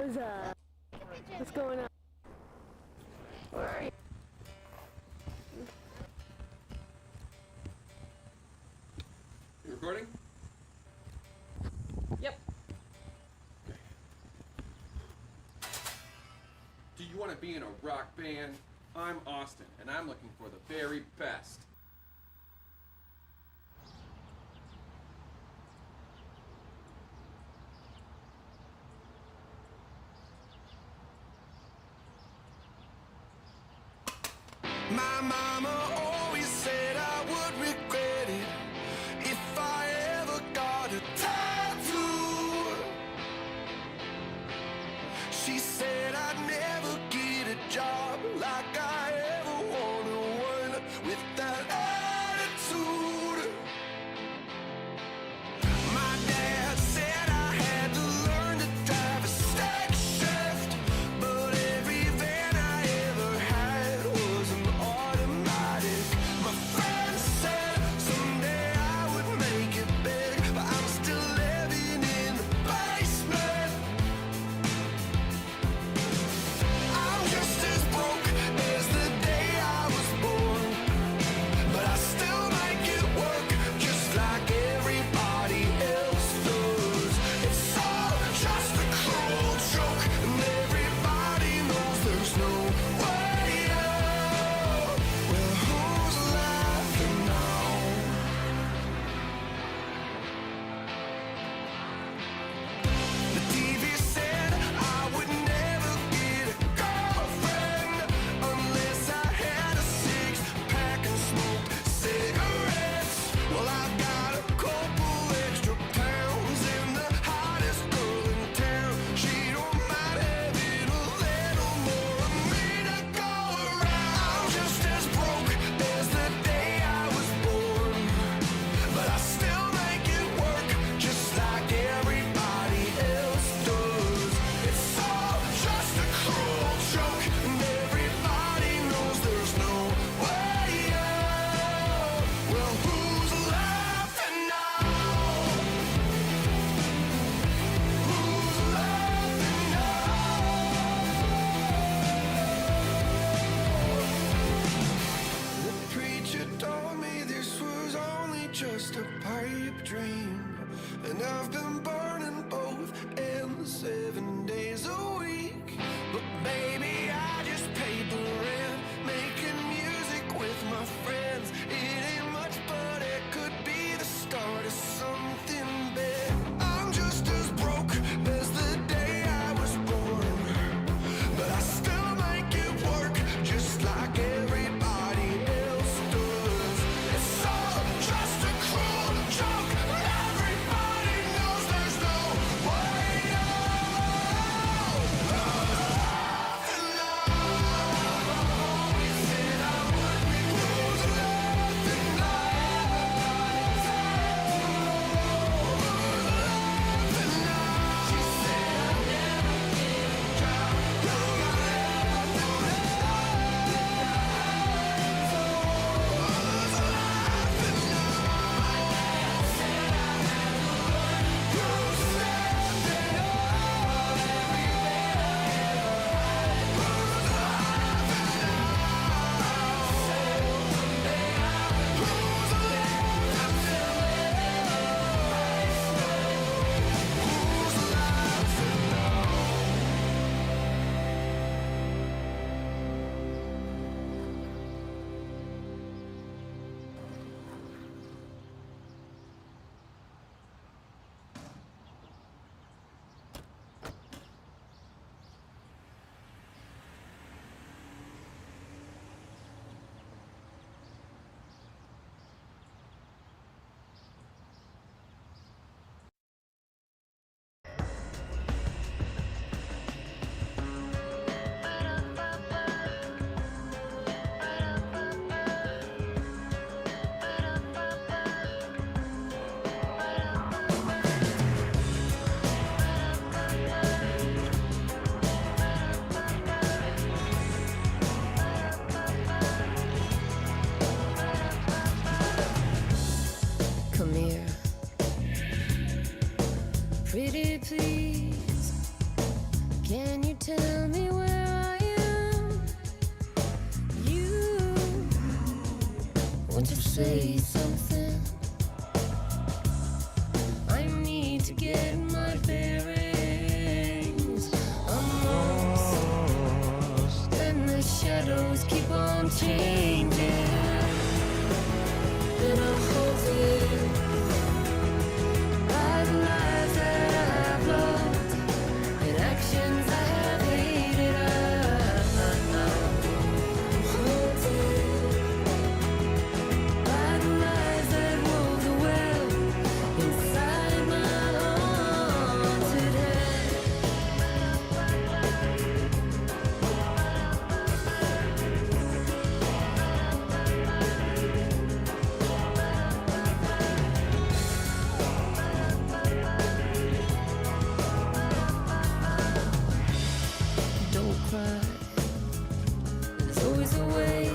What's up? What's going on? Where are you? You recording? Yep. Do you want to be in a rock band? I'm Austin, and I'm looking for the very best. My mama always said I would regret it if I ever got a tattoo. She said I'd never get a job like I ever wanted one with that attitude. My dad said I had to learn to drive a stack shift, but every van I ever had was an automatic. My friends said someday I would make it big, but I'm still living in the basement. I'm just as broke as the day I was born, but I still make it work just like everybody else does. It's all just a cruel joke, and everybody knows there's no way out. Well, who's laughing now? The TV said I would never get a girlfriend unless I had a six-pack and smoked cigarettes. Well, I've got a couple extra pounds and the hottest girl in town. She don't mind having a little more of me to go around. I'm just as broke as the day I was born, but I still make it work just like everybody else does. It's all just a cruel joke, and everybody knows there's no way out. Well, who's laughing now? Who's laughing now? The preacher told me this was only just a pipe dream, and I've been burning both ends 7 days a week. But baby, I just paid the rent, making music with my friends. It ain't much, but it could be the start of something big. I'm just as broke as the day I was born, but I still make it work just like everybody else does. It's all just a cruel joke, and everybody knows there's say something. I need to get my bearings. I'm lost, and the shadows keep on changing. And I'm halted by the lives that I've loved and actions I have hated. I'm halted by the lies that wove the web inside my haunted head. Don't cry, there's always a way.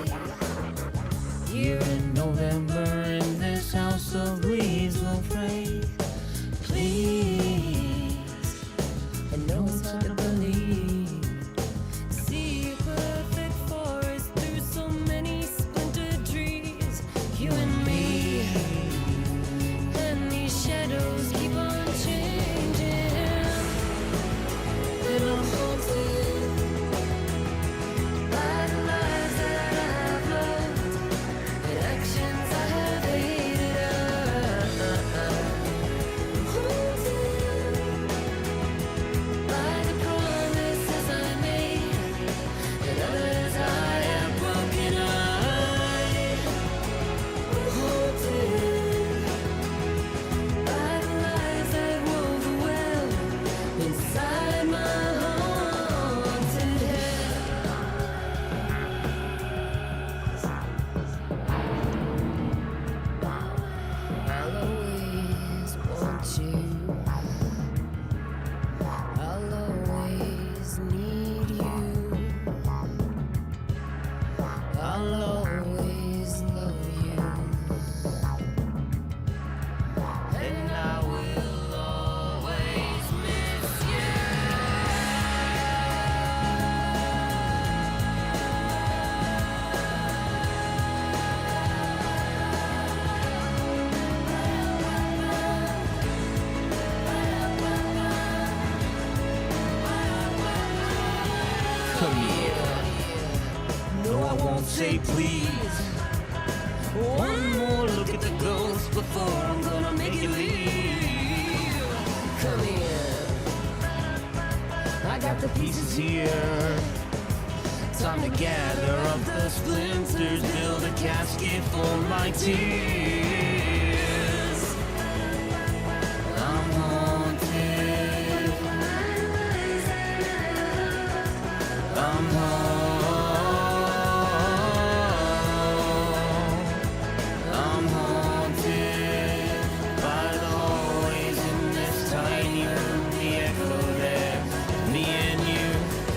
Here in November, in this house of leaves, we'll pray. Please, I know it's hard to believe. See a perfect forest through so many splintered trees. You and me, and these shadows keep on changing. And I'm haunted by the lives that I've loved and actions I have hated. I'm haunted by the promises I made and others I have broken. I'm haunted by the lies that wove the web inside my haunted head. I'll always want you. I'll always need you. I'll always love you. And I will always miss you. Come here. No, I won't say please. One more look at the ghost before I'm gonna make you leave. Come here. I got the pieces here. Time to gather up the splinters, build a casket for my tears. I'm haunted. I'm haunted by the hallways in this tiny room, the echo there, me and you,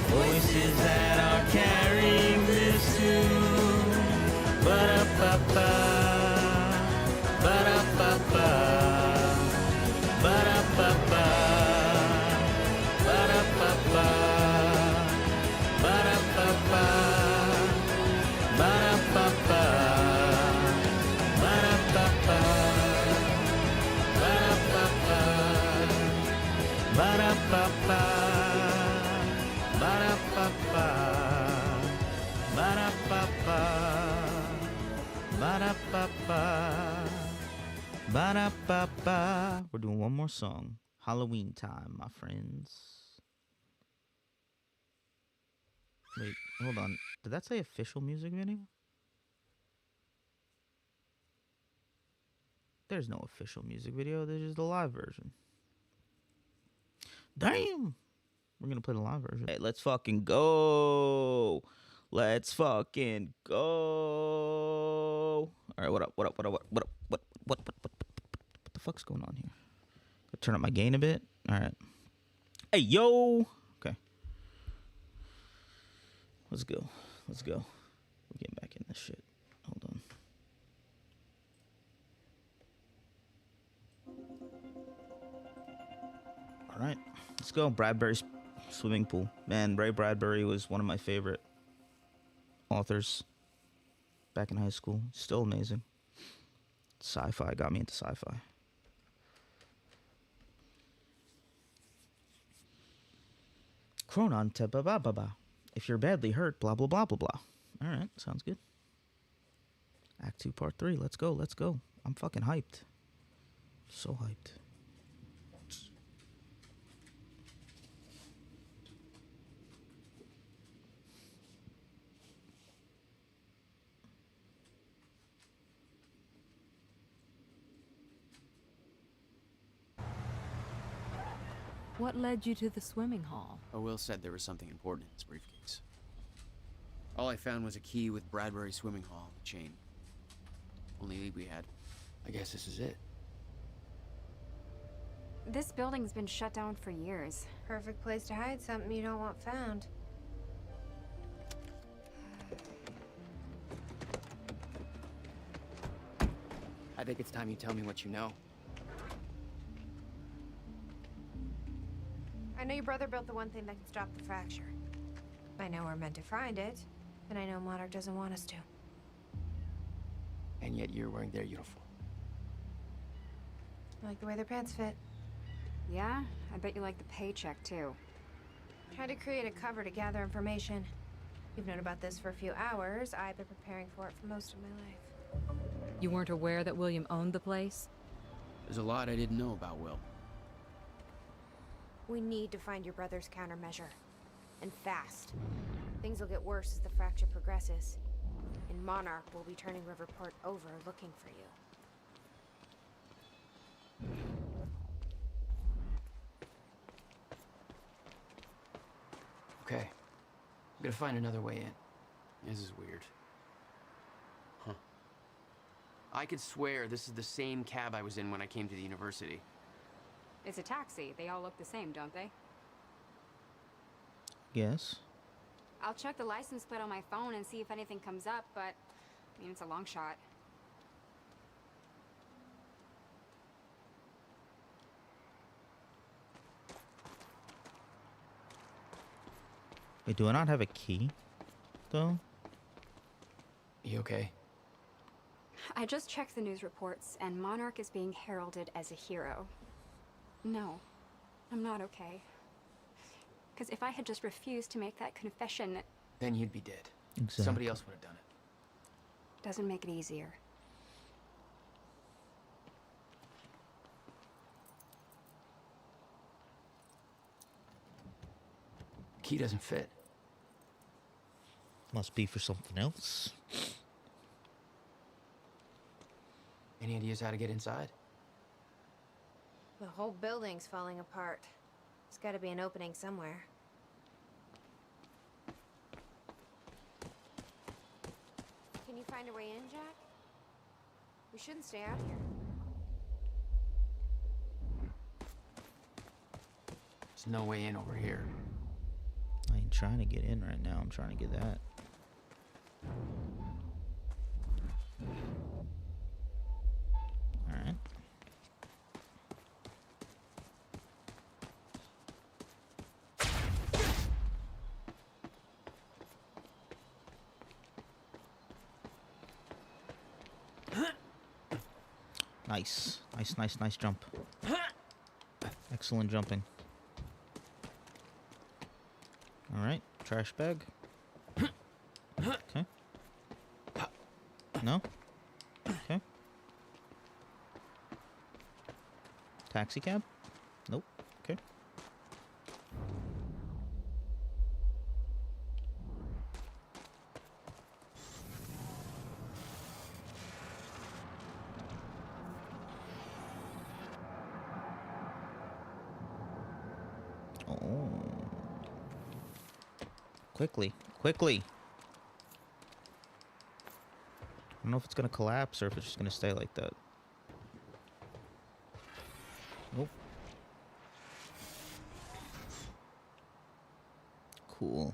voices that are carrying this tune. Ba-da-ba-ba, ba-da-ba-ba, ba-da-ba-ba, ba-da-ba-ba. Ba-da-ba-ba, ba-da-ba-ba, ba-da-ba-ba, ba-da-ba-ba, ba-da-ba-ba, ba-da-ba-ba, ba-da-ba-ba, ba-da-ba-ba, ba-da-ba-ba. We're doing one more song. Halloween time, my friends. Wait, hold on. Did that say official music video? There's no official music video. There's just the live version. Damn! We're gonna play the live version. Hey, let's fucking go! Let's fucking go! Alright, what up? What the fuck's going on here? Gotta turn up my gain a bit. Alright. Hey, yo! Okay. Let's go. Let's go. We're getting back in this shit. Hold on. All right. Let's go. Bradbury's swimming pool. Man, Ray Bradbury was one of my favorite authors back in high school. Still amazing. Sci-fi got me into sci-fi. Chronon te ba ba ba ba. If you're badly hurt, blah blah blah blah blah. All right, sounds good. Act 2, Part 3. Let's go, let's go. I'm fucking hyped. So hyped. What led you to the swimming hall? Will said there was something important in his briefcase. All I found was a key with Bradbury Swimming Hall, the chain. Only lead we had. I guess this is it. This building's been shut down for years. Perfect place to hide something you don't want found. I think it's time you tell me what you know. I know your brother built the one thing that can stop the fracture. I know we're meant to find it, and I know Monarch doesn't want us to. And yet you're wearing their uniform. I like the way their pants fit. Yeah? I bet you like the paycheck, too. Tried to create a cover to gather information. You've known about this for a few hours. I've been preparing for it for most of my life. You weren't aware that William owned the place? There's a lot I didn't know about Will. We need to find your brother's countermeasure. And fast. Things will get worse as the fracture progresses. And Monarch will be turning Riverport over looking for you. Okay. I'm gonna find another way in. This is weird. Huh. I could swear this is the same cab I was in when I came to the university. It's a taxi. They all look the same, don't they? Yes. I'll check the license plate on my phone and see if anything comes up, but I mean, it's a long shot. Wait, do I not have a key, though? You okay? I just checked the news reports, and Monarch is being heralded as a hero. No, I'm not okay. Because if I had just refused to make that confession, Then you'd be dead. Exactly. Somebody else would have done it. doesn't make it easier. Key doesn't fit. Must be for something else. Any ideas how to get inside? The whole building's falling apart. There's gotta be an opening somewhere. Can you find a way in, Jack? We shouldn't stay out here. There's no way in over here. I ain't trying to get in right now. I'm trying to get that. Alright. Nice. Nice jump. Excellent jumping. Alright, trash bag. Okay. No? Okay. Taxi cab? Nope. Okay. Oh. Quickly. Quickly. I don't know if it's gonna collapse or if it's just gonna stay like that. Nope. Cool.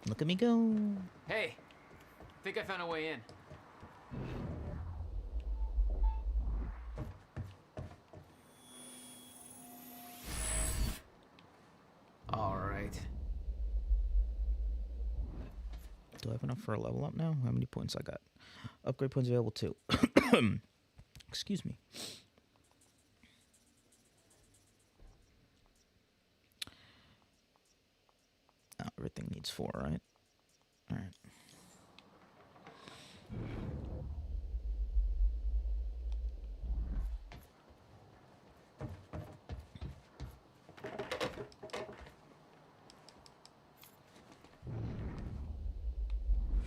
Look at me go. Hey! Think I found a way in. Alright. I have enough for a level up now? How many points I got? Upgrade points available too. Excuse me. Oh, everything needs 4, right? Alright.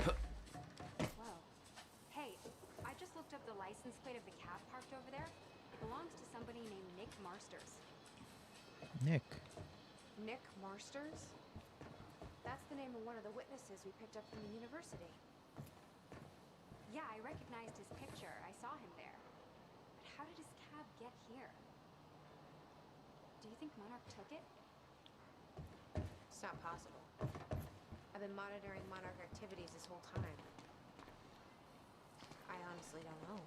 Whoa. Hey, I just looked up the license plate of the cab parked over there. It belongs to somebody named Nick Marsters. Nick. Nick Marsters? That's the name of one of the witnesses we picked up from the university. Yeah, I recognized his picture. I saw him there. But how did his cab get here? Do you think Monarch took it? It's not possible. I've been monitoring Monarch activities this whole time. I honestly don't know.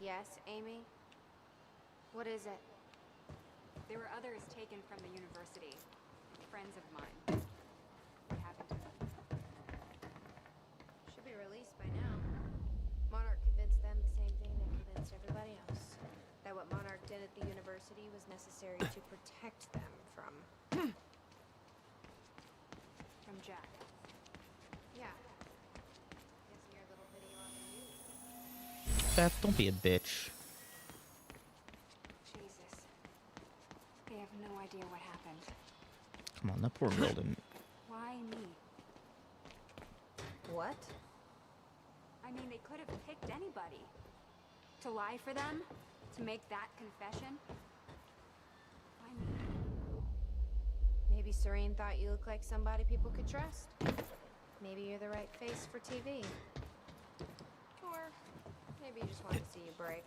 Yes, Amy? What is it? There were others taken from the university. Friends of mine. What happened to them? Should be released by now. Monarch convinced them the same thing that convinced everybody else. That what Monarch did at the university was necessary to protect them from... From Jack. Yeah. Guess your little video on the news. Beth, don't be a bitch. Jesus. They have no idea what happened. Come on, that poor girl didn't. Why me? What? I mean, they could have picked anybody. To lie for them? To make that confession? Why me? Maybe Serene thought you looked like somebody people could trust. Maybe you're the right face for TV. Or maybe you just wanted to see you break.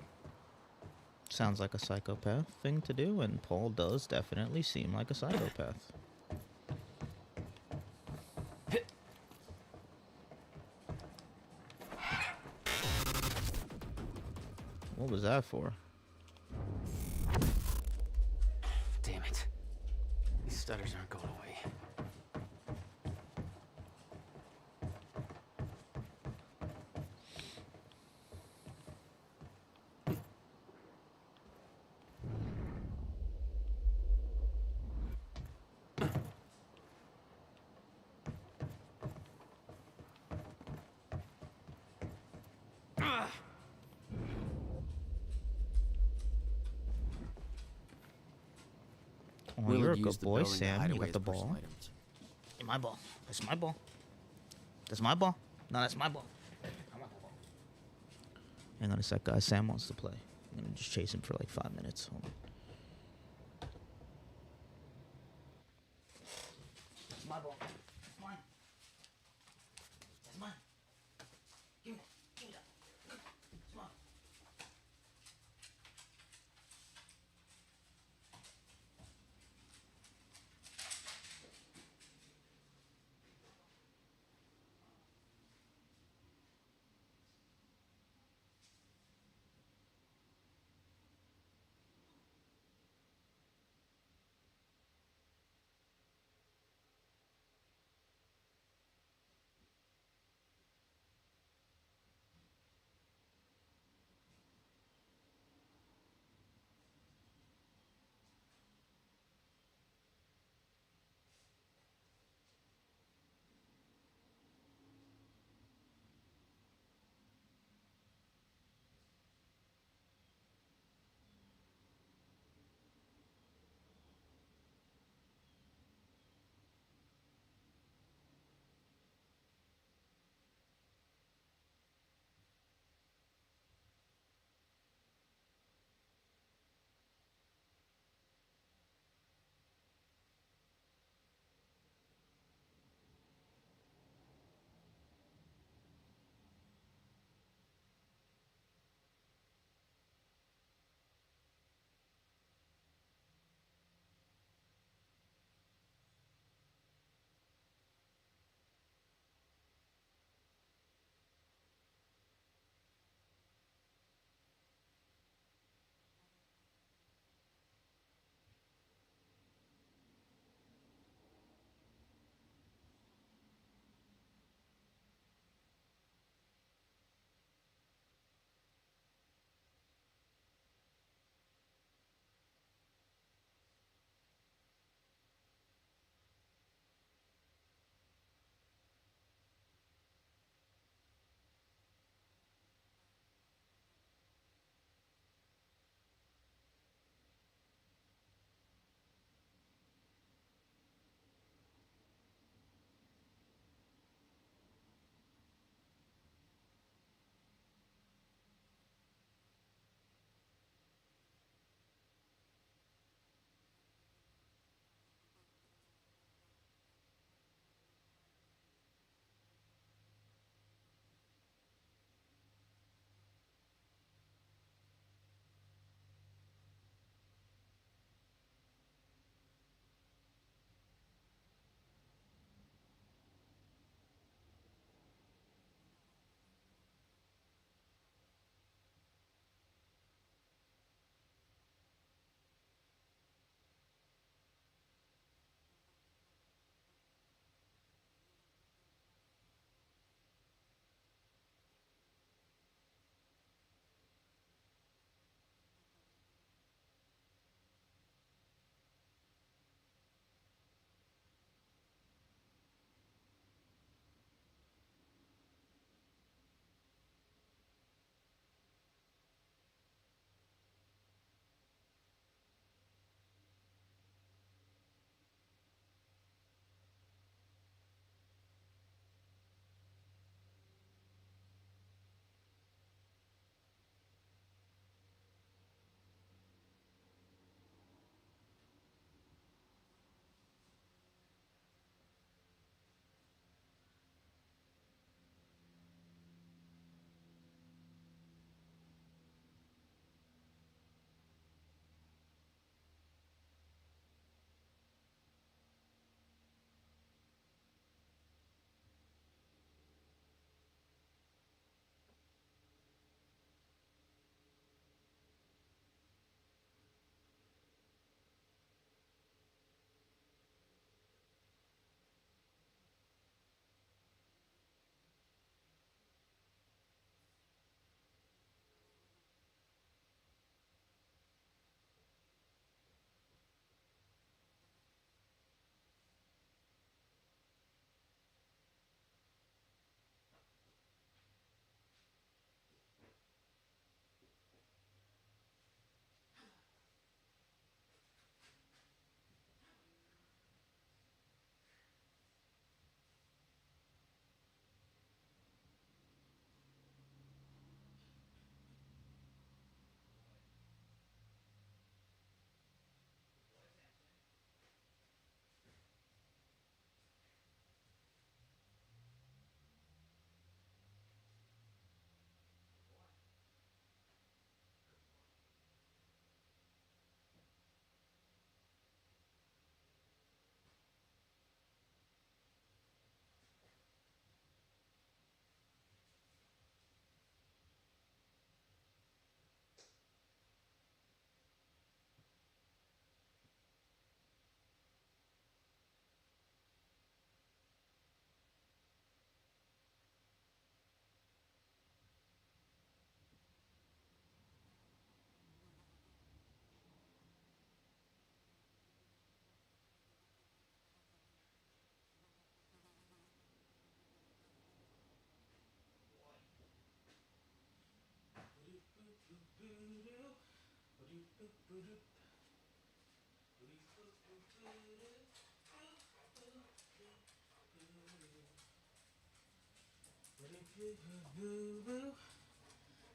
Sounds like a psychopath thing to do, and Paul does definitely seem like a psychopath. What was that for? Damn it. These stutters aren't going away. Oh, you're a good boy, Sam. You got the ball. My ball. That's my ball. That's my ball. No, that's my ball. Hang on a sec, guys. Sam wants to play. I'm gonna just chase him for like 5 minutes. Hold on. That's my ball. It's mine. That's mine. Give me that. Give me that. It's mine.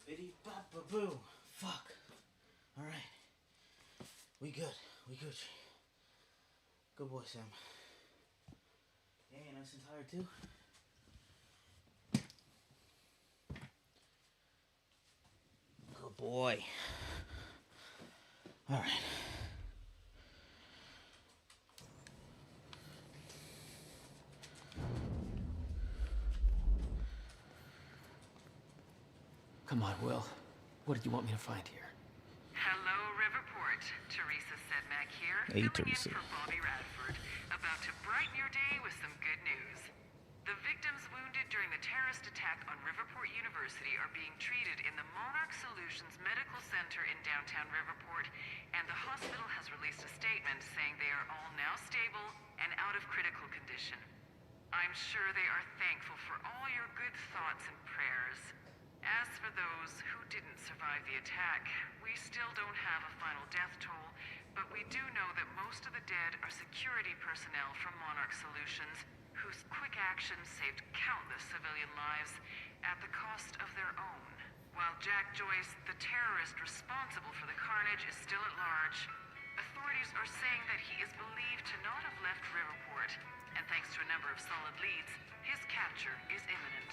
Biddy-bop-a-boo. Fuck. Alright. We good. We Gucci. Good boy, Sam. Yeah, you nice and tired too? Good boy. Alright. Come on, Will. What did you want me to find here? Hello, Riverport. Teresa Sedmak here, Hey, filling Teresa. in for Bobby Radford, about to brighten your day with some good news. The victims wounded during the terrorist attack on Riverport University are being treated in the Monarch Solutions Medical Center in downtown Riverport, and the hospital has released a statement saying they are all now stable and out of critical condition. I'm sure they are thankful for all your good thoughts and prayers. As for those who didn't survive the attack, we still don't have a final death toll, but we do know that most of the dead are security personnel from Monarch Solutions, whose quick actions saved countless civilian lives at the cost of their own. While Jack Joyce, the terrorist responsible for the carnage, is still at large, authorities are saying that he is believed to not have left Riverport, and thanks to a number of solid leads, his capture is imminent.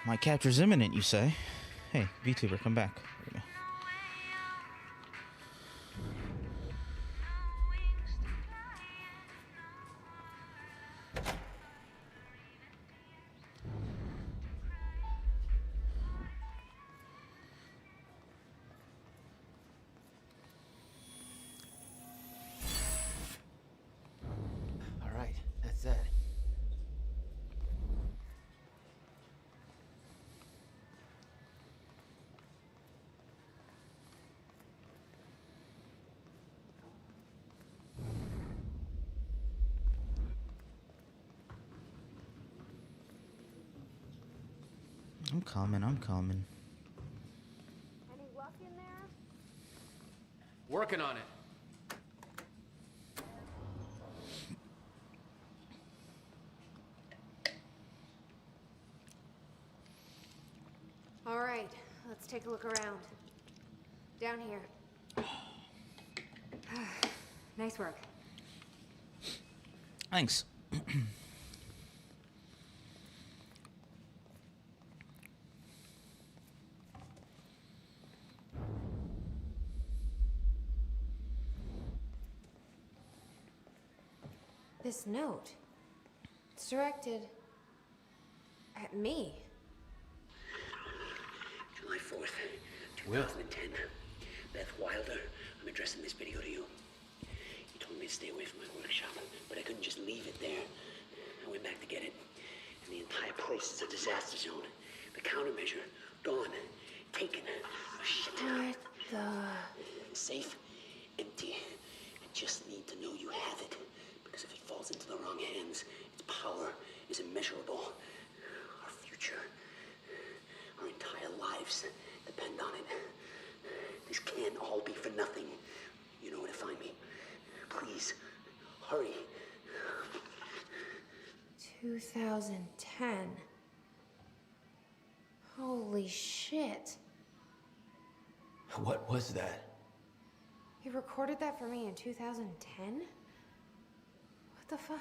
My capture's imminent, you say? Hey, VTuber, come back. There we go. All right, that's that. I'm coming, I'm coming. Any luck in there? Working on it. All right, let's take a look around. Down here. Nice work. Thanks. This note. It's directed at me. July 4th, Will. 2010. Beth Wilder, I'm addressing this video to you. You told me to stay away from my workshop, but I couldn't just leave it there. I went back to get it, and the entire place is a disaster zone. The countermeasure, gone, taken, a shit ton. What the... Safe, empty. I just need to know you have it, because if it falls into the wrong hands, its power is immeasurable. Our future, our entire lives depend on it. This can't all be for nothing. You know where to find me. Please, hurry. 2010. Holy shit. What was that? He recorded that for me in 2010? What the fuck?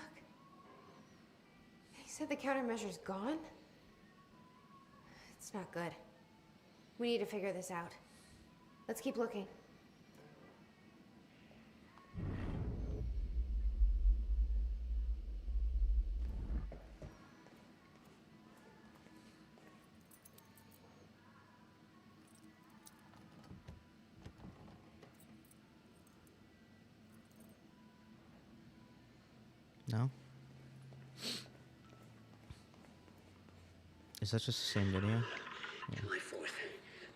He said the countermeasure's gone? It's not good. We need to figure this out. Let's keep looking. No? Is that just the same video? Yeah. July 4th,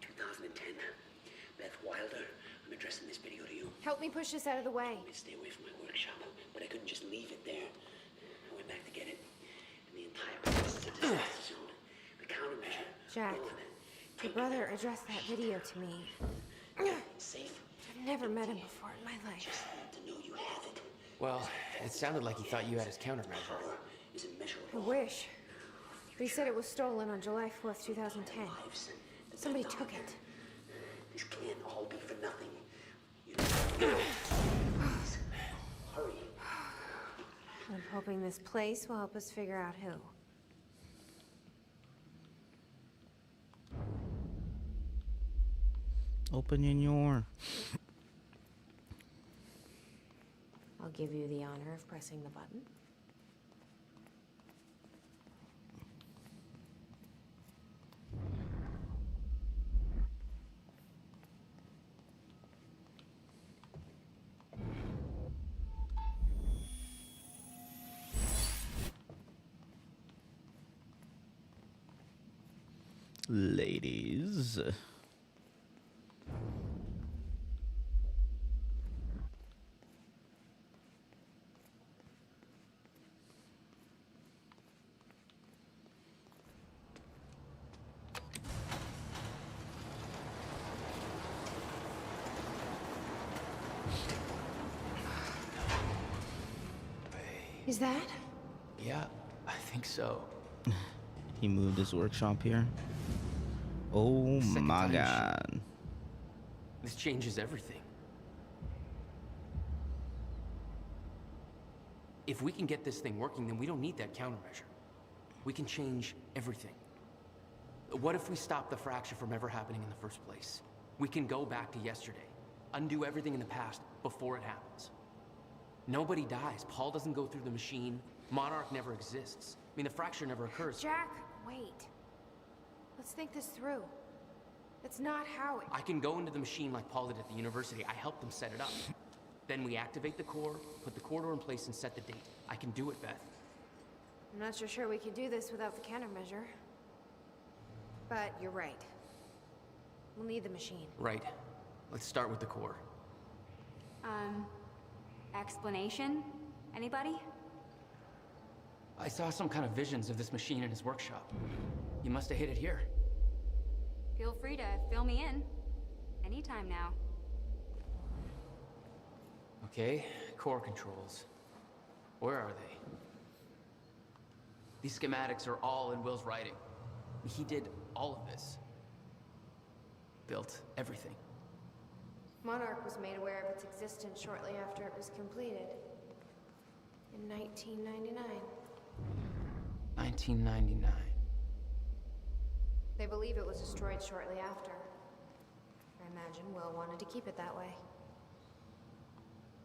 2010. Beth Wilder, I'm addressing this video to you. Help me push this out of the way. I stay away from my workshop, but I couldn't just leave it there. I went back to get it, and the entire place is a disaster zone. The countermeasure. Jack, gone. your brother addressed that video to me. Safe. I've never met him before in my life. Just need to know you have it. Well, it sounded like he thought you had his countermeasure. Power is I immeasurable. wish. But he said it was stolen on July 4th, 2010. Lives that Somebody depend took on it. This can't all be for nothing. You Please, hurry. I'm hoping this place will help us figure out who. Open your. I'll give you the honor of pressing the button. Ladies. Is that? Yeah, I think so. He moved his workshop here. Oh Second my time god. This changes everything. If we can get this thing working, then we don't need that countermeasure. We can change everything. What if we stop the fracture from ever happening in the first place? We can go back to yesterday, undo everything in the past before it happens. Nobody dies. Paul doesn't go through the machine. Monarch never exists. I mean, the fracture never occurs. Jack, wait. Let's think this through. That's not how it... I can go into the machine like Paul did at the university. I helped them set it up. Then we activate the core, put the corridor in place, and set the date. I can do it, Beth. I'm not so sure we could do this without the countermeasure. But you're right. We'll need the machine. Right. Let's start with the core. Explanation? Anybody? I saw some kind of visions of this machine in his workshop. You must have hid it here. Feel free to fill me in. Anytime now. Okay, core controls. Where are they? These schematics are all in Will's writing. He did all of this. Built everything. Monarch was made aware of its existence shortly after it was completed. In 1999. 1999. They believe it was destroyed shortly after. I imagine Will wanted to keep it that way.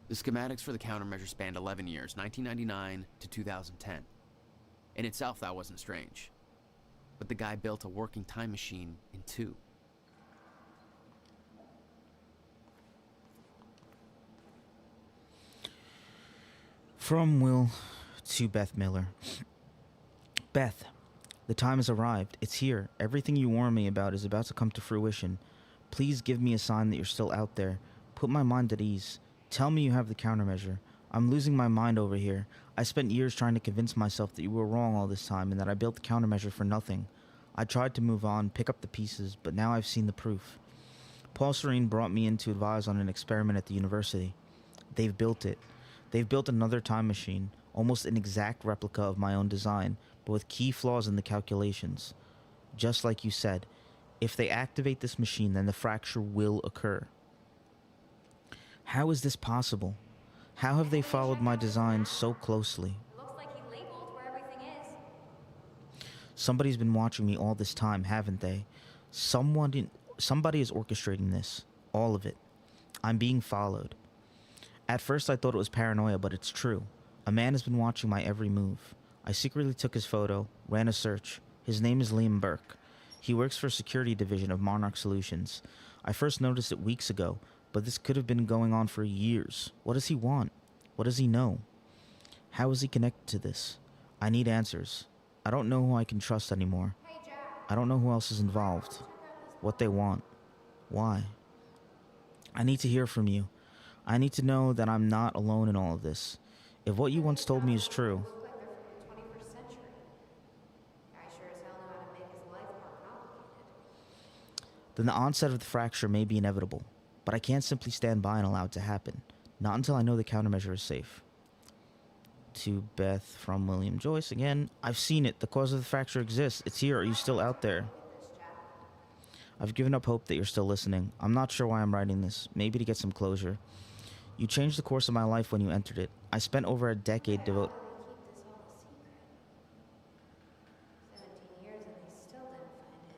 The schematics for the countermeasure spanned 11 years, 1999 to 2010. In itself, that wasn't strange. But the guy built a working time machine in 2. From Will to Beth Miller. Beth, the time has arrived. It's here. Everything you warned me about is about to come to fruition. Please give me a sign that you're still out there. Put my mind at ease. Tell me you have the countermeasure. I'm losing my mind over here. I spent years trying to convince myself that you were wrong all this time and that I built the countermeasure for nothing. I tried to move on, pick up the pieces, but now I've seen the proof. Paul Serene brought me in to advise on an experiment at the university. They've built it. They've built another time machine, almost an exact replica of my own design, but with key flaws in the calculations. Just like you said, if they activate this machine, then the fracture will occur. How is this possible? How have they followed my design so closely? Looks like he labeled where everything is. Somebody's been watching me all this time, haven't they? Somebody is orchestrating this. All of it. I'm being followed. At first I thought it was paranoia, but it's true. A man has been watching my every move. I secretly took his photo, ran a search. His name is Liam Burke. He works for security division of Monarch Solutions. I first noticed it weeks ago, but this could have been going on for years. What does he want? What does he know? How is he connected to this? I need answers. I don't know who I can trust anymore. I don't know who else is involved. What they want. Why? I need to hear from you. I need to know that I'm not alone in all of this. If what you once told me is true, Look like they're from the 21st century. Guy sure as hell knew how to make his life more complicated. then the onset of the fracture may be inevitable. But I can't simply stand by and allow it to happen. Not until I know the countermeasure is safe. To Beth from William Joyce again. I've seen it. The cause of the fracture exists. It's here. Are you still out there? I've given up hope that you're still listening. I'm not sure why I'm writing this. Maybe to get some closure. You changed the course of my life when you entered it. I spent over a decade devoted. Keep this all a secret. 17 years and they still didn't find it.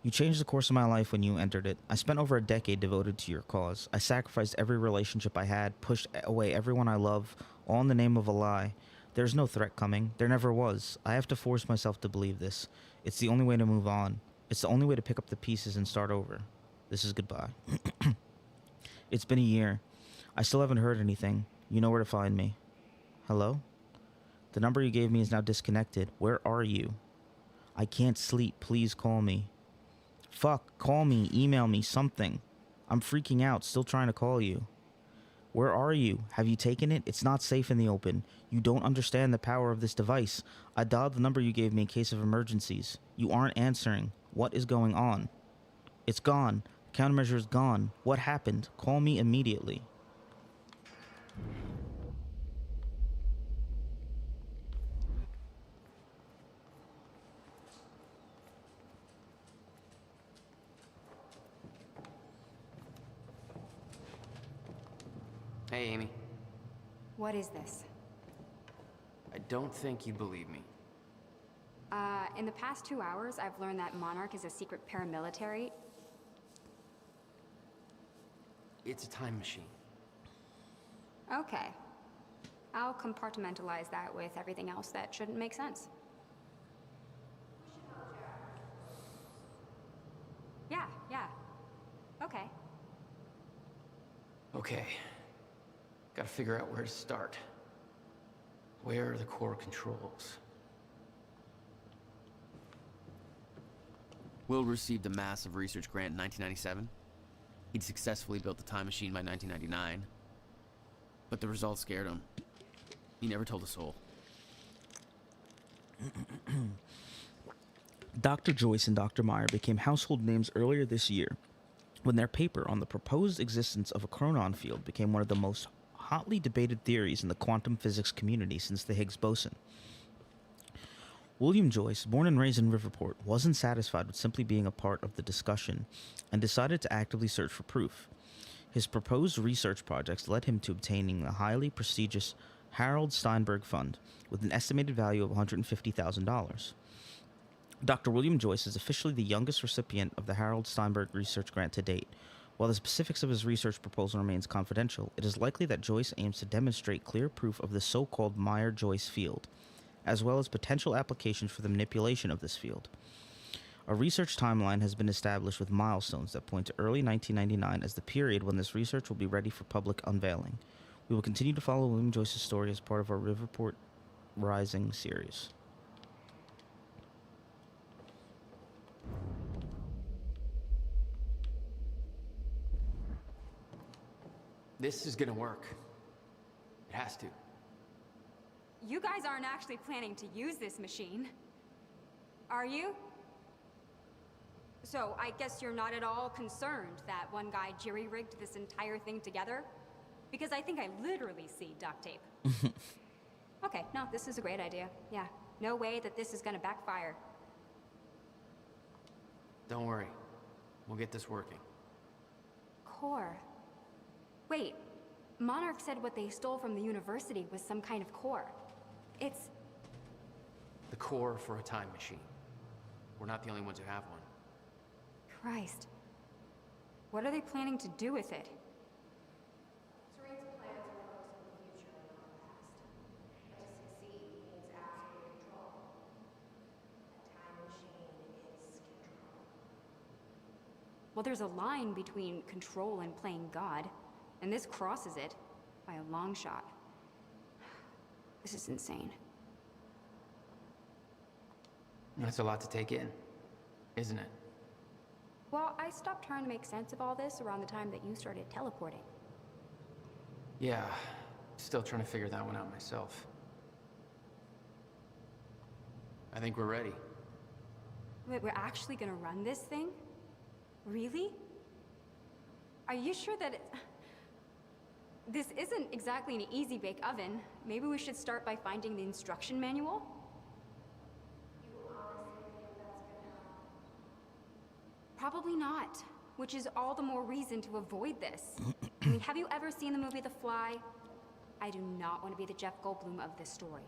You changed the course of my life when you entered it. I spent over a decade devoted to your cause. I sacrificed every relationship I had, pushed away everyone I love, all in the name of a lie. There's no threat coming. There never was. I have to force myself to believe this. It's the only way to move on. It's the only way to pick up the pieces and start over. This is goodbye. It's been a year. I still haven't heard anything. You know where to find me. Hello? The number you gave me is now disconnected. Where are you? I can't sleep. Please call me. Fuck, call me, email me, something. I'm freaking out, still trying to call you. Where are you? Have you taken it? It's not safe in the open. You don't understand the power of this device. I dialed the number you gave me in case of emergencies. You aren't answering. What is going on? It's gone. Countermeasure is gone. What happened? Call me immediately. Hey, Amy. What is this? I don't think you believe me. In the past 2 hours, I've learned that Monarch is a secret paramilitary. It's a time machine. Okay. I'll compartmentalize that with everything else that shouldn't make sense. Yeah. Okay. Okay. Gotta figure out where to start. Where are the core controls? Will received a massive research grant in 1997. He'd successfully built the time machine by 1999. But the results scared him. He never told a soul. Dr. Joyce and Dr. Meyer became household names earlier this year when their paper on the proposed existence of a chronon field became one of the most hotly debated theories in the quantum physics community since the Higgs boson. William Joyce, born and raised in Riverport, wasn't satisfied with simply being a part of the discussion and decided to actively search for proof. His proposed research projects led him to obtaining the highly prestigious Harold Steinberg Fund with an estimated value of $150,000. Dr. William Joyce is officially the youngest recipient of the Harold Steinberg Research Grant to date. While the specifics of his research proposal remains confidential, it is likely that Joyce aims to demonstrate clear proof of the so-called Meyer-Joyce field, as well as potential applications for the manipulation of this field. A research timeline has been established with milestones that point to early 1999 as the period when this research will be ready for public unveiling. We will continue to follow William Joyce's story as part of our Riverport Rising series. This is gonna work. It has to. You guys aren't actually planning to use this machine, are you? So I guess you're not at all concerned that one guy jerry-rigged this entire thing together? Because I think I literally see duct tape. Okay, no, this is a great idea. Yeah, no way that this is gonna backfire. Don't worry. We'll get this working. Core. Wait, Monarch said what they stole from the university was some kind of core. It's... The core for a time machine. We're not the only ones who have one. Christ. What are they planning to do with it? Serene's plans are focused on the future and not the past. But to succeed, he needs absolute control. A time machine is control. Well, there's a line between control and playing God, and this crosses it by a long shot. This is insane. That's a lot to take in, isn't it? Well, I stopped trying to make sense of all this around the time that you started teleporting. Yeah, Still trying to figure that one out myself. I think we're ready. Wait, we're actually gonna run this thing? Really? Are you sure that this isn't exactly an easy bake oven? Maybe we should start by finding the instruction manual? Probably not, which is all the more reason to avoid this. I mean, have you ever seen the movie The Fly? I do not want to be the Jeff Goldblum of this story.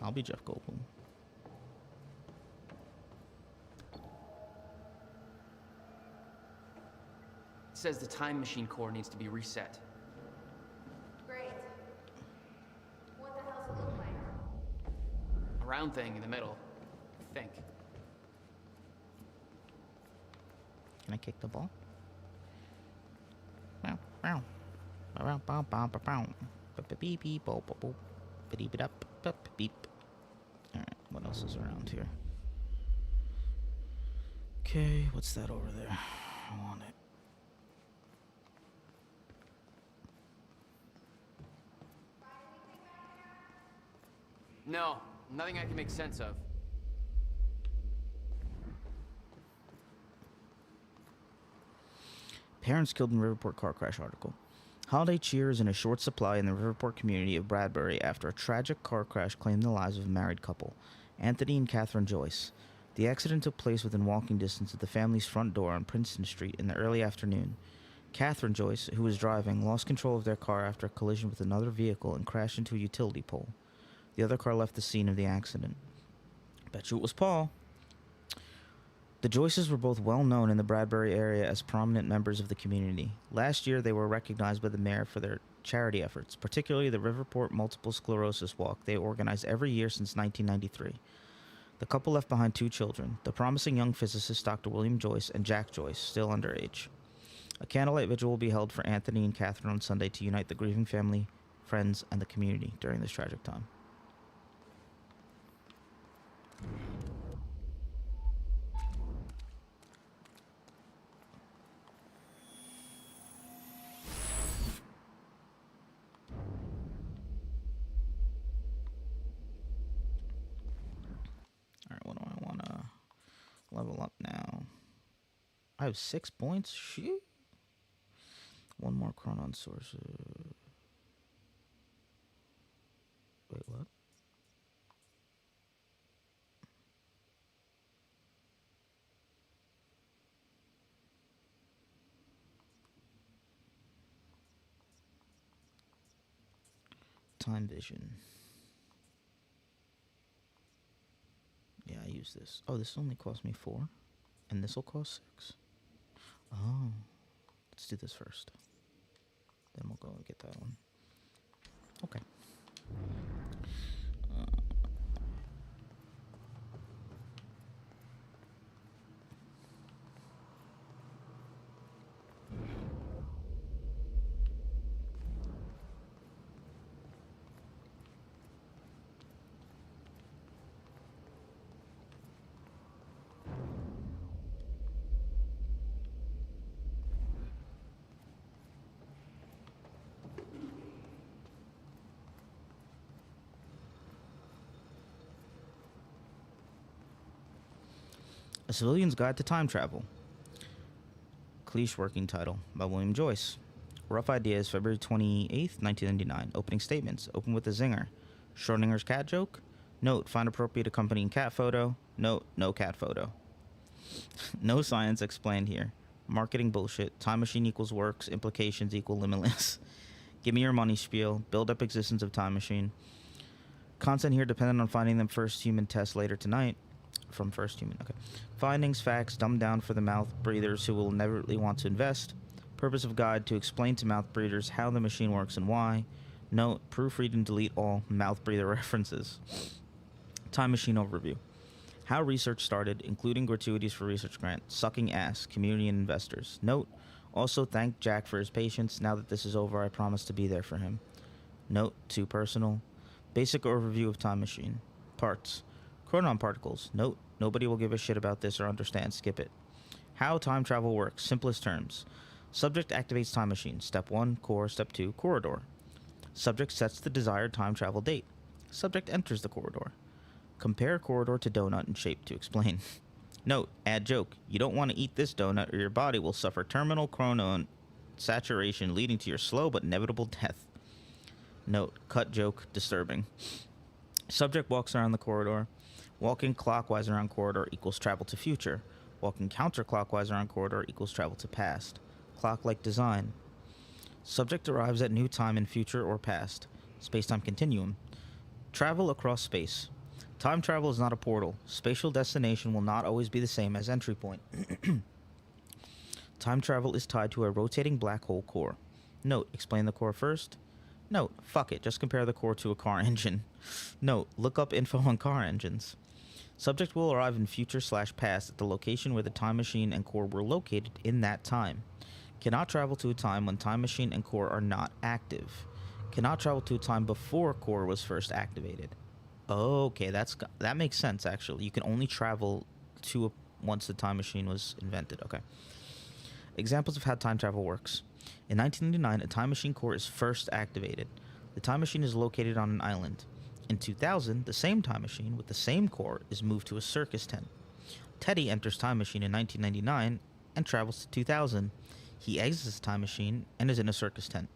I'll be Jeff Goldblum. It says the time machine core needs to be reset. Great. What the hell's it look like? A round thing in the middle, I think. Can I kick the ball? Bow, bow. Bow, bow, bow, bow, bow. Beep, beep, boop, boop, boop. Beep, it up, beep. Alright, what else is around here? Okay, what's that over there? I want it. No, nothing I can make sense of. Parents killed in Riverport car crash article. Holiday cheer is in a short supply in the Riverport community of Bradbury after a tragic car crash claimed the lives of a married couple, Anthony and Catherine Joyce. The accident took place within walking distance of the family's front door on Princeton Street in the early afternoon. Catherine Joyce, who was driving, lost control of their car after a collision with another vehicle and crashed into a utility pole. The other car left the scene of the accident. Bet you it was Paul. The Joyces were both well known in the Bradbury area as prominent members of the community. Last year, they were recognized by the mayor for their charity efforts, particularly the Riverport Multiple Sclerosis Walk they organized every year since 1993. The couple left behind 2 children, the promising young physicist Dr. William Joyce and Jack Joyce, still underage. A candlelight vigil will be held for Anthony and Catherine on Sunday to unite the grieving family, friends, and the community during this tragic time. Alright, what do I want to level up now? I have 6 points? Shoot. 1 more chronon source. Wait, what? Time vision. Yeah, I use this. Oh, this only cost me 4. And this will cost 6. Oh. Let's do this first. Then we'll go and get that one. Okay. A Civilian's Guide to Time Travel. Cliche working title by William Joyce. Rough ideas, February 28th, 1999. Opening statements. Open with a zinger. Schrodinger's cat joke. Note, find appropriate accompanying cat photo. Note, no cat photo. No science explained here. Marketing bullshit. Time machine equals works. Implications equal limitless. Give me your money spiel. Build up existence of time machine. Content here dependent on finding them first human test later tonight. From first human, okay. Findings, facts, dumbed down for the mouth breathers who will never really want to invest. Purpose of guide to explain to mouth breathers how the machine works and why. Note, proofread and delete all mouth breather references. Time machine overview. How research started, including gratuities for research grant, sucking ass, community and investors. Note, also thank Jack for his patience. Now that this is over, I promise to be there for him. Note, too personal. Basic overview of time machine. Parts. Chronon particles. Note, nobody will give a shit about this or understand. Skip it. How time travel works. Simplest terms. Subject activates time machine. Step 1, core. Step 2, corridor. Subject sets the desired time travel date. Subject enters the corridor. Compare corridor to donut in shape to explain. Note, add joke. You don't want to eat this donut or your body will suffer terminal chronon saturation leading to your slow but inevitable death. Note, cut joke, disturbing. Subject walks around the corridor. Walking clockwise around corridor equals travel to future. Walking counterclockwise around corridor equals travel to past. Clock-like design. Subject arrives at new time in future or past. Space-time continuum. Travel across space. Time travel is not a portal. Spatial destination will not always be the same as entry point. Time travel is tied to a rotating black hole core. Note, explain the core first. Note, fuck it, just compare the core to a car engine. Note, look up info on car engines. Subject will arrive in future/past at the location where the time machine and core were located in that time. Cannot travel to a time when time machine and core are not active. Cannot travel to a time before core was first activated. Okay, that makes sense, actually. You can only travel to once the time machine was invented. Okay. Examples of how time travel works. In 1999, a time machine core is first activated. The time machine is located on an island. In 2000, the same time machine with the same core is moved to a circus tent. Teddy enters time machine in 1999 and travels to 2000. He exits the time machine and is in a circus tent.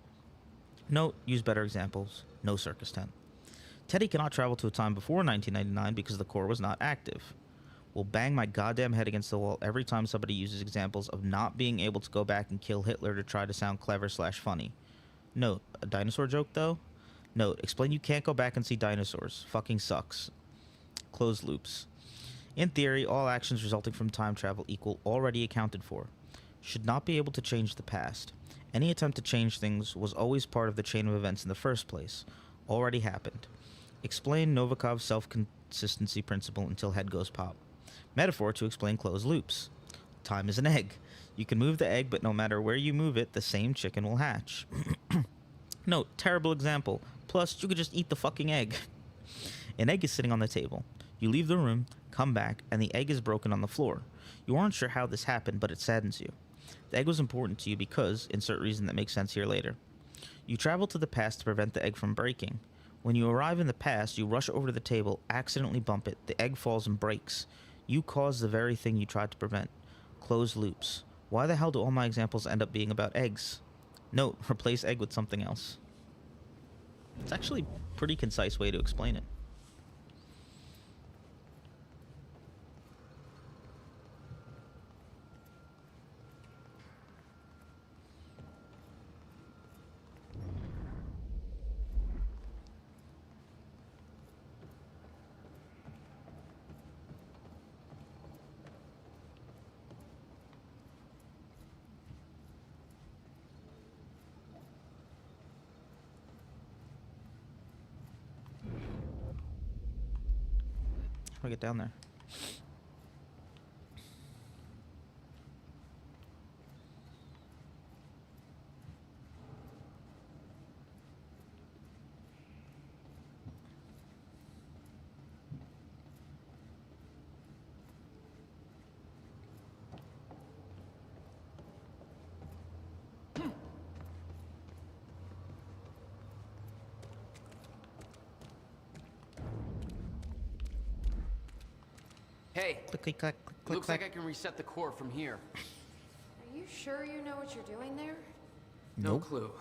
Note, use better examples. No circus tent. Teddy cannot travel to a time before 1999 because the core was not active. Will bang my goddamn head against the wall every time somebody uses examples of not being able to go back and kill Hitler to try to sound clever/funny. Note, a dinosaur joke though? Note, explain you can't go back and see dinosaurs. Fucking sucks. Closed loops. In theory, all actions resulting from time travel equal already accounted for. Should not be able to change the past. Any attempt to change things was always part of the chain of events in the first place. Already happened. Explain Novikov's self-consistency principle until head goes pop. Metaphor to explain closed loops. Time is an egg. You can move the egg, but no matter where you move it, the same chicken will hatch. Note, terrible example. Plus, you could just eat the fucking egg. An egg is sitting on the table. You leave the room, come back, and the egg is broken on the floor. You aren't sure how this happened, but it saddens you. The egg was important to you because, insert reason that makes sense here later. You travel to the past to prevent the egg from breaking. When you arrive in the past, you rush over to the table, accidentally bump it, the egg falls and breaks. You caused the very thing you tried to prevent. Closed loops. Why the hell do all my examples end up being about eggs? Note, replace egg with something else. It's actually a pretty concise way to explain it. How do I get down there? Hey, Click, click, click, looks click. like I can reset the core from here. Are you sure you know what you're doing there? No Nope. clue.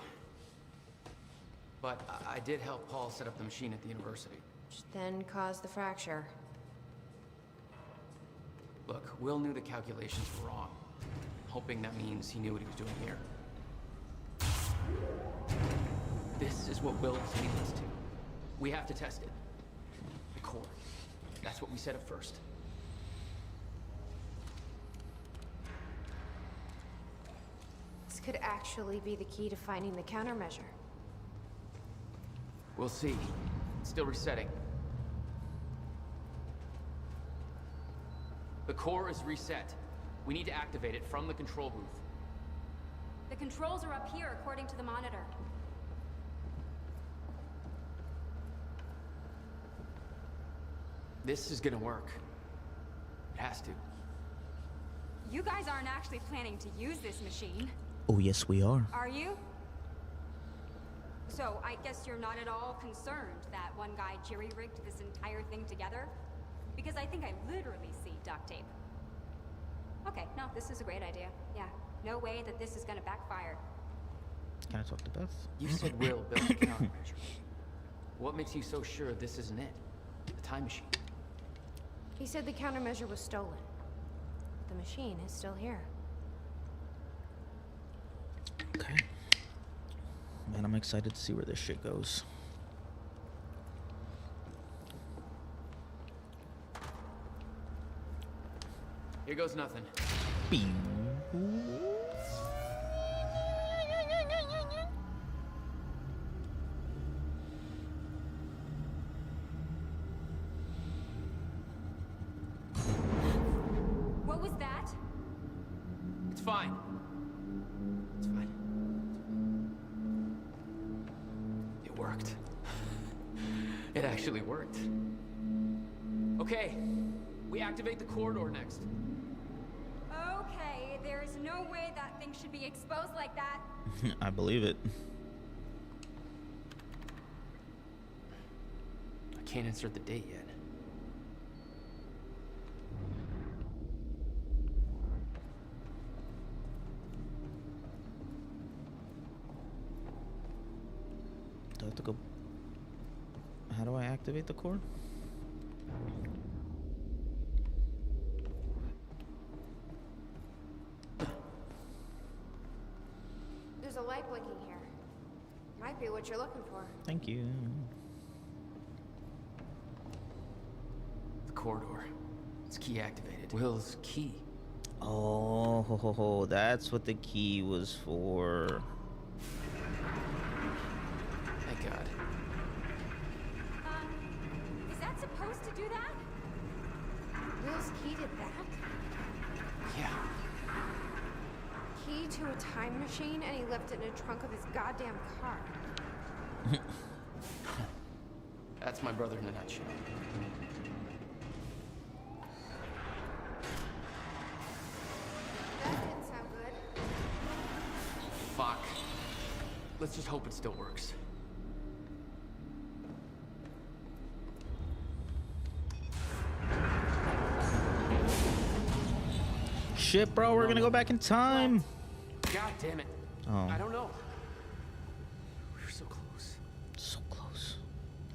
But I did help Paul set up the machine at the university. Which then caused the fracture. Look, Will knew the calculations were wrong. Hoping that means he knew what he was doing here. This is what Will was leading us to. We have to test it. The core. That's what we set up first. This could actually be the key to finding the countermeasure. We'll see. It's still resetting. The core is reset. We need to activate it from the control booth. The controls are up here, according to the monitor. This is gonna work. It has to. You guys aren't actually planning to use this machine. Oh, yes, we are. Are you? So, I guess you're not at all concerned that one guy jerry-rigged this entire thing together? Because I think I literally see duct tape. Okay, no, this is a great idea. Yeah, no way that this is gonna backfire. Can I talk to Beth? You said Will built the countermeasure. What makes you so sure this isn't it? The time machine. He said the countermeasure was stolen. But the machine is still here. Okay. Man, I'm excited to see where this shit goes. Here goes nothing. What was that? It's fine. It's fine. It worked. It actually worked. Okay, we activate the corridor next. Okay, there's no way that thing should be exposed like that. I believe it. I can't insert the date yet. Do I have to go? How do I activate the cord? There's a light blinking here. Might be what you're looking for. Thank you. The corridor. It's key activated. Will's key. Oh, that's what the key was for. Thank God. Is that supposed to do that? Will's key did that? Yeah. Key to a time machine, and he left it in the trunk of his goddamn car. That's my brother in a nutshell. That didn't sound good. Fuck. Let's just hope it still works. Shit, bro, we're gonna go back in time. God damn it. Oh. I don't know. We were so close. So close.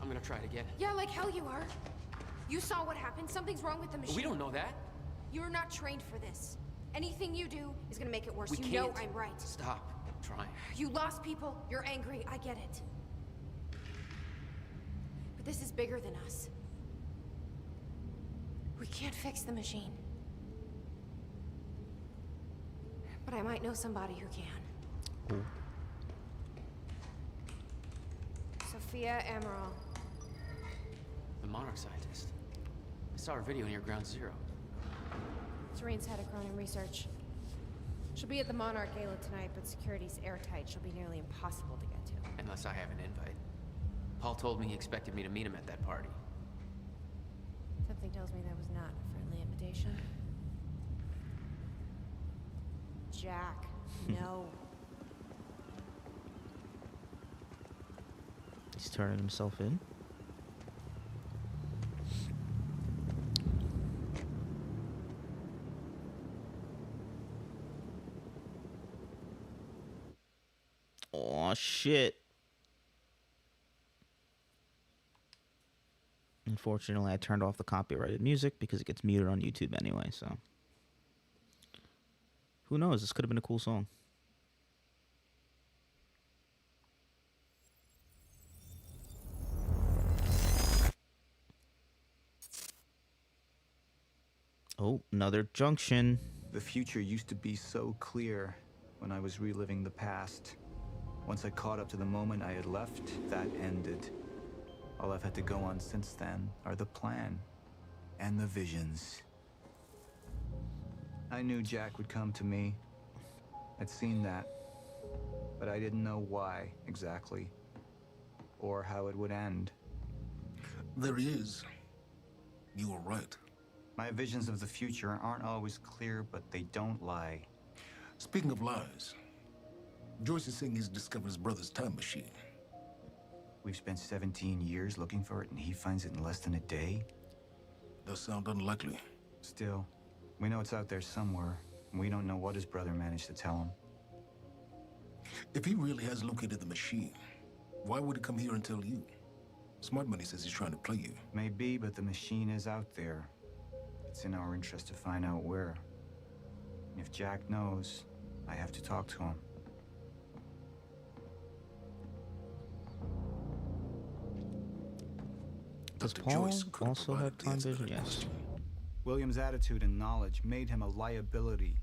I'm gonna try it again. Yeah, like hell you are. You saw what happened. Something's wrong with the machine. We don't know that. You're not trained for this. Anything you do is gonna make it worse. We You can't. know I'm right. Stop. I'm trying. You lost people. You're angry. I get it. But this is bigger than us. We can't fix the machine. But I might know somebody who can. Ooh. Sophia Amaral. The Monarch scientist. I saw her video near Ground Zero. Serene's had a Cronin research. She'll be at the Monarch Gala tonight, but security's airtight. She'll be nearly impossible to get to. Unless I have an invite. Paul told me he expected me to meet him at that party. Something tells me that was not a friendly invitation. Jack, no. He's turning himself in. Oh shit. Unfortunately, I turned off the copyrighted music because it gets muted on YouTube anyway, so. Who knows? This could have been a cool song. Oh, another junction. The future used to be so clear when I was reliving the past. Once I caught up to the moment I had left, that ended. All I've had to go on since then are the plan and the visions. I knew Jack would come to me. I'd seen that, but I didn't know why exactly, or how it would end. There he is. You were right. My visions of the future aren't always clear, but they don't lie. Speaking of lies, Joyce is saying he's discovered his brother's time machine. We've spent 17 years looking for it, and he finds it in less than a day? Does sound unlikely. Still, we know it's out there somewhere, and we don't know what his brother managed to tell him. If he really has located the machine, why would he come here and tell you? Smart Money says he's trying to play you. Maybe, but the machine is out there. It's in our interest to find out where. And if Jack knows, I have to talk to him. Does Dr. Paul Joyce could also have provided the time answer to vision? that Yes. question. William's attitude and knowledge made him a liability.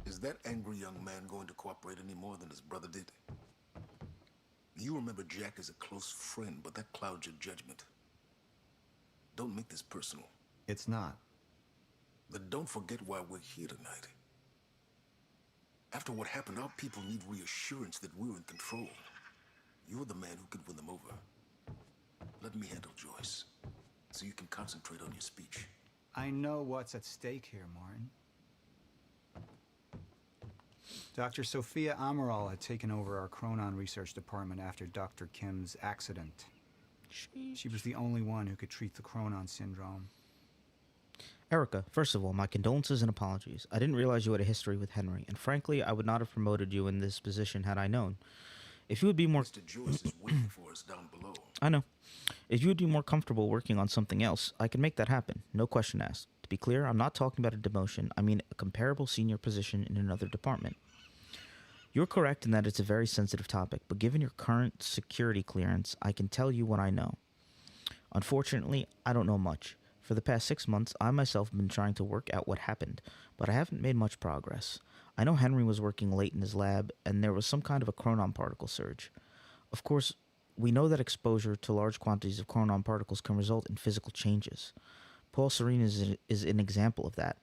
Is that angry young man going to cooperate any more than his brother did? You remember Jack as a close friend, but that clouds your judgment. Don't make this personal. It's not. Then don't forget why we're here tonight. After what happened, our people need reassurance that we're in control. You're the man who could win them over. Let me handle Joyce, so you can concentrate on your speech. I know what's at stake here, Martin. Dr. Sophia Amaral had taken over our Chronon research department after Dr. Kim's accident. She was the only one who could treat the Chronon syndrome. Erica, first of all, my condolences and apologies. I didn't realize you had a history with Henry, and frankly, I would not have promoted you in this position had I known. If you would be more... Mr. Joyce is waiting for us down below. I know. If you would be more comfortable working on something else, I can make that happen. No question asked. To be clear, I'm not talking about a demotion. I mean a comparable senior position in another department. You're correct in that it's a very sensitive topic, but given your current security clearance, I can tell you what I know. Unfortunately, I don't know much. For the past 6 months, I myself have been trying to work out what happened, but I haven't made much progress. I know Henry was working late in his lab, and there was some kind of a chronon particle surge. Of course, we know that exposure to large quantities of chronon particles can result in physical changes. Paul Serene is an example of that.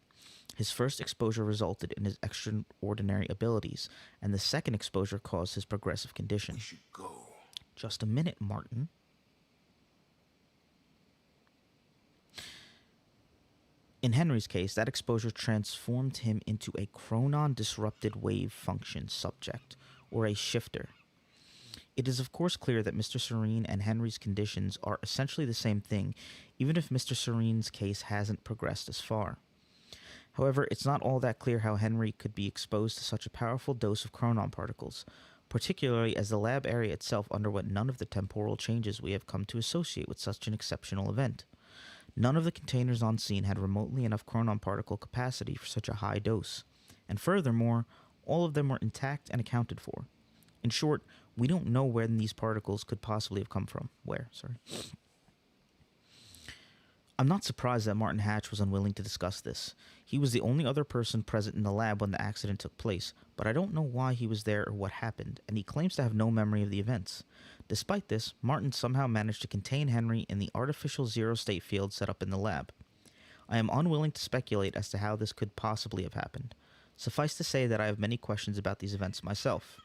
His first exposure resulted in his extraordinary abilities, and the second exposure caused his progressive condition. We should go. Just a minute, Martin. In Henry's case, that exposure transformed him into a chronon-disrupted wave function subject, or a shifter. It is of course clear that Mr. Serene and Henry's conditions are essentially the same thing, even if Mr. Serene's case hasn't progressed as far. However, it's not all that clear how Henry could be exposed to such a powerful dose of chronon particles, particularly as the lab area itself underwent none of the temporal changes we have come to associate with such an exceptional event. None of the containers on scene had remotely enough chronon particle capacity for such a high dose, and furthermore, all of them were intact and accounted for. In short, we don't know where these particles could possibly have come from. I'm not surprised that Martin Hatch was unwilling to discuss this. He was the only other person present in the lab when the accident took place, but I don't know why he was there or what happened, and he claims to have no memory of the events. Despite this, Martin somehow managed to contain Henry in the artificial zero-state field set up in the lab. I am unwilling to speculate as to how this could possibly have happened. Suffice to say that I have many questions about these events myself.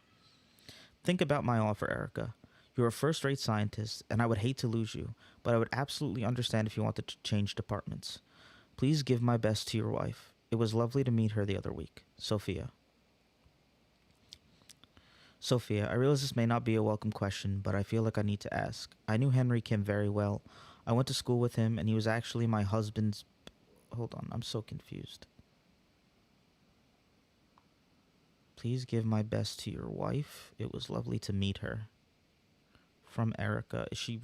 Think about my offer, Erica. You're a first-rate scientist, and I would hate to lose you, but I would absolutely understand if you wanted to change departments. Please give my best to your wife. It was lovely to meet her the other week. Sophia. Sophia, I realize this may not be a welcome question, but I feel like I need to ask. I knew Henry Kim very well. I went to school with him, and he was actually my husband's... Hold on, I'm so confused. Please give my best to your wife. It was lovely to meet her. From Erica. Is she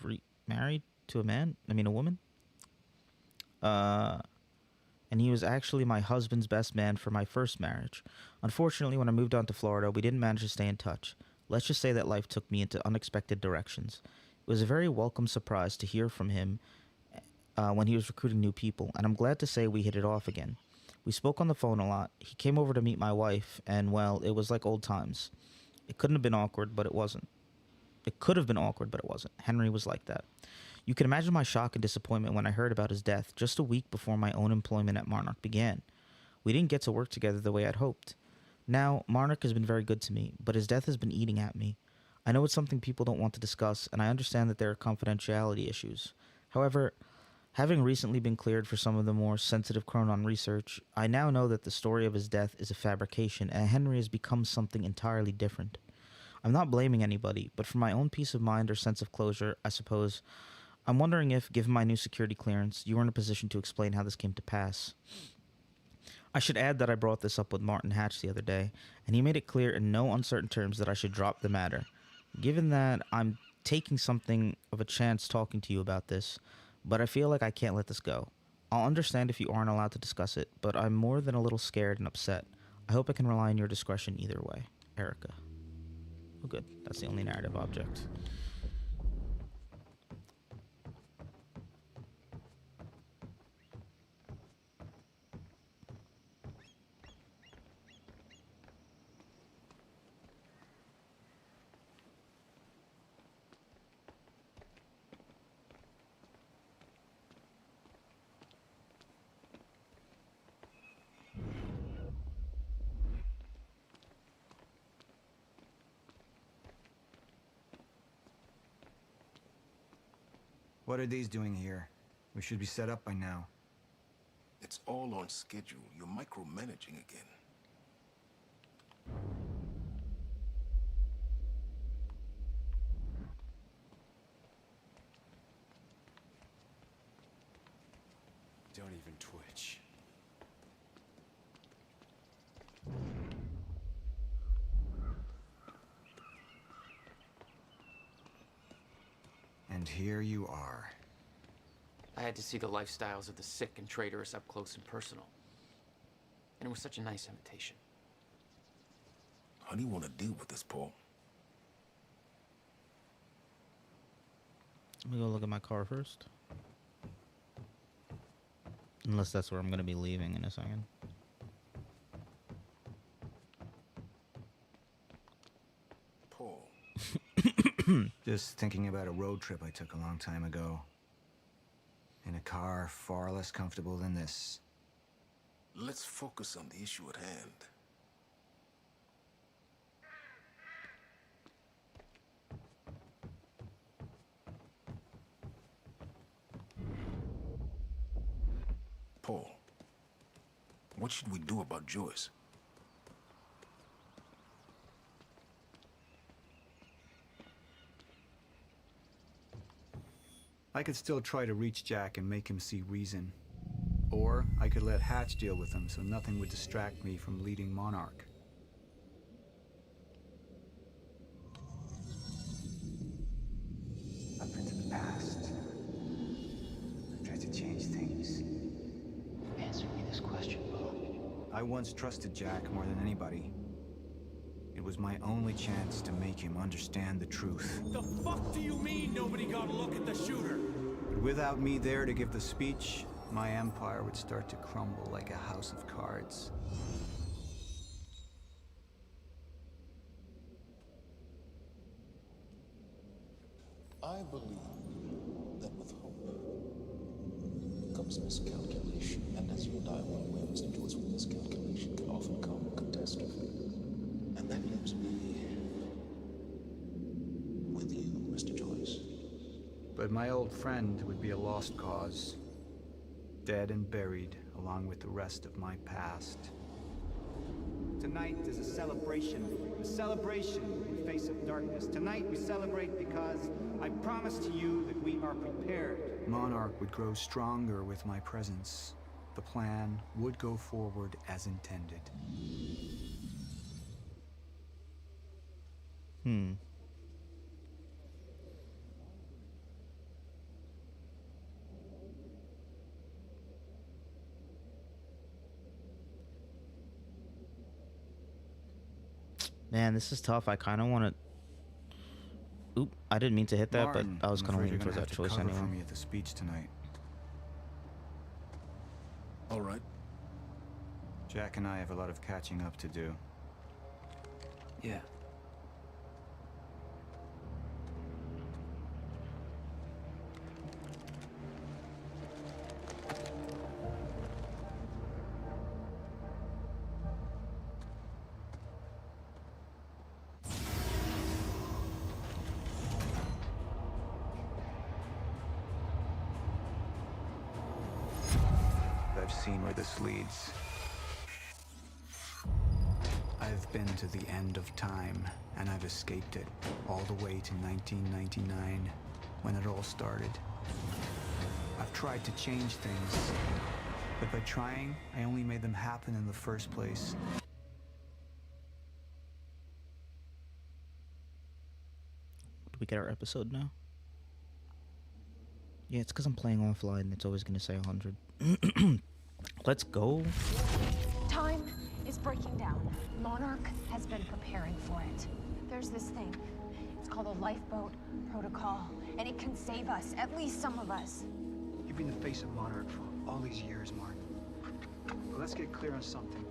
married to a man? I mean, a woman? And he was actually my husband's best man for my first marriage. Unfortunately, when I moved on to Florida, we didn't manage to stay in touch. Let's just say that life took me into unexpected directions. It was a very welcome surprise to hear from him when he was recruiting new people, and I'm glad to say we hit it off again. We spoke on the phone a lot. He came over to meet my wife, and, well, it was like old times. It couldn't have been awkward, but it wasn't. It could have been awkward, but it wasn't. Henry was like that. You can imagine my shock and disappointment when I heard about his death just a week before my own employment at Monarch began. We didn't get to work together the way I'd hoped. Now, Monarch has been very good to me, but his death has been eating at me. I know it's something people don't want to discuss, and I understand that there are confidentiality issues. However, Having recently been cleared for some of the more sensitive Chronon research, I now know that the story of his death is a fabrication and Henry has become something entirely different. I'm not blaming anybody, but for my own peace of mind or sense of closure, I suppose, I'm wondering if, given my new security clearance, you were in a position to explain how this came to pass. I should add that I brought this up with Martin Hatch the other day, and he made it clear in no uncertain terms that I should drop the matter. Given that I'm taking something of a chance talking to you about this, but I feel like I can't let this go. I'll understand if you aren't allowed to discuss it, but I'm more than a little scared and upset. I hope I can rely on your discretion either way. Erica. Oh, good. That's the only narrative object. What are these doing here? We should be set up by now. It's all on schedule. You're micromanaging again. Don't even twitch. And here you are. I had to see the lifestyles of the sick and traitorous up close and personal. And it was such a nice invitation. How do you want to deal with this, Paul? Let me go look at my car first. Unless that's where I'm going to be leaving in a second. Paul. Just thinking about a road trip I took a long time ago. In a car far less comfortable than this. Let's focus on the issue at hand. Paul, what should we do about Joyce? I could still try to reach Jack and make him see reason. Or I could let Hatch deal with him so nothing would distract me from leading Monarch. Up into the past. I've tried to change things. Answer me this question, Bo. I once trusted Jack more than anybody. It was my only chance to make him understand the truth. The fuck do you mean nobody got a look at the shooter? But without me there to give the speech, my empire would start to crumble like a house of cards. I believe that with hope comes miscalculation, and as you and I well aware, Mr. Joyce, with miscalculation can often come catastrophe. And that leaves me with you, Mr. Joyce. But my old friend would be a lost cause. Dead and buried, along with the rest of my past. Tonight is a celebration in the face of darkness. Tonight we celebrate because I promise to you that we are prepared. Monarch would grow stronger with my presence. The plan would go forward as intended. Man, this is tough. I kind of want to... Oop, I didn't mean to hit that, Martin, but I was I'm kind of afraid leaning you're towards gonna that have to choice cover anyway. for me at the speech tonight. All right. Jack and I have a lot of catching up to do. Yeah. seen where this leads. I've been to the end of time, and I've escaped it, all the way to 1999, when it all started. I've tried to change things, but by trying, I only made them happen in the first place. Do we get our episode now? Yeah, it's because I'm playing offline. It's always going to say 100. Let's go. Time is breaking down. Monarch has been preparing for it. There's this thing. It's called a lifeboat protocol, and it can save us, at least some of us. You've been the face of Monarch for all these years, Martin. But let's get clear on something.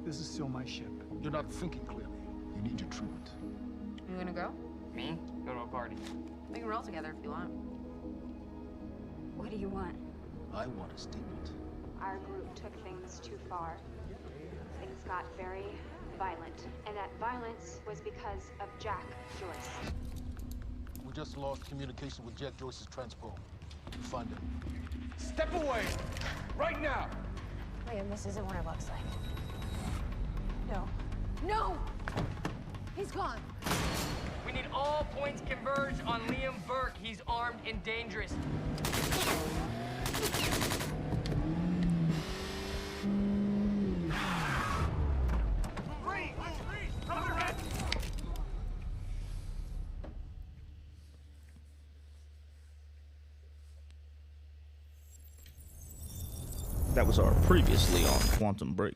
This is still my ship. You're not thinking clearly. You need your treatment. You gonna go? Me? Go to a party. We can roll together if you want. What do you want? I want a statement. Our group took things too far. Things got very violent. And that violence was because of Jack Joyce. We just lost communication with Jack Joyce's transport. Find him. Step away! Right now! Liam, this isn't what it looks like. No. No! He's gone. We need all points converged on Liam Burke. He's armed and dangerous. That was our previously on Quantum Break.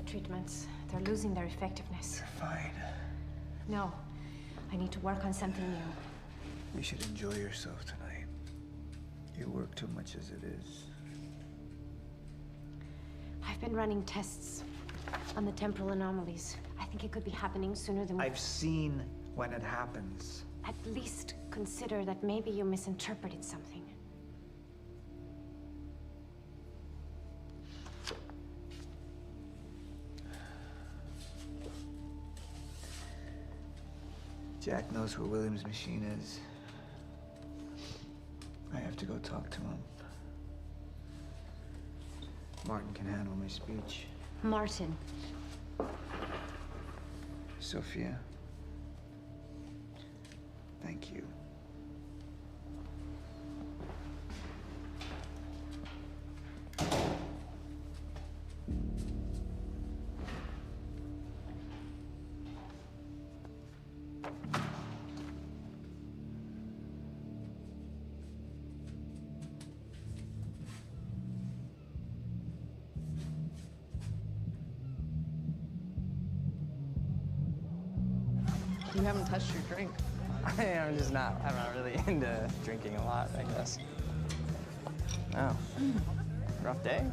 Treatments, they're losing their effectiveness. You're fine. No, I need to work on something new. You should enjoy yourself tonight. You work too much as it is. I've been running tests on the temporal anomalies. I think it could be happening sooner than I've seen when it happens. At least consider that maybe you misinterpreted something. Jack knows where William's machine is. I have to go talk to him. Martin can handle my speech. Martin. Sophia. Thank you. You haven't touched your drink. I'm not really into drinking a lot, I guess. Oh. Rough day?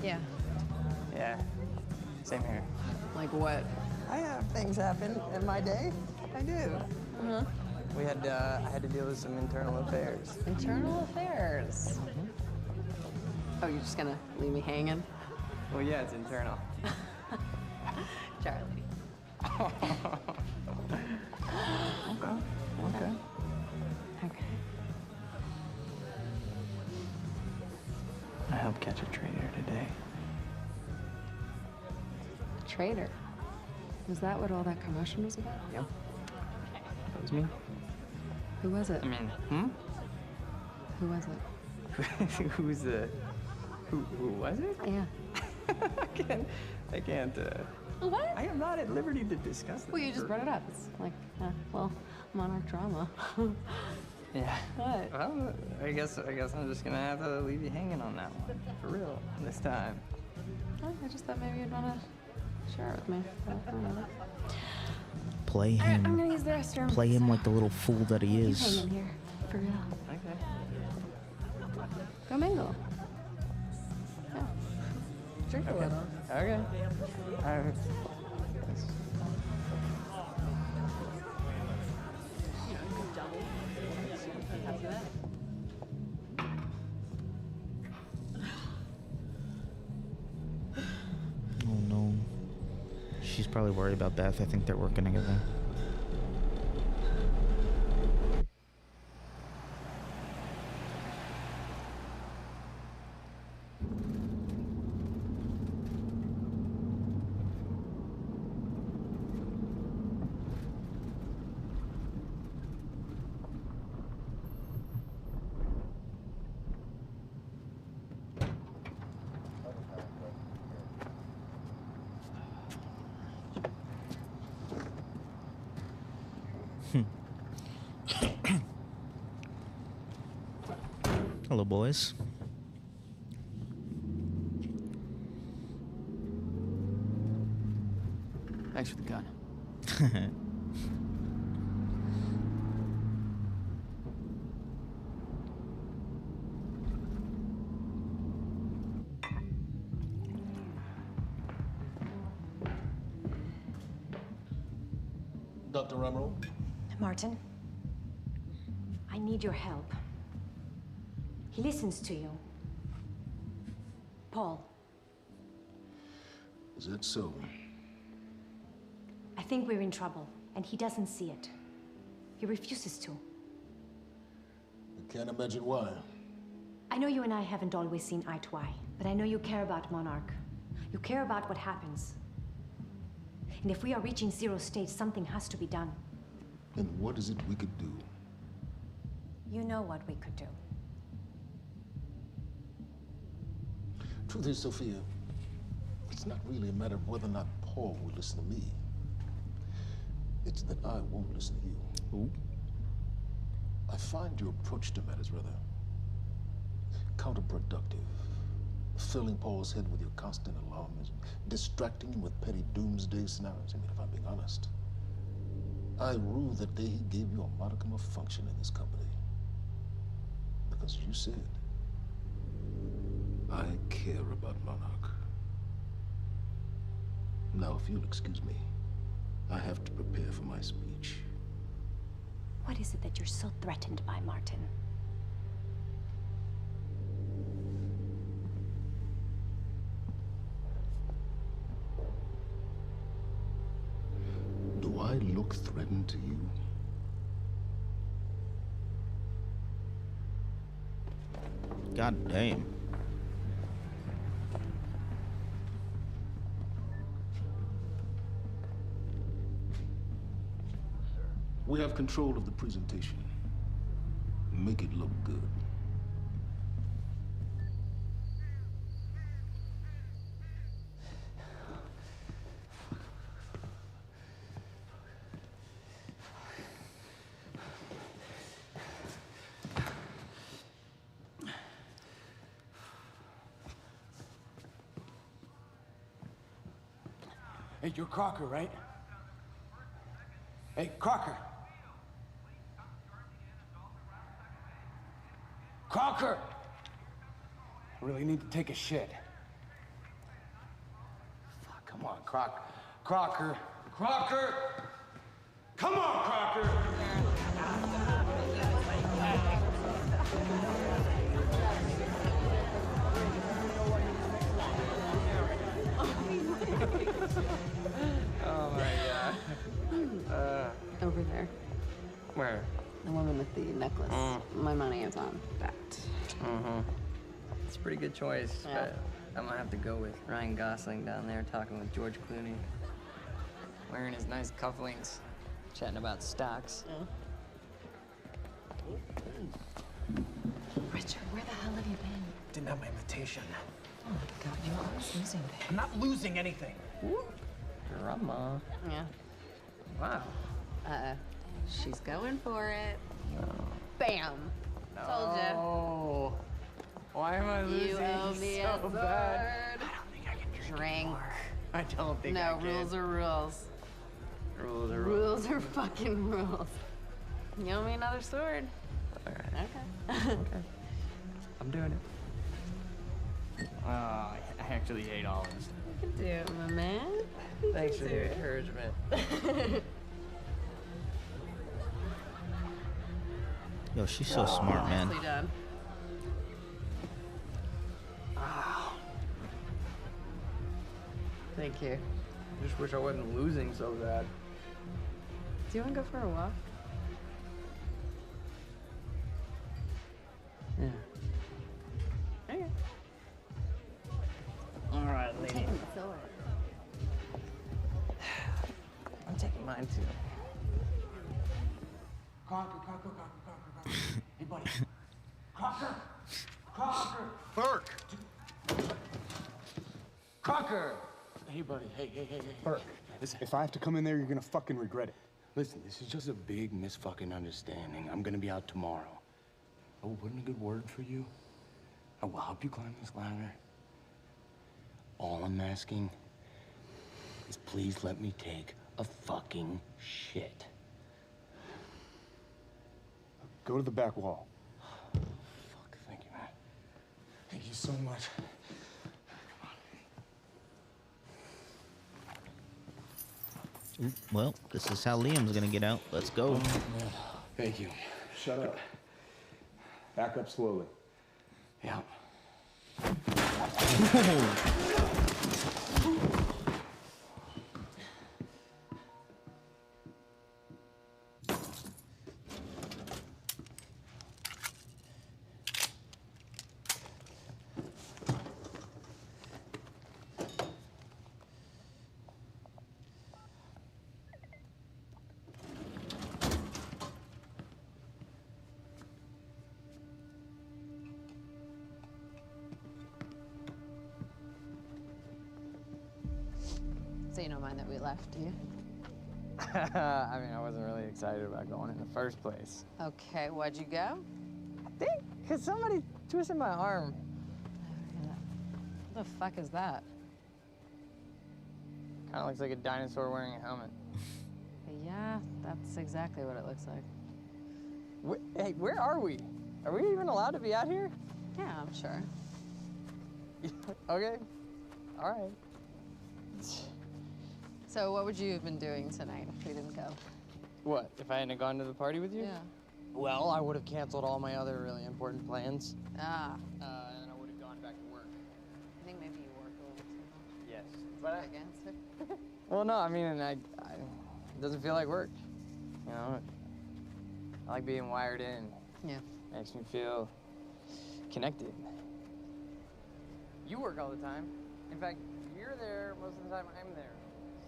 Yeah. Yeah. Same here. Like what? I have things happen in my day. I do. Uh-huh. I had to deal with some internal affairs. Internal affairs. Oh, you're just gonna leave me hanging? Well, yeah, it's internal. Charlie. Okay. Okay. I helped catch a traitor today. Traitor? Was that what all that commotion was about? Yep. That was me. Who was it? I mean, Who was it? Who was it? Yeah. I can't, What? I am not at liberty to discuss this. Well, you just brought it up. It's like, well, Monarch drama. Yeah. What? Well, I guess I'm just gonna have to leave you hanging on that one. For real, this time. Oh, I just thought maybe you'd want to share it with me. Play All right, him. I'm gonna use the restroom. Play him like the little fool that he You is. hang in here, for real. Okay. Go mingle. Yeah. Drink a little. Okay. Oh no. She's probably worried about Beth. I think they're working together. Hello, boys. Thanks for the gun. Dr. Ramiro? Martin, I need your help. He listens to you. Paul, Is that so? I think we're in trouble, and he doesn't see it. He refuses to. I can't imagine why. I know you and I haven't always seen eye to eye, but I know you care about Monarch. You care about what happens. And if we are reaching zero state, something has to be done. And what is it we could do? You know what we could do. Truth is, Sophia, it's not really a matter of whether or not Paul will listen to me. It's that I won't listen to you. Ooh. I find your approach to matters rather counterproductive. Filling Paul's head with your constant alarms, distracting him with petty doomsday scenarios. I mean, if I'm being honest, I rue the day he gave you a modicum of function in this company. Because you said, I care about Monarch. Now, if you'll excuse me, I have to prepare for my speech. What is it that you're so threatened by, Martin? Do I look threatened to you? God damn. We have control of the presentation. Make it look good. Hey, you're Crocker, right? Hey, Crocker! Crocker! I really need to take a shit. Fuck, come on, Crocker. Crocker! Crocker! Come on, Crocker! Oh my god. Over there. Where? The woman with the necklace. My money is on that. Mm-hmm. It's a pretty good choice, Yeah. but I'm gonna have to go with Ryan Gosling down there talking with George Clooney. Wearing his nice cufflinks, chatting about stocks. Richard, where the hell have you been? Didn't have my invitation. Oh my god, you're always losing things. I'm not losing anything. Drama. Yeah. Wow. She's going for it. Bam. Told ya. Oh. Why am I losing You owe me so a sword. bad? I don't think I can drink Drink. anymore. I don't think I No, can. rules are rules. Rules are rules. Rules are fucking rules. You owe me another sword. All right. Okay. Okay. I'm doing it. I actually hate all this. You can do it, my man. Thanks for the encouragement. Yo, she's so smart, man. Nicely done. Thank you. I just wish I wasn't losing so bad. Do you want to go for a walk? Yeah. Okay. All right, lady. Taking the sword. I'm taking mine too. Crocker. Hey, buddy. Crocker. Burke! Crocker. Hey, buddy. Hey. Burke, if I have to come in there, you're gonna fucking regret it. Listen, this is just a big misfucking understanding. I'm gonna be out tomorrow. I will put in a good word for you. I will help you climb this ladder. All I'm asking is please let me take a fucking shit. Go to the back wall. Fuck, thank you, man. Thank you so much. Ooh, well, this is how Liam's gonna get out. Let's go. Man, thank you. Shut up. Back up slowly. Yeah. So you don't mind that we left, do you? I mean, I wasn't really excited about going in the first place. Okay, why'd you go? I think because somebody twisted my arm. What the fuck is that? Kind of looks like a dinosaur wearing a helmet. Yeah, that's exactly what it looks like. Hey, where are we? Are we even allowed to be out here? Yeah, I'm sure. Okay. All right. So what would you have been doing tonight if we didn't go? What, if I hadn't gone to the party with you? Yeah. Well, I would have canceled all my other really important plans. Ah. And I would have gone back to work. I think maybe you work a little too much. Yes. But Against it? well, no, I mean, it doesn't feel like work. You know, I like being wired in. Yeah. Makes me feel connected. You work all the time. In fact, you're there most of the time I'm there.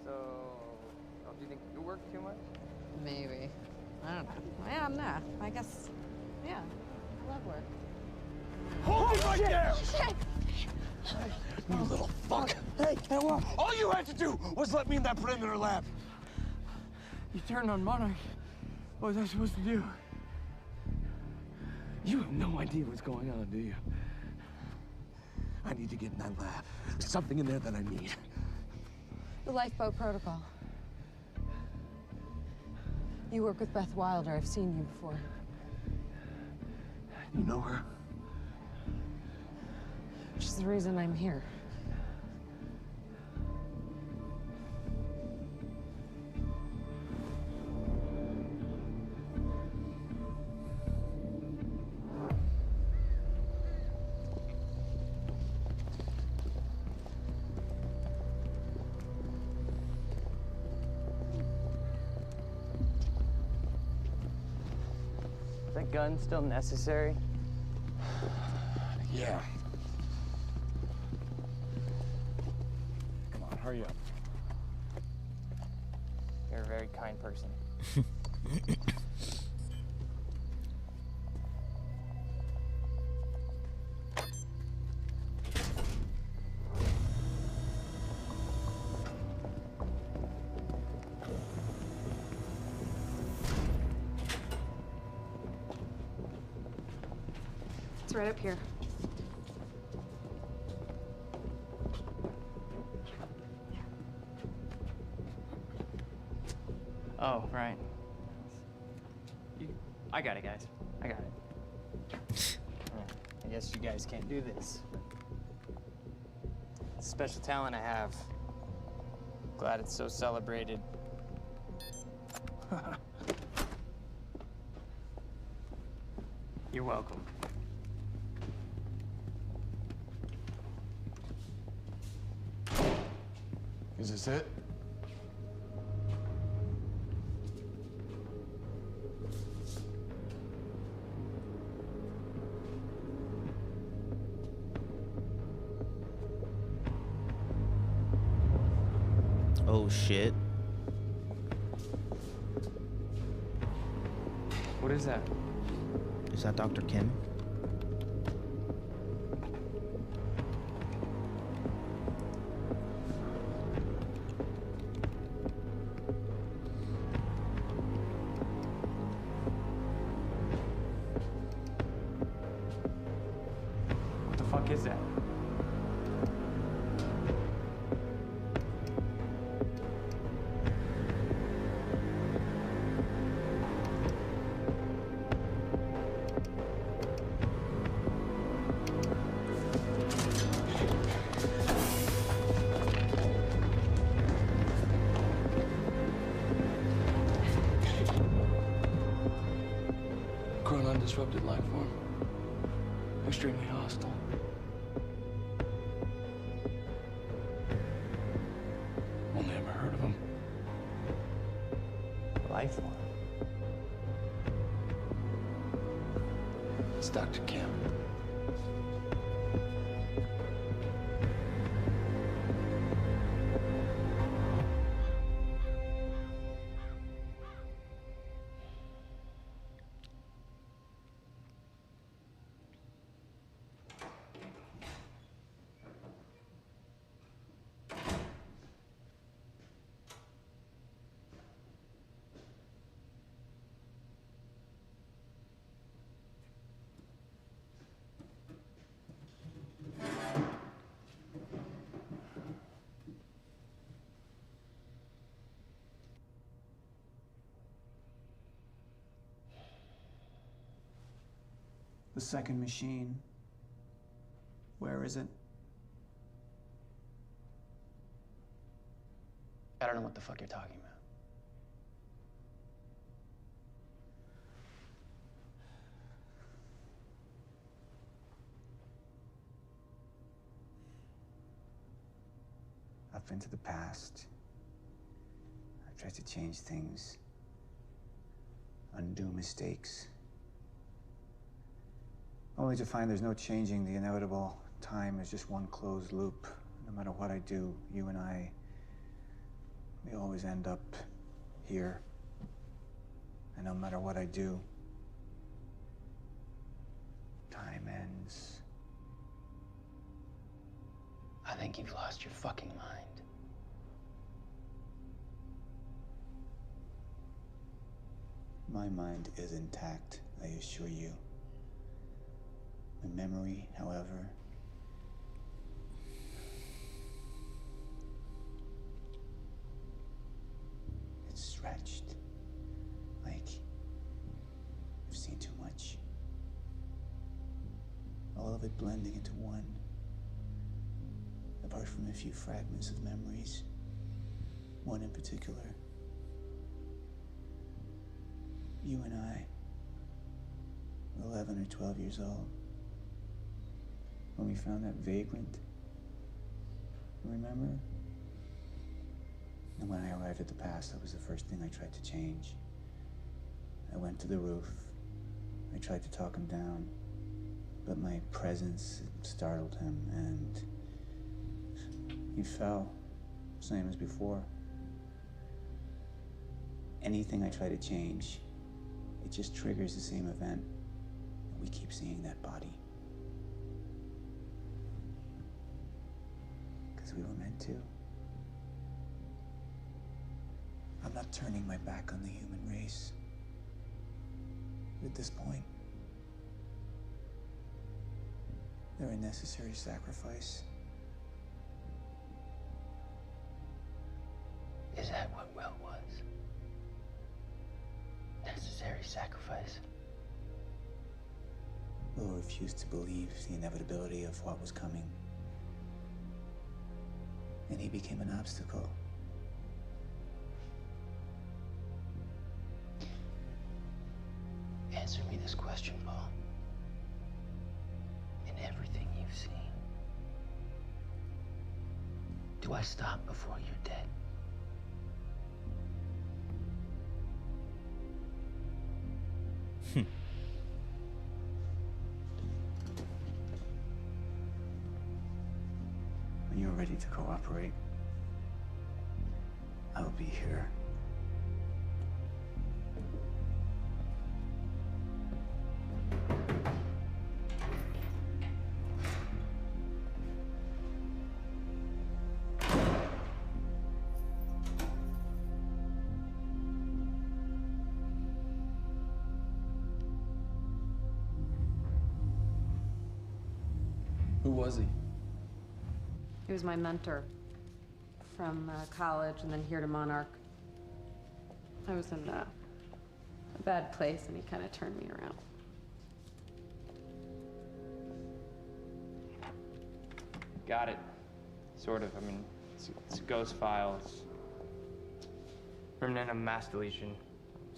So, don't you think you work too much? Maybe. I don't know. Yeah, nah. I guess, yeah. I love work. Hold it right there! Shit! You little fuck! Hey, what? All you had to do was let me in that perimeter lab. You turned on Monarch. What was I supposed to do? You have no idea what's going on, do you? I need to get in that lab. There's something in there that I need. The lifeboat protocol. You work with Beth Wilder. I've seen you before. You know her? She's the reason I'm here. Is that gun still necessary? Yeah. Come on, hurry up. You're a very kind person. It's right up here. Oh, right. I got it, guys. I got it. I guess you guys can't do this. It's a special talent I have. Glad it's so celebrated. You're welcome. Is this it? Oh shit. What is that? Is that Dr. Kim? What the fuck is that? Grown undisrupted life form. Extremely hostile. Only ever heard of him. Life form. It's Dr. Kim. The second machine. Where is it? I don't know what the fuck you're talking about. I've been to the past. I've tried to change things. Undo mistakes. Only to find there's no changing the inevitable. Time is just one closed loop. No matter what I do, you and I, we always end up here. And no matter what I do, time ends. I think you've lost your fucking mind. My mind is intact, I assure you. My memory, however, it's stretched. Like, I've seen too much. All of it blending into one. Apart from a few fragments of memories. One in particular. You and I were 11 or 12 years old. When we found that vagrant, remember? And when I arrived at the past, that was the first thing I tried to change. I went to the roof. I tried to talk him down, but my presence startled him, and he fell, same as before. Anything I try to change, it just triggers the same event. We keep seeing that body. We were meant to. I'm not turning my back on the human race. But at this point, They're a necessary sacrifice. Is that what Will was? Necessary sacrifice? Will refused to believe the inevitability of what was coming. And he became an obstacle. Answer me this question, Paul. In everything you've seen, do I stop before you're dead? When you're ready to cooperate, I will be here. Who was he? He was my mentor from college and then here to Monarch. I was in a bad place and he kind of turned me around. Got it. Sort of. I mean, it's a ghost file. It's remnant of mass deletion.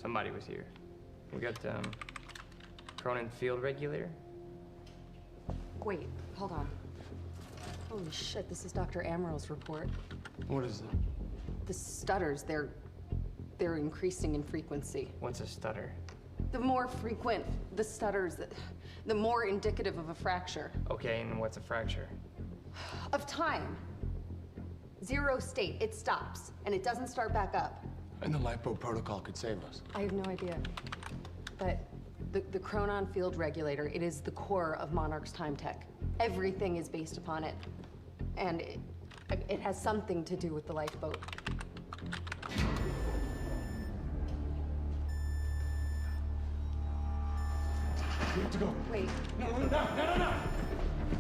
Somebody was here. We got Cronin field regulator. Wait, hold on. Holy shit, this is Dr. Amaril's report. What is it? The stutters, they're increasing in frequency. What's a stutter? The more frequent the stutters, the more indicative of a fracture. Okay, and what's a fracture? Of time. Zero state, it stops, and it doesn't start back up. And the lifeboat protocol could save us. I have no idea. But the Chronon field regulator, it is the core of Monarch's time tech. Everything is based upon it. And it has something to do with the lifeboat. We have to go. Wait. No.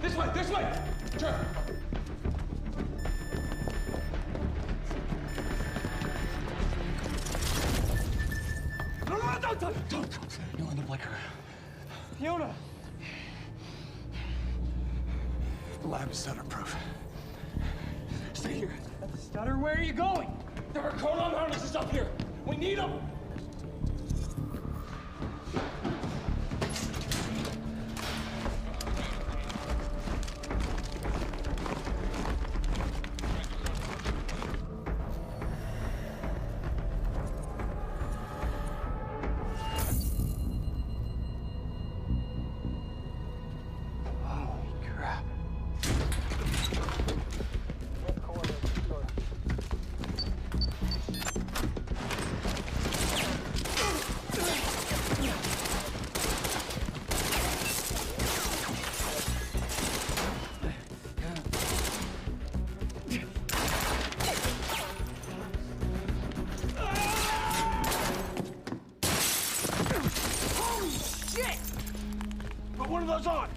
This way. Sure. No, don't. You'll end up like her. Fiona! The lab is stutter-proof. Stay here. Stutter, where are you going? There are Chronon harnesses up here. We need them. One of those on!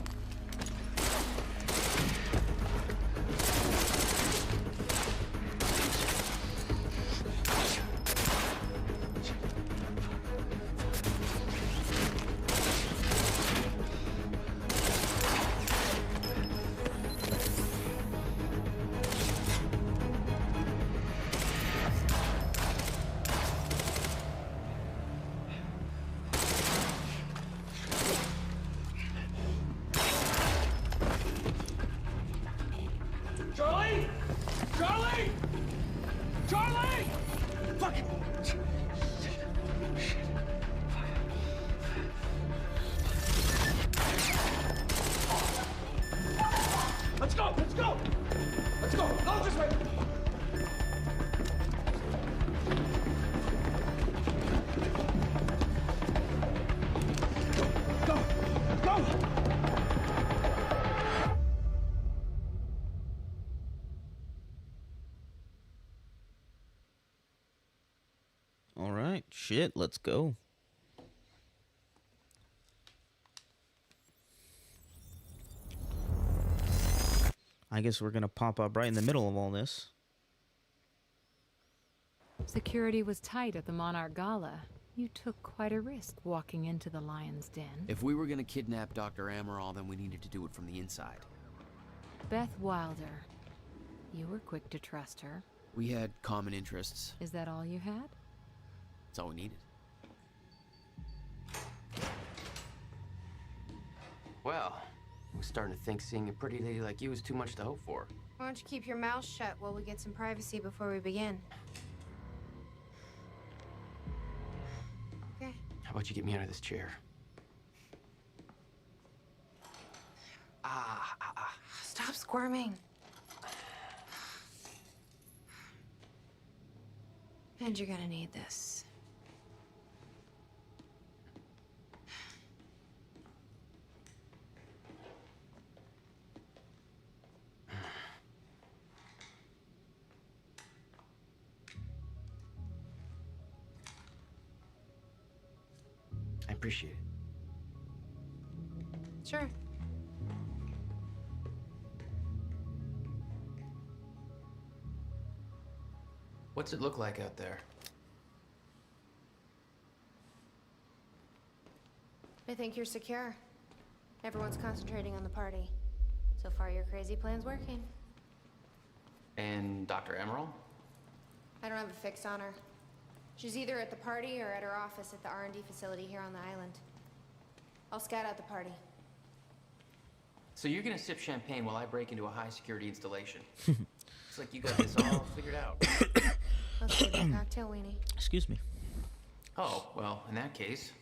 Charlie! Fuck! Let's go! Go this way! Go! All right, shit, let's go. I guess we're gonna pop up right in the middle of all this. Security was tight at the Monarch Gala. You took quite a risk walking into the Lion's Den. If we were gonna kidnap Dr. Amaral, then we needed to do it from the inside. Beth Wilder. You were quick to trust her. We had common interests. Is that all you had? That's all we needed. Well, I was starting to think seeing a pretty lady like you was too much to hope for. Why don't you keep your mouth shut while we get some privacy before we begin? Okay. How about you get me out of this chair? Stop squirming. And you're gonna need this. I appreciate it. Sure. What's it look like out there? I think you're secure. Everyone's concentrating on the party. So far, your crazy plan's working. And Dr. Amaral? I don't have a fix on her. She's either at the party or at her office at the R&D facility here on the island. I'll scout out the party. So you're gonna sip champagne while I break into a high-security installation. It's like you got this all figured out. Let's do that cocktail, Weenie. Excuse me. Oh, well, in that case...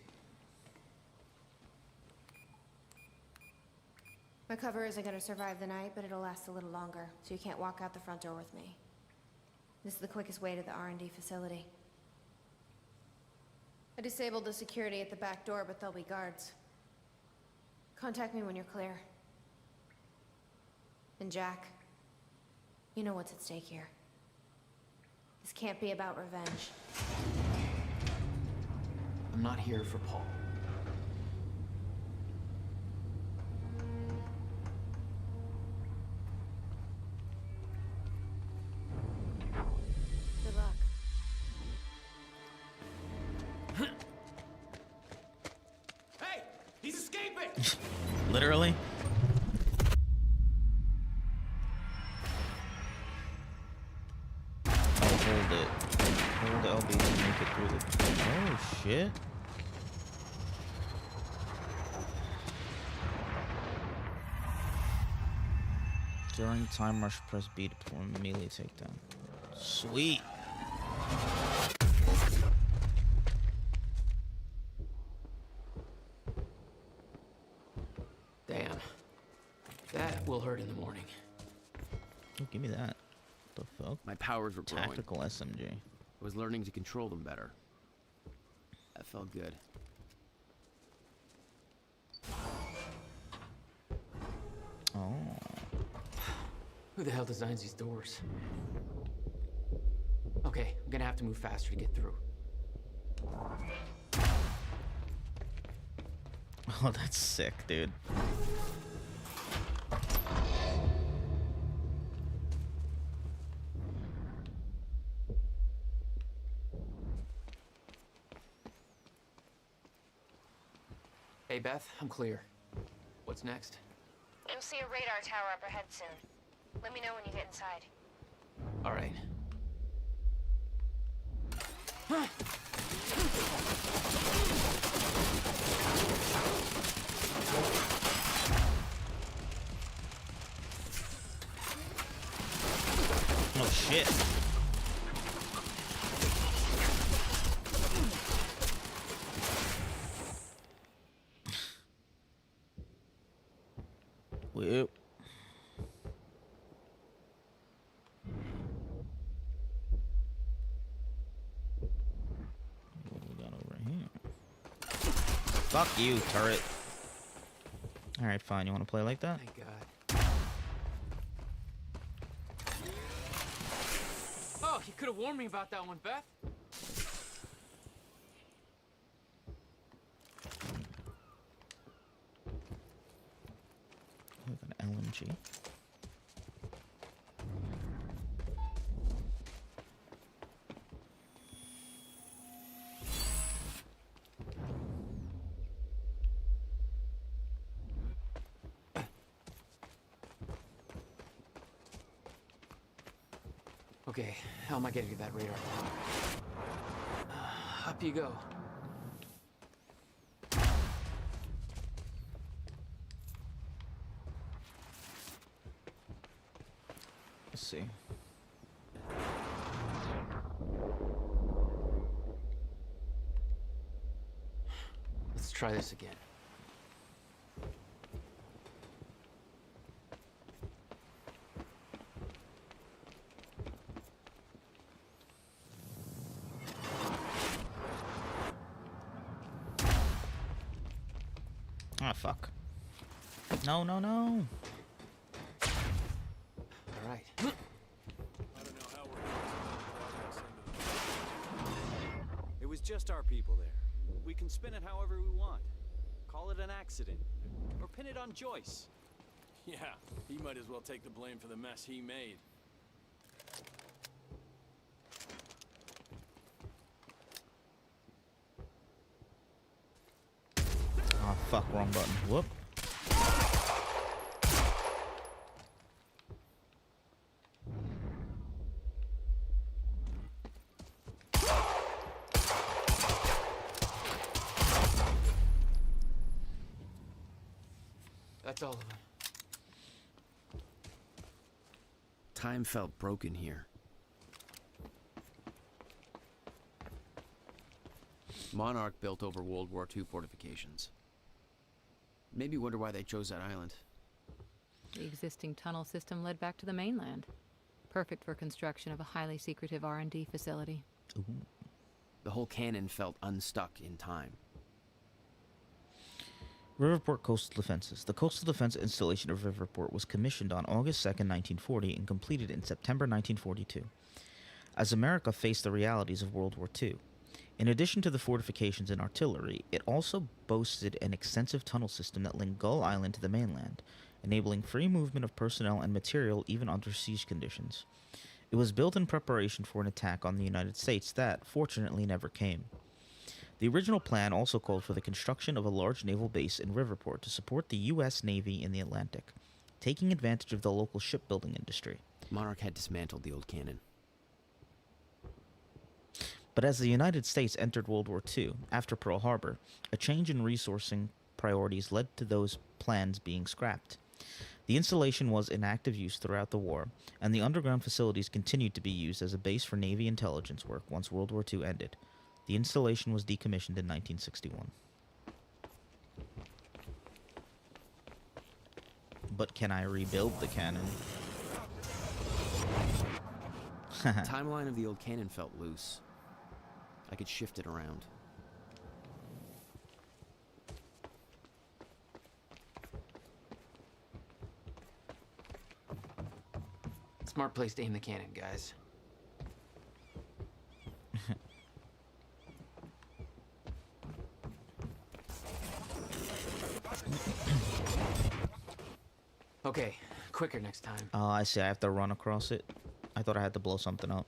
My cover isn't gonna survive the night, but it'll last a little longer, so you can't walk out the front door with me. This is the quickest way to the R&D facility. I disabled the security at the back door, but there'll be guards. Contact me when you're clear. And Jack, you know what's at stake here. This can't be about revenge. I'm not here for Paul. Good luck. Hey! He's escaping! Literally. Hold it. Hold LB to make it through the... Oh, shit. During time rush, press B to perform a melee takedown. Sweet. Damn. That will hurt in the morning. Oh, give me that. The fuck? My powers were growing. Tactical SMG. I was learning to control them better. That felt good. Oh. Who the hell designs these doors? Okay, I'm gonna have to move faster to get through. Oh, that's sick, dude. Hey, Beth, I'm clear. What's next? You'll see a radar tower up ahead soon. Let me know when you get inside. All right. Oh, shit. Well. What do we got over here? Fuck you, turret. Alright, fine. You want to play like that? Thank God. Oh, you could have warned me about that one, Beth. With an LMG. Okay, how am I getting to that radar? Up you go. Let's see. Let's try this again. Ah, fuck. No, no, no. All right. It was just our people there. We can spin it however we want. Call it an accident. Or pin it on Joyce. Yeah, he might as well take the blame for the mess he made. Oh, fuck, wrong button. Whoop. That's all of them. Time felt broken here. Monarch built over World War II fortifications. Maybe wonder why they chose that island. The existing tunnel system led back to the mainland. Perfect for construction of a highly secretive R&D facility. Ooh. The whole cannon felt unstuck in time. Riverport Coastal Defenses. The coastal defense installation of Riverport was commissioned on August 2nd, 1940 and completed in September 1942. As America faced the realities of World War II, in addition to the fortifications and artillery, it also boasted an extensive tunnel system that linked Gull Island to the mainland, enabling free movement of personnel and material even under siege conditions. It was built in preparation for an attack on the United States that, fortunately, never came. The original plan also called for the construction of a large naval base in Riverport to support the U.S. Navy in the Atlantic, taking advantage of the local shipbuilding industry. Monarch had dismantled the old cannon. But as the United States entered World War II, after Pearl Harbor, a change in resourcing priorities led to those plans being scrapped. The installation was in active use throughout the war, and the underground facilities continued to be used as a base for Navy intelligence work once World War II ended. The installation was decommissioned in 1961. But can I rebuild the cannon? The timeline of the old cannon felt loose. I could shift it around. Smart place to aim the cannon, guys. Okay, quicker next time. Oh, I see. I have to run across it. I thought I had to blow something up.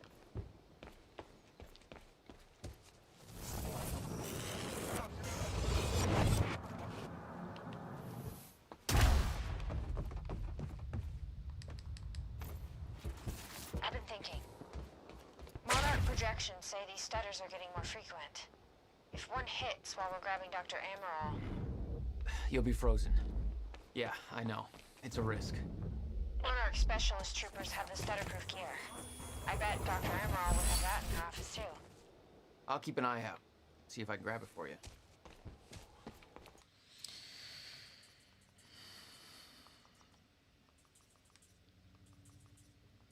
I've been thinking. Monarch projections say these stutters are getting more frequent. If one hits while we're grabbing Dr. Amaral... You'll be frozen. Yeah, I know. It's a risk. Monarch specialist troopers have the stutterproof gear. I bet Dr. Amaral would have that in her office too. I'll keep an eye out. See if I can grab it for you.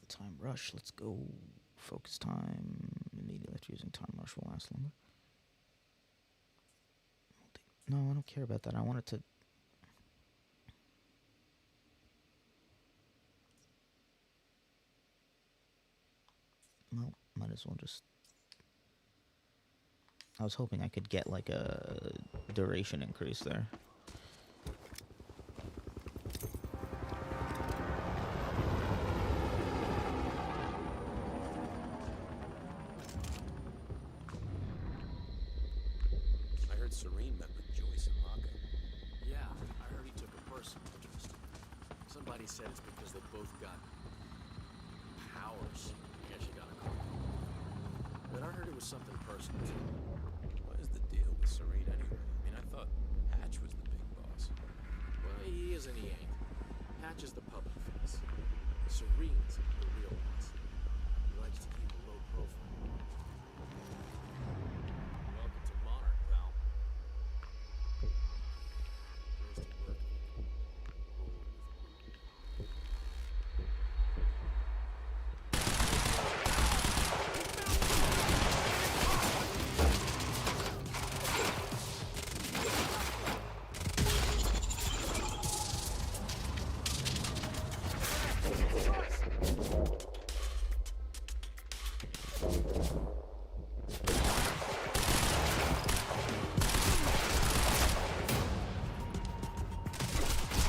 Time rush. Let's go. Focus time. Immediately after using time rush will last longer. No, I don't care about that. I want it to... Well, might as well just... I was hoping I could get like a duration increase there. I heard Serene met with Joyce and Rocco. Yeah, I heard he took a personal interest. Somebody said it's because they both got powers. I guess you got heard it was something personal to him. What is the deal with Serene anyway? I mean, I thought Hatch was the big boss. Well, he is and he ain't. Hatch is the public face. Serene's the real boss. He likes to keep a low profile. Welcome to Monarch, pal. Goes to work. Roll with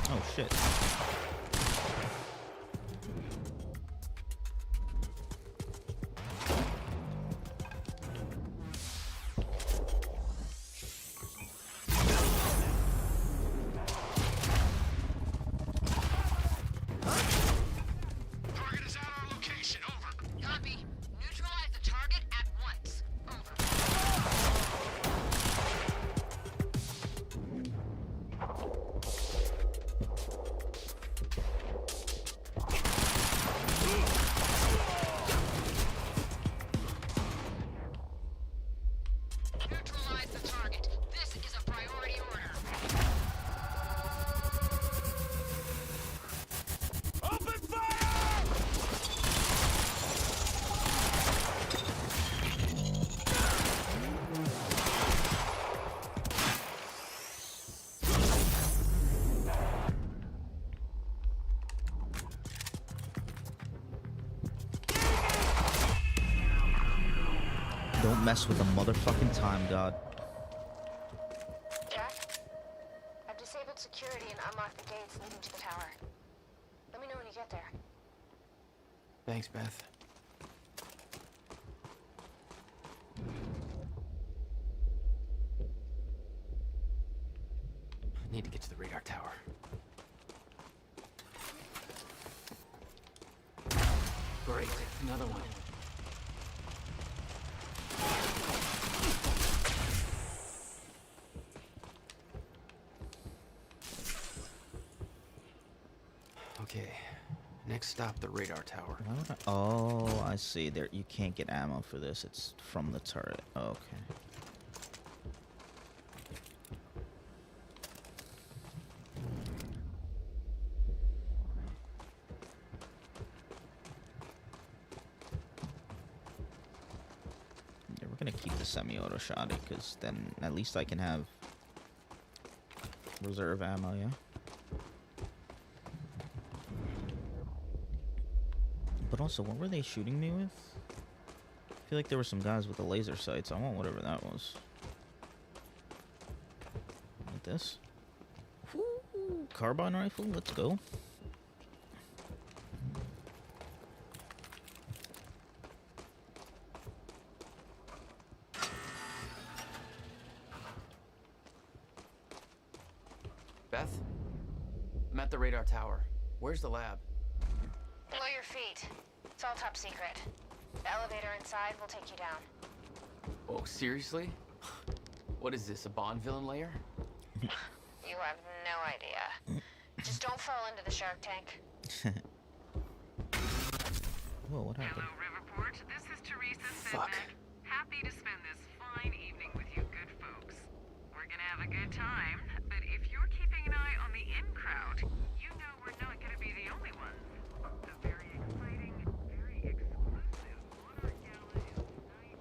Oh shit. Target is at our location. Over. Copy. Neutralize the target at once. Neutralize the target. This is a priority order. Open fire! Don't mess with the motherfucking time, God. Jack, I've disabled security and unlocked the gates leading to the tower. Let me know when you get there. Thanks, Beth. I need to get to the radar tower. Great, another one. Okay, next stop, the radar tower. Why would I? Oh, I see. There, you can't get ammo for this. It's from the turret. Okay. Yeah, we're gonna keep the semi-auto shotty, because then at least I can have reserve ammo. Yeah. But also, what were they shooting me with? I feel like there were some guys with the laser sights. I want whatever that was. Like this. Ooh, carbine rifle, let's go. Beth? I'm at the radar tower. Where's the lab? Below your feet. It's all top secret. The elevator inside will take you down. Oh, seriously? What is this, a Bond villain lair? You have no idea. Just don't fall into the shark tank. Whoa, what happened? Hello, Riverport. This is Teresa Fuck. Sedmak. Happy to spend this fine evening with you good folks. We're gonna have a good time, but if you're keeping an eye on the in crowd, you know we're not gonna be the only ones. A very exciting, very exclusive Monarch Gala is tonight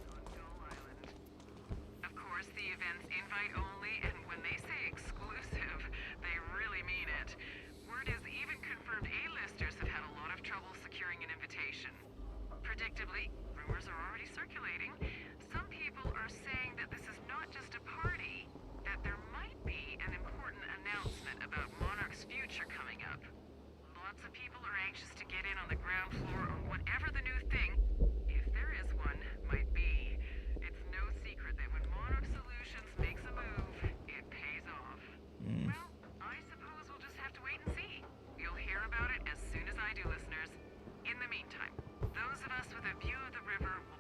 on Gull Island. Of course, the event's invite only, and when they say exclusive, they really mean it. Word is even confirmed A-listers have had a lot of trouble securing an invitation. Predictably, rumors are already circulating. Some people are saying that this is not just a party, that there might be an important announcement about Monarch's future coming up. Lots of people are anxious to get in on the ground floor on whatever the new thing, if there is one, might be. It's no secret that when Monarch Solutions makes a move, it pays off. Well, I suppose we'll just have to wait and see. You'll hear about it as soon as I do, listeners. In the meantime, those of us with a view of the river will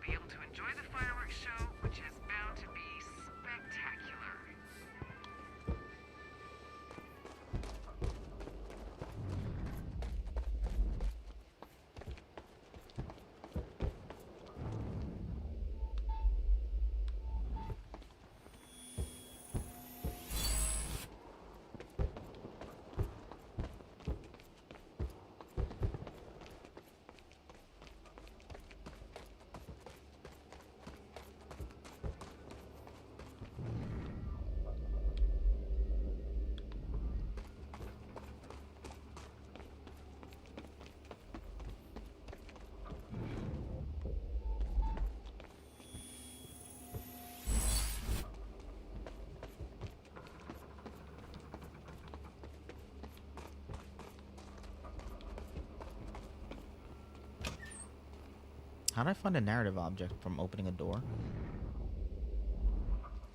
How do I find a narrative object from opening a door?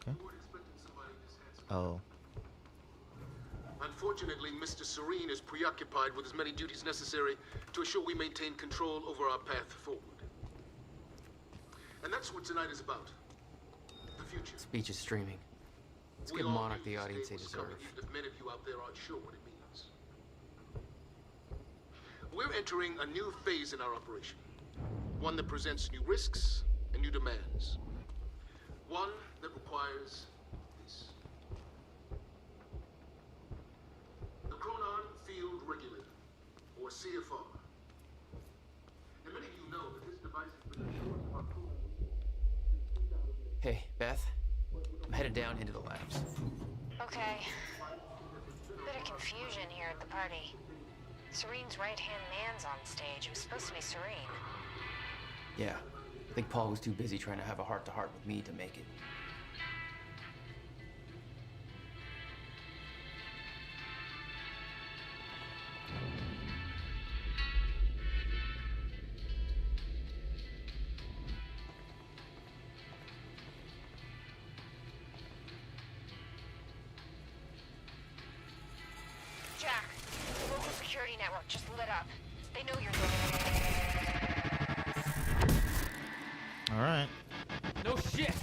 Okay. Oh. Unfortunately, Mr. Serene is preoccupied with as many duties necessary to assure we maintain control over our path forward. And that's what tonight is about. The future. Speech is streaming. Let's We give all Monarch knew the this audience day they was deserve. coming, even if many of you out there aren't sure what it means. We're entering a new phase in our operation. One that presents new risks and new demands. One that requires peace. The Chronon Field Regulator, or CFR. And many of you know that this device has been a source of our Chronon. Hey, Beth. I'm headed down into the labs. Okay. Bit of confusion here at the party. Serene's right-hand man's on stage. It was supposed to be Serene. Yeah. I think Paul was too busy trying to have a heart-to-heart with me to make it. Jack, the local security network just lit up. They know you're there. Alright. No shit!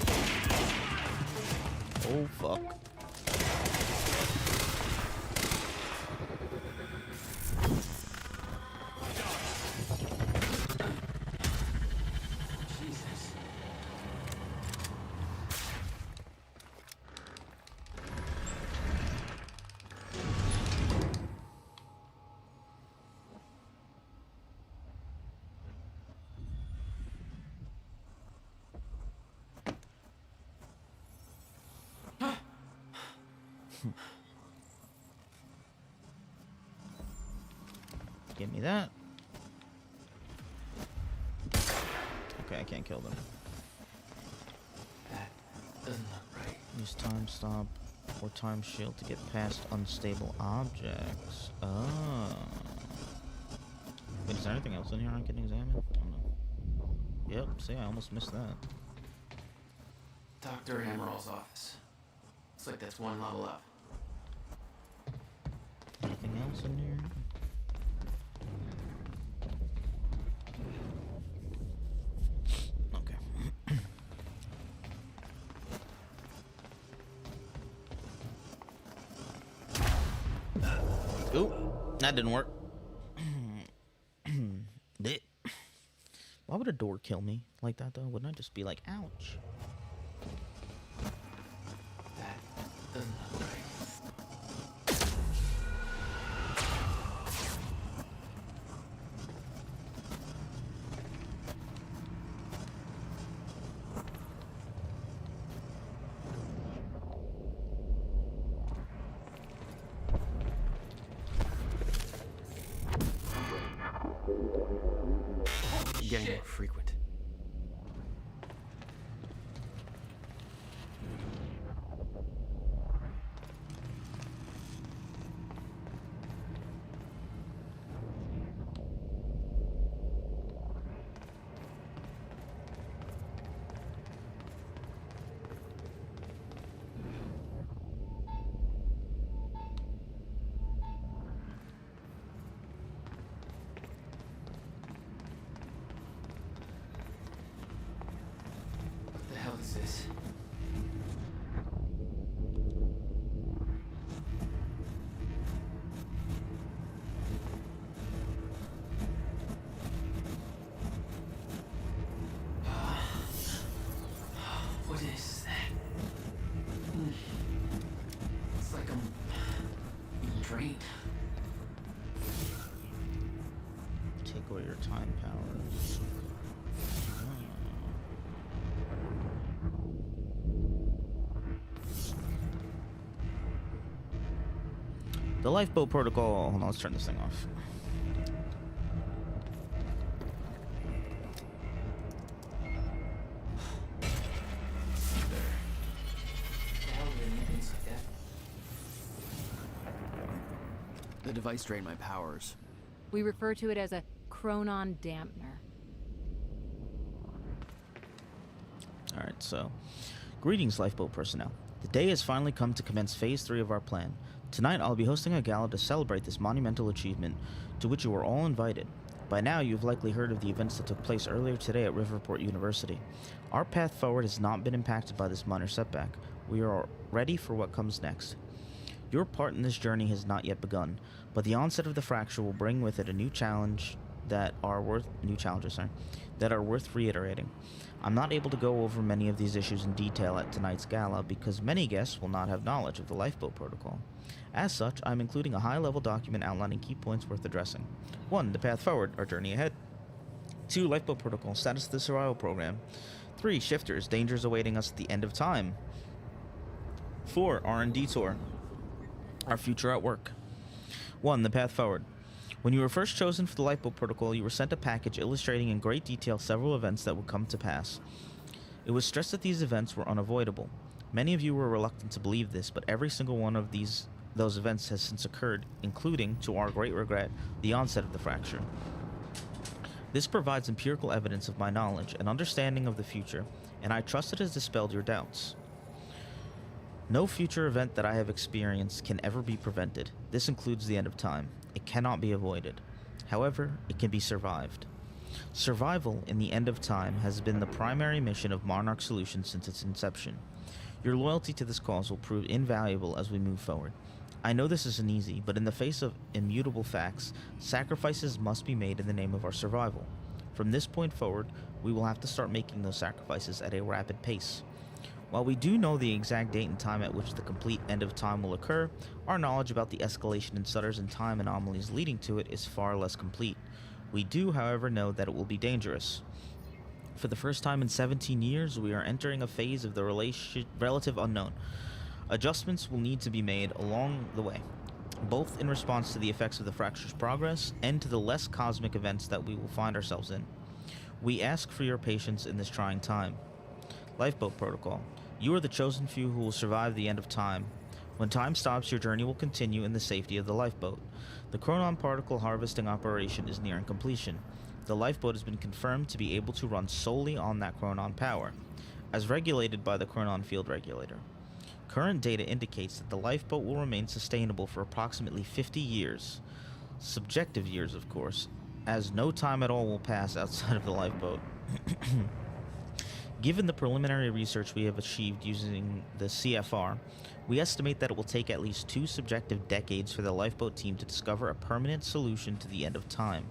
Oh, fuck. Jesus. Give me that. Okay, I can't kill them. That doesn't look right. Use time stop or time shield to get past unstable objects. Oh. Wait, is there anything else in here I can examine? I don't know. Yep, see, I almost missed that. Dr. Hammerall's office. Looks like that's one level up. Anything else in here? Okay. Oop, that didn't work. Why would a door kill me like that, though? Wouldn't I just be like, ouch? That doesn't look right. Getting more frequent. What the hell is this? What is that? It's like I'm being drained. Take away your time powers. The lifeboat protocol. Hold on, let's turn this thing off. The device drained my powers. We refer to it as a chronon dampener. So, greetings, lifeboat personnel. The day has finally come to commence Phase 3 of our plan. Tonight, I'll be hosting a gala to celebrate this monumental achievement, to which you are all invited. By now, you've likely heard of the events that took place earlier today at Riverport University. Our path forward has not been impacted by this minor setback. We are ready for what comes next. Your part in this journey has not yet begun, but the onset of the fracture will bring with it a new challenges that are worth reiterating. I'm not able to go over many of these issues in detail at tonight's gala because many guests will not have knowledge of the lifeboat protocol. As such, I'm including a high-level document outlining key points worth addressing. 1. The path forward, our journey ahead. 2. Lifeboat protocol, status of the survival program. 3. Shifters, dangers awaiting us at the end of time. 4. R&D tour, our future at work. 1. The path forward. When you were first chosen for the lifeboat protocol, you were sent a package illustrating in great detail several events that would come to pass. It was stressed that these events were unavoidable. Many of you were reluctant to believe this, but every single one of those events has since occurred, including, to our great regret, the onset of the fracture. This provides empirical evidence of my knowledge and understanding of the future, and I trust it has dispelled your doubts. No future event that I have experienced can ever be prevented. This includes the end of time. It cannot be avoided. However, it can be survived. Survival in the end of time has been the primary mission of Monarch Solutions since its inception. Your loyalty to this cause will prove invaluable as we move forward. I know this isn't easy, but in the face of immutable facts, sacrifices must be made in the name of our survival. From this point forward, we will have to start making those sacrifices at a rapid pace. While we do know the exact date and time at which the complete end of time will occur, our knowledge about the escalation in stutters and time anomalies leading to it is far less complete. We do, however, know that it will be dangerous. For the first time in 17 years, we are entering a phase of the relative unknown. Adjustments will need to be made along the way, both in response to the effects of the fracture's progress and to the less cosmic events that we will find ourselves in. We ask for your patience in this trying time. Lifeboat protocol. You are the chosen few who will survive the end of time. When time stops, your journey will continue in the safety of the lifeboat. The Chronon particle harvesting operation is nearing completion. The lifeboat has been confirmed to be able to run solely on that Chronon power, as regulated by the Chronon field regulator. Current data indicates that the lifeboat will remain sustainable for approximately 50 years. Subjective years, of course, as no time at all will pass outside of the lifeboat. Given the preliminary research we have achieved using the CFR, we estimate that it will take at least 2 subjective decades for the lifeboat team to discover a permanent solution to the end of time.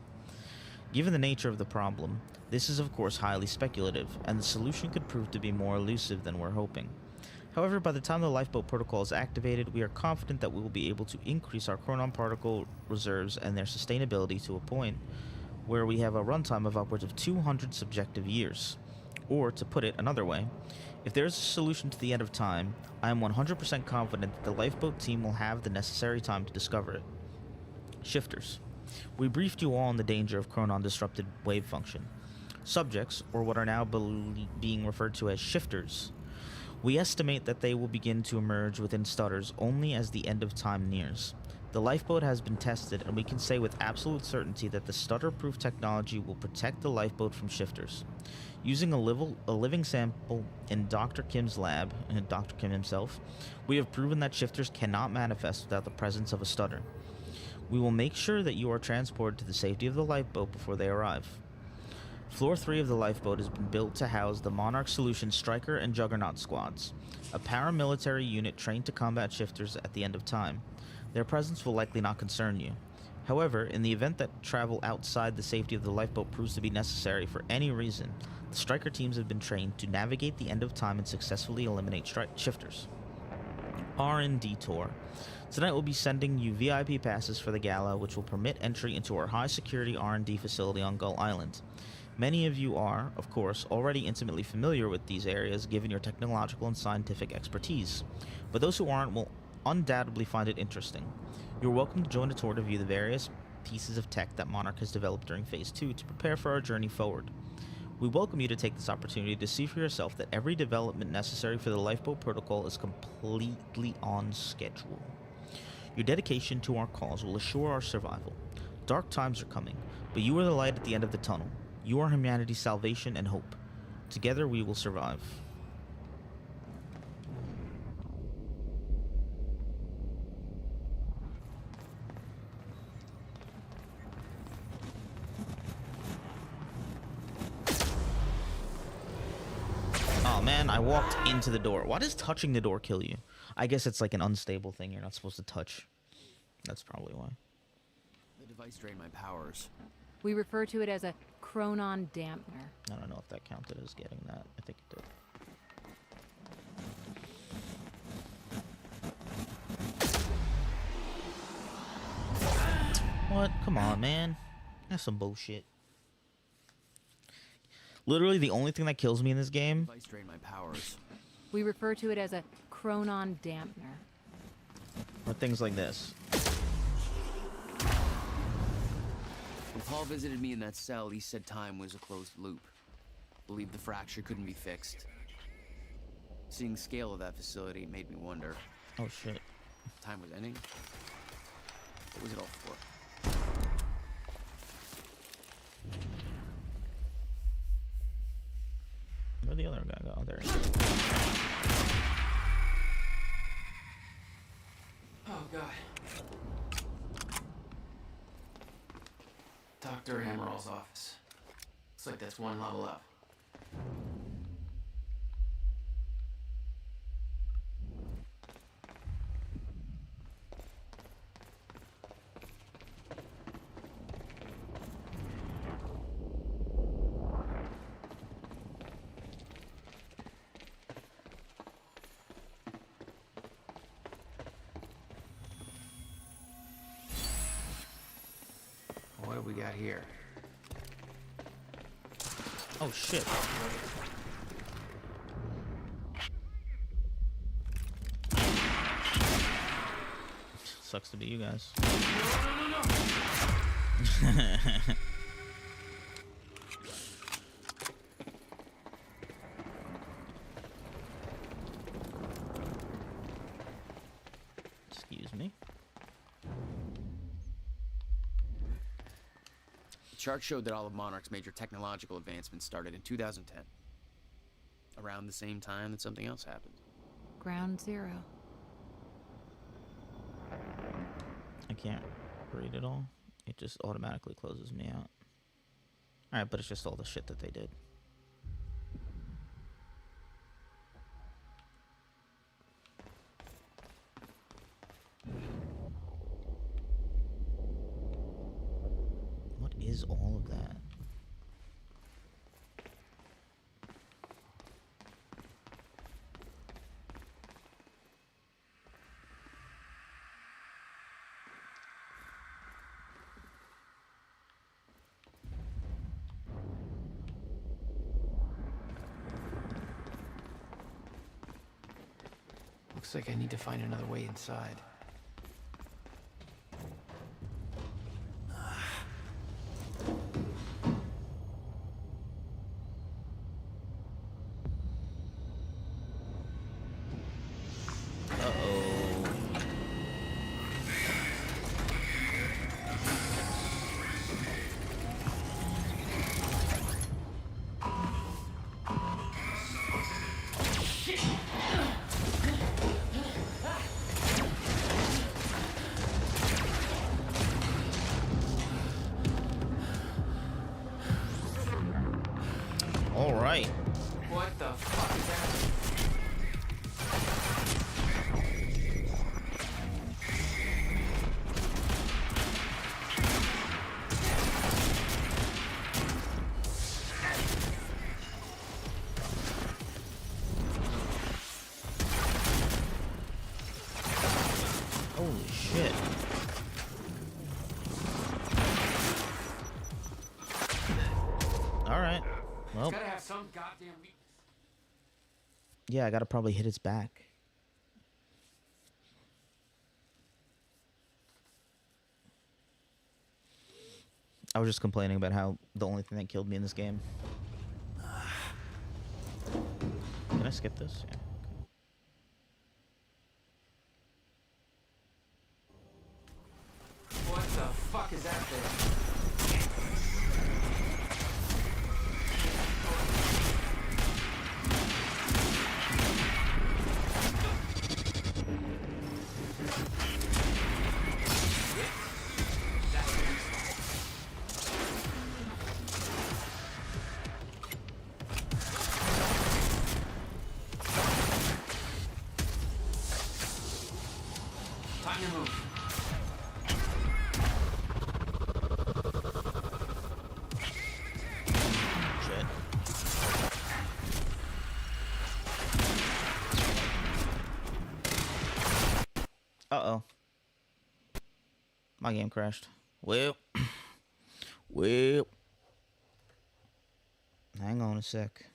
Given the nature of the problem, this is of course highly speculative, and the solution could prove to be more elusive than we're hoping. However, by the time the lifeboat protocol is activated, we are confident that we will be able to increase our Chronon particle reserves and their sustainability to a point where we have a runtime of upwards of 200 subjective years. Or, to put it another way, if there is a solution to the end of time, I am 100% confident that the lifeboat team will have the necessary time to discover it. Shifters. We briefed you all on the danger of Chronon disrupted wave function. Subjects, or what are now being referred to as shifters, we estimate that they will begin to emerge within stutters only as the end of time nears. The lifeboat has been tested, and we can say with absolute certainty that the stutter-proof technology will protect the lifeboat from shifters. Using a living sample in Dr. Kim's lab, and Dr. Kim himself, we have proven that shifters cannot manifest without the presence of a stutter. We will make sure that you are transported to the safety of the lifeboat before they arrive. Floor 3 of the lifeboat has been built to house the Monarch Solutions Striker and Juggernaut squads, a paramilitary unit trained to combat shifters at the end of time. Their presence will likely not concern you. However, in the event that travel outside the safety of the lifeboat proves to be necessary for any reason, the Striker teams have been trained to navigate the end of time and successfully eliminate shifters. R&D tour. Tonight we'll be sending you VIP passes for the gala, which will permit entry into our high-security R&D facility on Gull Island. Many of you are, of course, already intimately familiar with these areas given your technological and scientific expertise, but those who aren't will undoubtedly find it interesting. You're welcome to join a tour to view the various pieces of tech that Monarch has developed during Phase 2 to prepare for our journey forward. We welcome you to take this opportunity to see for yourself that every development necessary for the lifeboat protocol is completely on schedule. Your dedication to our cause will assure our survival. Dark times are coming, but you are the light at the end of the tunnel. You are humanity's salvation and hope. Together we will survive. Oh man, I walked into the door. Why does touching the door kill you? I guess it's like an unstable thing you're not supposed to touch. That's probably why. The device drained my powers. We refer to it as a chronon dampener. I don't know if that counted as getting that. I think it did. What? Come on, man. That's some bullshit. Literally, the only thing that kills me in this game. Device drained my powers. We refer to it as a chronon dampener. Or things like this. When Paul visited me in that cell, he said time was a closed loop. Believed the fracture couldn't be fixed. Seeing the scale of that facility made me wonder. Oh shit. Time was ending? What was it all for? Where'd the other guy go? Oh, there he is. Oh, God. Dr. Hammerall's office. Looks like that's one level up. What do we got here? Oh shit. Sucks to be you guys. Excuse me. The chart showed that all of Monarch's major technological advancements started in 2010. Around the same time that something else happened. Ground zero. I can't read it all. It just automatically closes me out. Alright, but it's just all the shit that they did. What is all of that? Looks like I need to find another way inside. All right. What the fuck is that? Holy shit. All right. Well. It's gotta have some goddamn weakness. Yeah, I gotta probably hit its back. I was just complaining about how the only thing that killed me in this game. Can I skip this? Yeah. What the fuck is that thing? On your move. Shit. Uh-oh. My game crashed. Well. Well. Hang on a sec.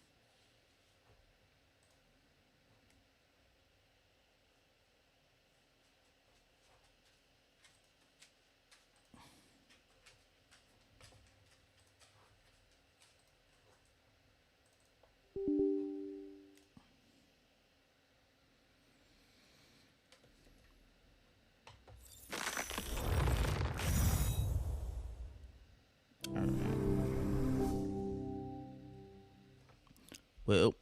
Well.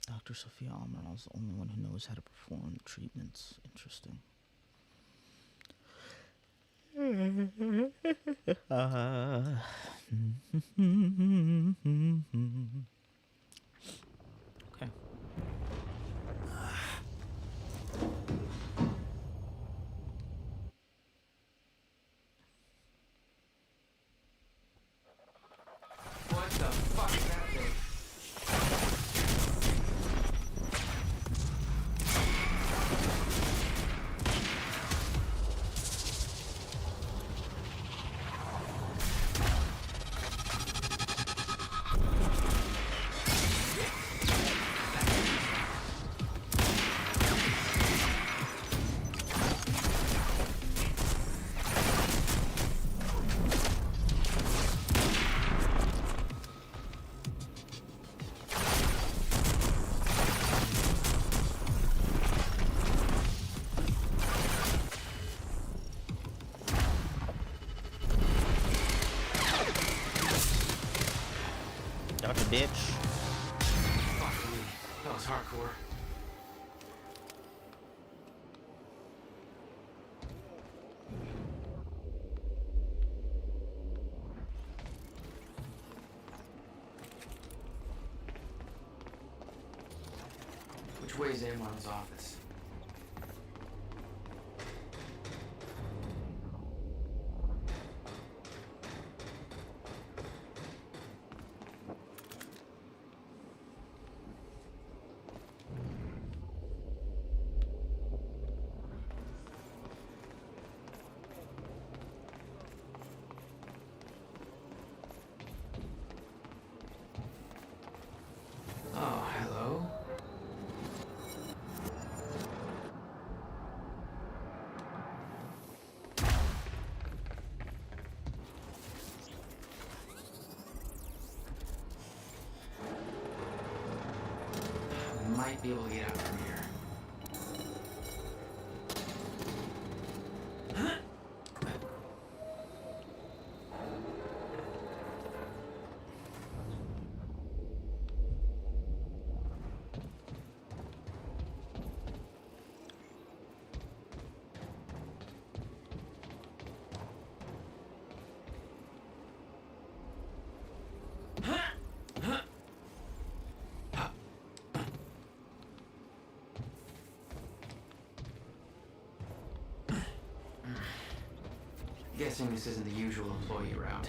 Dr. Sophia Amaral is the only one who knows how to perform the treatments. Interesting. Okay. What the fuck is that thing? Dr. Bitch. Fuck me. That was hardcore. Which way is Amron's office? Oh, hello. Might be able to get out from here. Guessing this isn't the usual employee route.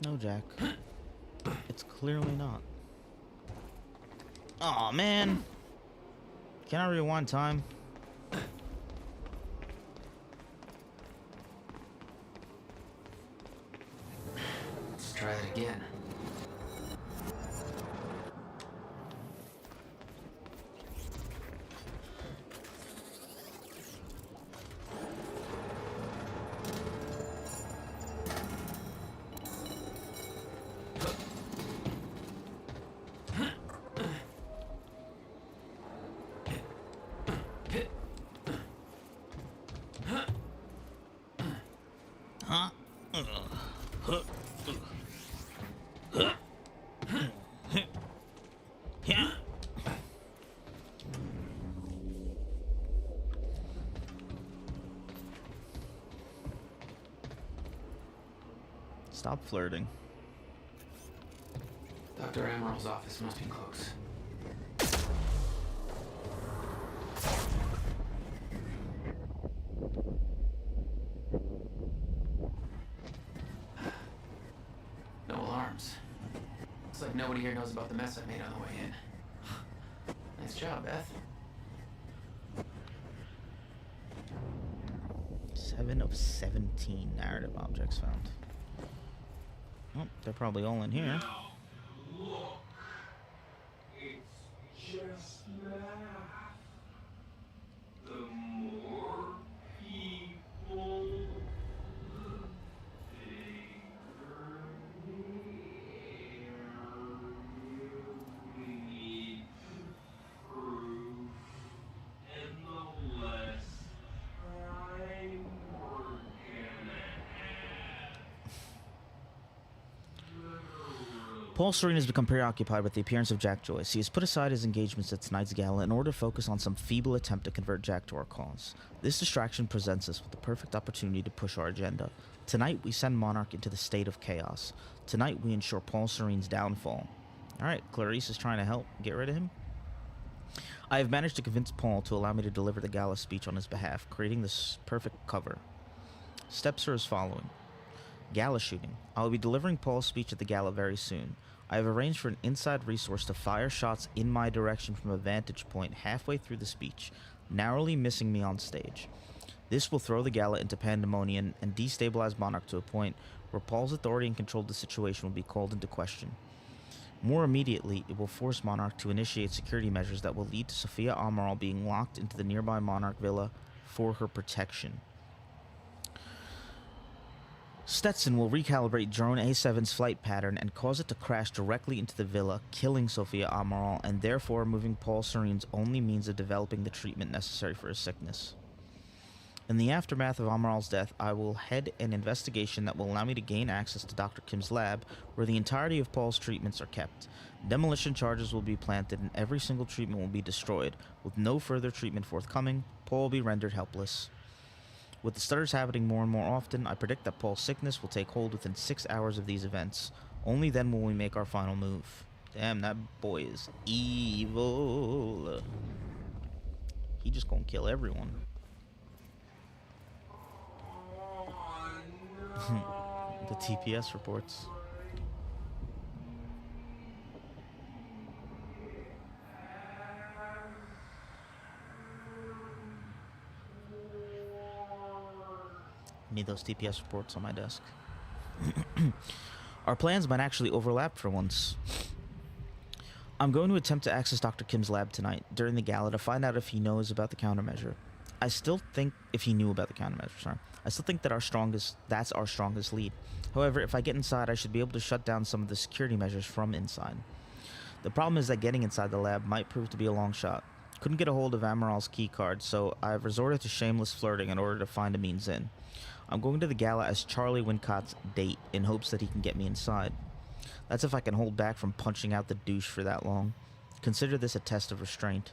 No, Jack. It's clearly not. Aw, man. Can I rewind time? Let's try that again. Stop flirting. Dr. Amaril's office must be close. No alarms. Looks like nobody here knows about the mess I made on the way in. Nice job, Beth. 7 of 17 narrative objects found. Oh, they're probably all in here. Look, it's just math. The more people, the bigger we need to prove, and the less time we're gonna have. Paul Serene has become preoccupied with the appearance of Jack Joyce. He has put aside his engagements at tonight's gala in order to focus on some feeble attempt to convert Jack to our cause. This distraction presents us with the perfect opportunity to push our agenda. Tonight, we send Monarch into the state of chaos. Tonight, we ensure Paul Serene's downfall. Alright, Clarice is trying to help get rid of him. I have managed to convince Paul to allow me to deliver the gala speech on his behalf, creating this perfect cover. Steps are as following. Gala shooting. I will be delivering Paul's speech at the gala very soon. I have arranged for an inside resource to fire shots in my direction from a vantage point halfway through the speech, narrowly missing me on stage. This will throw the gala into pandemonium and destabilize Monarch to a point where Paul's authority and control of the situation will be called into question. More immediately, it will force Monarch to initiate security measures that will lead to Sophia Amaral being locked into the nearby Monarch villa for her protection. Stetson will recalibrate drone A7's flight pattern and cause it to crash directly into the villa, killing Sophia Amaral and therefore removing Paul Serene's only means of developing the treatment necessary for his sickness. In the aftermath of Amaral's death, I will head an investigation that will allow me to gain access to Dr. Kim's lab, where the entirety of Paul's treatments are kept. Demolition charges will be planted and every single treatment will be destroyed. With no further treatment forthcoming, Paul will be rendered helpless. With the stutters happening more and more often, I predict that Paul's sickness will take hold within 6 hours of these events. Only then will we make our final move. Damn, that boy is evil. He just gonna kill everyone. The TPS reports. Need those TPS reports on my desk. Our plans might actually overlap for once. I'm going to attempt to access Dr. Kim's lab tonight during the gala to find out if he knows about the countermeasure. I still think if he knew about the countermeasure, sorry. I still think that that's our strongest lead. However, if I get inside, I should be able to shut down some of the security measures from inside. The problem is that getting inside the lab might prove to be a long shot. Couldn't get a hold of Amaral's key card, so I've resorted to shameless flirting in order to find a means in. I'm going to the gala as Charlie Wincott's date in hopes that he can get me inside. That's if I can hold back from punching out the douche for that long. Consider this a test of restraint.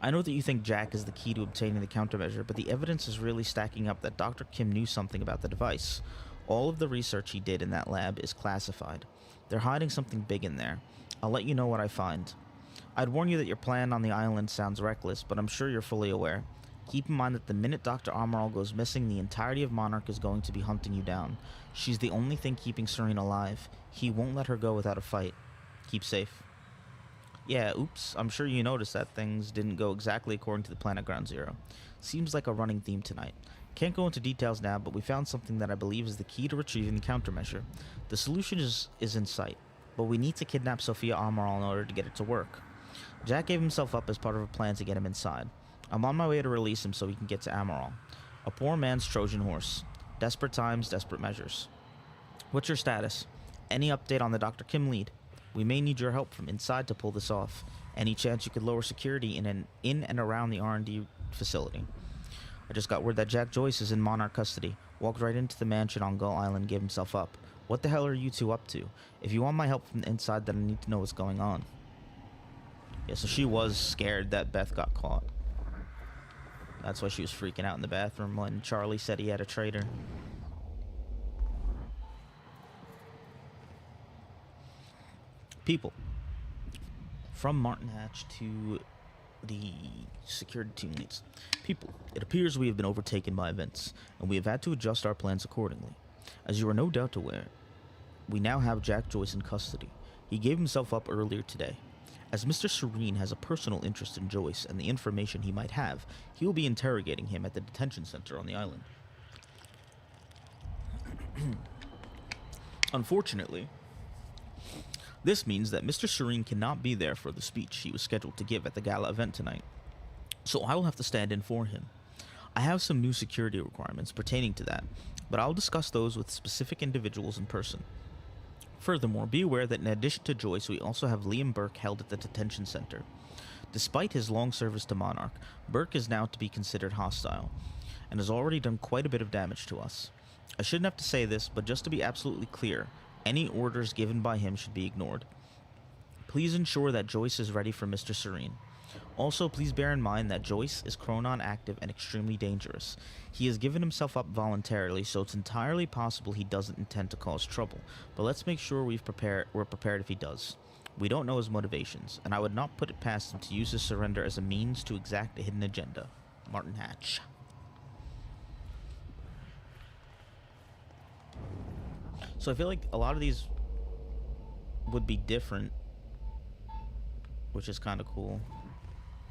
I know that you think Jack is the key to obtaining the countermeasure, but the evidence is really stacking up that Dr. Kim knew something about the device. All of the research he did in that lab is classified. They're hiding something big in there. I'll let you know what I find. I'd warn you that your plan on the island sounds reckless, but I'm sure you're fully aware. Keep in mind that the minute Dr. Amaral goes missing, the entirety of Monarch is going to be hunting you down. She's the only thing keeping Serene alive. He won't let her go without a fight. Keep safe. Yeah, oops, I'm sure you noticed that things didn't go exactly according to the plan at Ground Zero. Seems like a running theme tonight. Can't go into details now, but we found something that I believe is the key to retrieving the countermeasure. The solution is in sight, but we need to kidnap Sophia Amaral in order to get it to work. Jack gave himself up as part of a plan to get him inside. I'm on my way to release him so he can get to Amaral. A poor man's Trojan horse. Desperate times, desperate measures. What's your status? Any update on the Dr. Kim lead? We may need your help from inside to pull this off. Any chance you could lower security in and around the R&D facility? I just got word that Jack Joyce is in Monarch custody. Walked right into the mansion on Gull Island and gave himself up. What the hell are you two up to? If you want my help from the inside, then I need to know what's going on. Yeah, so she was scared that Beth got caught. That's why she was freaking out in the bathroom when Charlie said he had a traitor. People. From Martin Hatch to the security team leads. People. It appears we have been overtaken by events, and we have had to adjust our plans accordingly. As you are no doubt aware, we now have Jack Joyce in custody. He gave himself up earlier today. As Mr. Serene has a personal interest in Joyce and the information he might have, he will be interrogating him at the detention center on the island. Unfortunately, this means that Mr. Serene cannot be there for the speech he was scheduled to give at the gala event tonight, so I will have to stand in for him. I have some new security requirements pertaining to that, but I'll discuss those with specific individuals in person. Furthermore, be aware that in addition to Joyce, we also have Liam Burke held at the detention center. Despite his long service to Monarch, Burke is now to be considered hostile, and has already done quite a bit of damage to us. I shouldn't have to say this, but just to be absolutely clear, any orders given by him should be ignored. Please ensure that Joyce is ready for Mr. Serene. Also, please bear in mind that Joyce is Chronon active and extremely dangerous. He has given himself up voluntarily, so it's entirely possible he doesn't intend to cause trouble, but let's make sure we're prepared if he does. We don't know his motivations, and I would not put it past him to use his surrender as a means to exact a hidden agenda. Martin Hatch. So I feel like a lot of these would be different, which is kind of cool,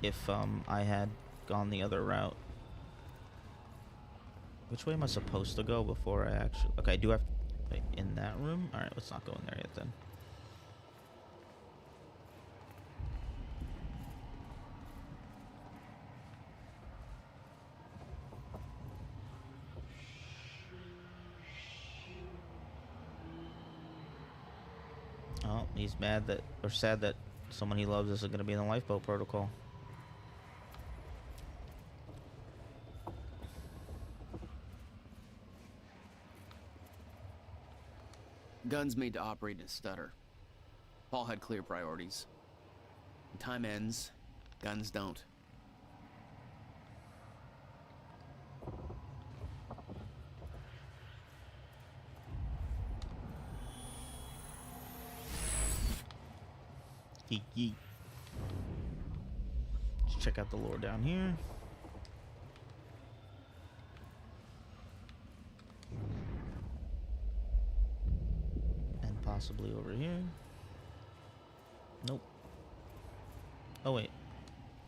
if I had gone the other route. Which way am I supposed to go before I actually... Okay, I do have to... Wait, in that room? Alright, let's not go in there yet then. Oh, he's mad that... or sad that someone he loves isn't going to be in the lifeboat protocol. Guns made to operate in a stutter. Paul had clear priorities. When time ends, guns don't. Yeet yeet. Let's check out the lore down here. Possibly over here. Nope. Oh, wait.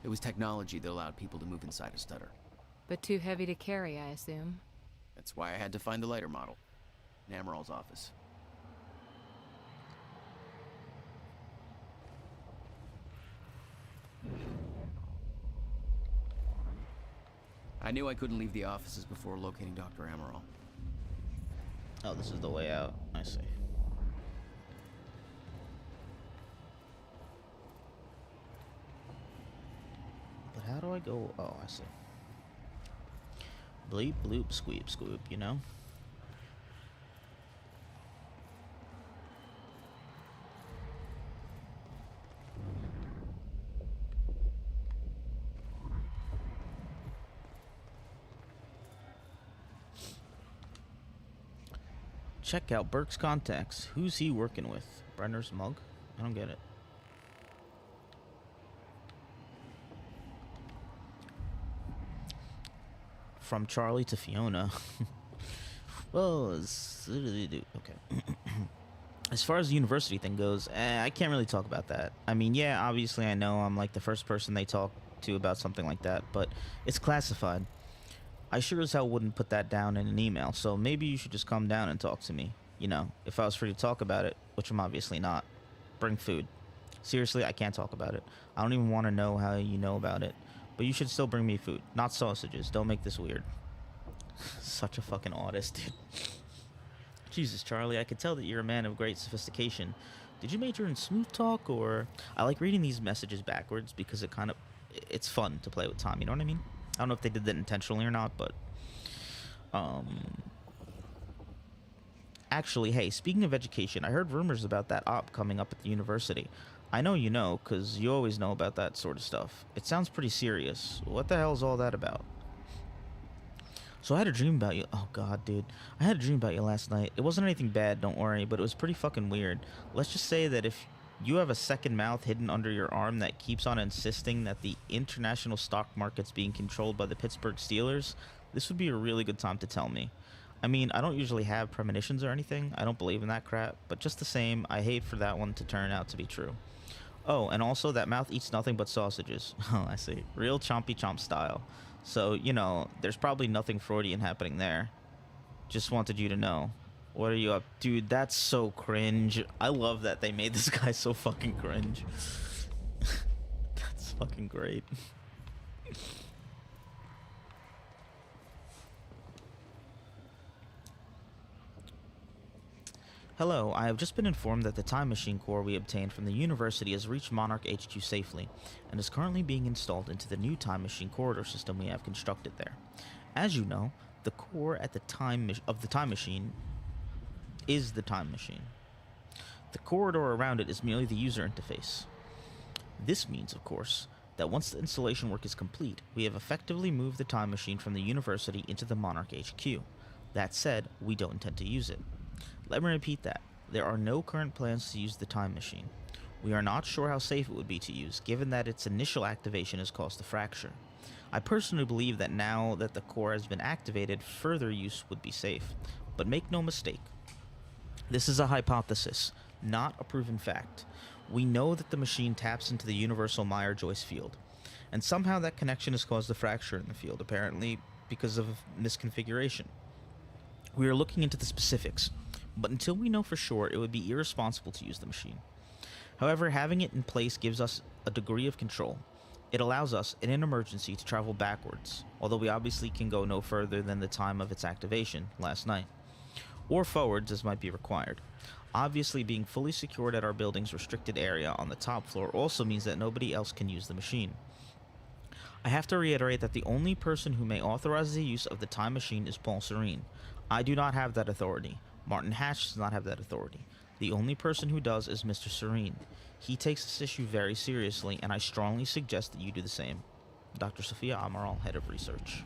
It was technology that allowed people to move inside a stutter. But too heavy to carry, I assume. That's why I had to find the lighter model in Amaral's office. I knew I couldn't leave the offices before locating Dr. Amaral. Oh, this is the way out. I see. How do I go? Oh, I see. Bleep, bloop, squeep, scoop, you know? Check out Burke's contacts. Who's he working with? Brenner's mug? I don't get it. From Charlie to Fiona. Well, okay. As far as the university thing goes, I can't really talk about that. I mean, yeah, obviously I know I'm like the first person they talk to about something like that, but it's classified. I sure as hell wouldn't put that down in an email, so maybe you should just come down and talk to me. You know, if I was free to talk about it, which I'm obviously not. Bring food. Seriously, I can't talk about it. I don't even want to know how you know about it. But you should still bring me food. Not sausages. Don't make this weird. Such a fucking autist, dude. Jesus, Charlie, I could tell that you're a man of great sophistication. Did you major in smooth talk, or... I like reading these messages backwards because it kind of... It's fun to play with time, you know what I mean? I don't know if they did that intentionally or not, but... Actually, hey, speaking of education, I heard rumors about that op coming up at the university. I know you know, because you always know about that sort of stuff. It sounds pretty serious. What the hell is all that about? So I had a dream about you. Oh, God, dude. I had a dream about you last night. It wasn't anything bad, don't worry, but it was pretty fucking weird. Let's just say that if You have a second mouth hidden under your arm that keeps on insisting that the international stock market's being controlled by the Pittsburgh Steelers. This would be a really good time to tell me. I mean, I don't usually have premonitions or anything. I don't believe in that crap. But just the same, I hate for that one to turn out to be true. Oh, and also that mouth eats nothing but sausages. Oh, I see. Real chompy chomp style. So, you know, there's probably nothing Freudian happening there. Just wanted you to know. What are you up? Dude, that's so cringe. I love that they made this guy so fucking cringe. That's fucking great. Hello, I have just been informed that the time machine core we obtained from the university has reached Monarch HQ safely, and is currently being installed into the new time machine corridor system we have constructed there. As you know, the core at the time of the time machine is the time machine. The corridor around it is merely the user interface. This means, of course, that once the installation work is complete, we have effectively moved the time machine from the university into the Monarch HQ. That said, we don't intend to use it. Let me repeat that. There are no current plans to use the time machine. We are not sure how safe it would be to use, given that its initial activation has caused a fracture. I personally believe that now that the core has been activated, further use would be safe. But make no mistake, this is a hypothesis, not a proven fact. We know that the machine taps into the universal Meyer-Joyce field, and somehow that connection has caused a fracture in the field, apparently because of misconfiguration. We are looking into the specifics, but until we know for sure, it would be irresponsible to use the machine. However, having it in place gives us a degree of control. It allows us, in an emergency, to travel backwards, although we obviously can go no further than the time of its activation, last night. Or forwards, as might be required. Obviously, being fully secured at our building's restricted area on the top floor also means that nobody else can use the machine. I have to reiterate that the only person who may authorize the use of the time machine is Paul Serene. I do not have that authority. Martin Hatch does not have that authority. The only person who does is Mr. Serene. He takes this issue very seriously, and I strongly suggest that you do the same. Dr. Sophia Amaral, Head of Research.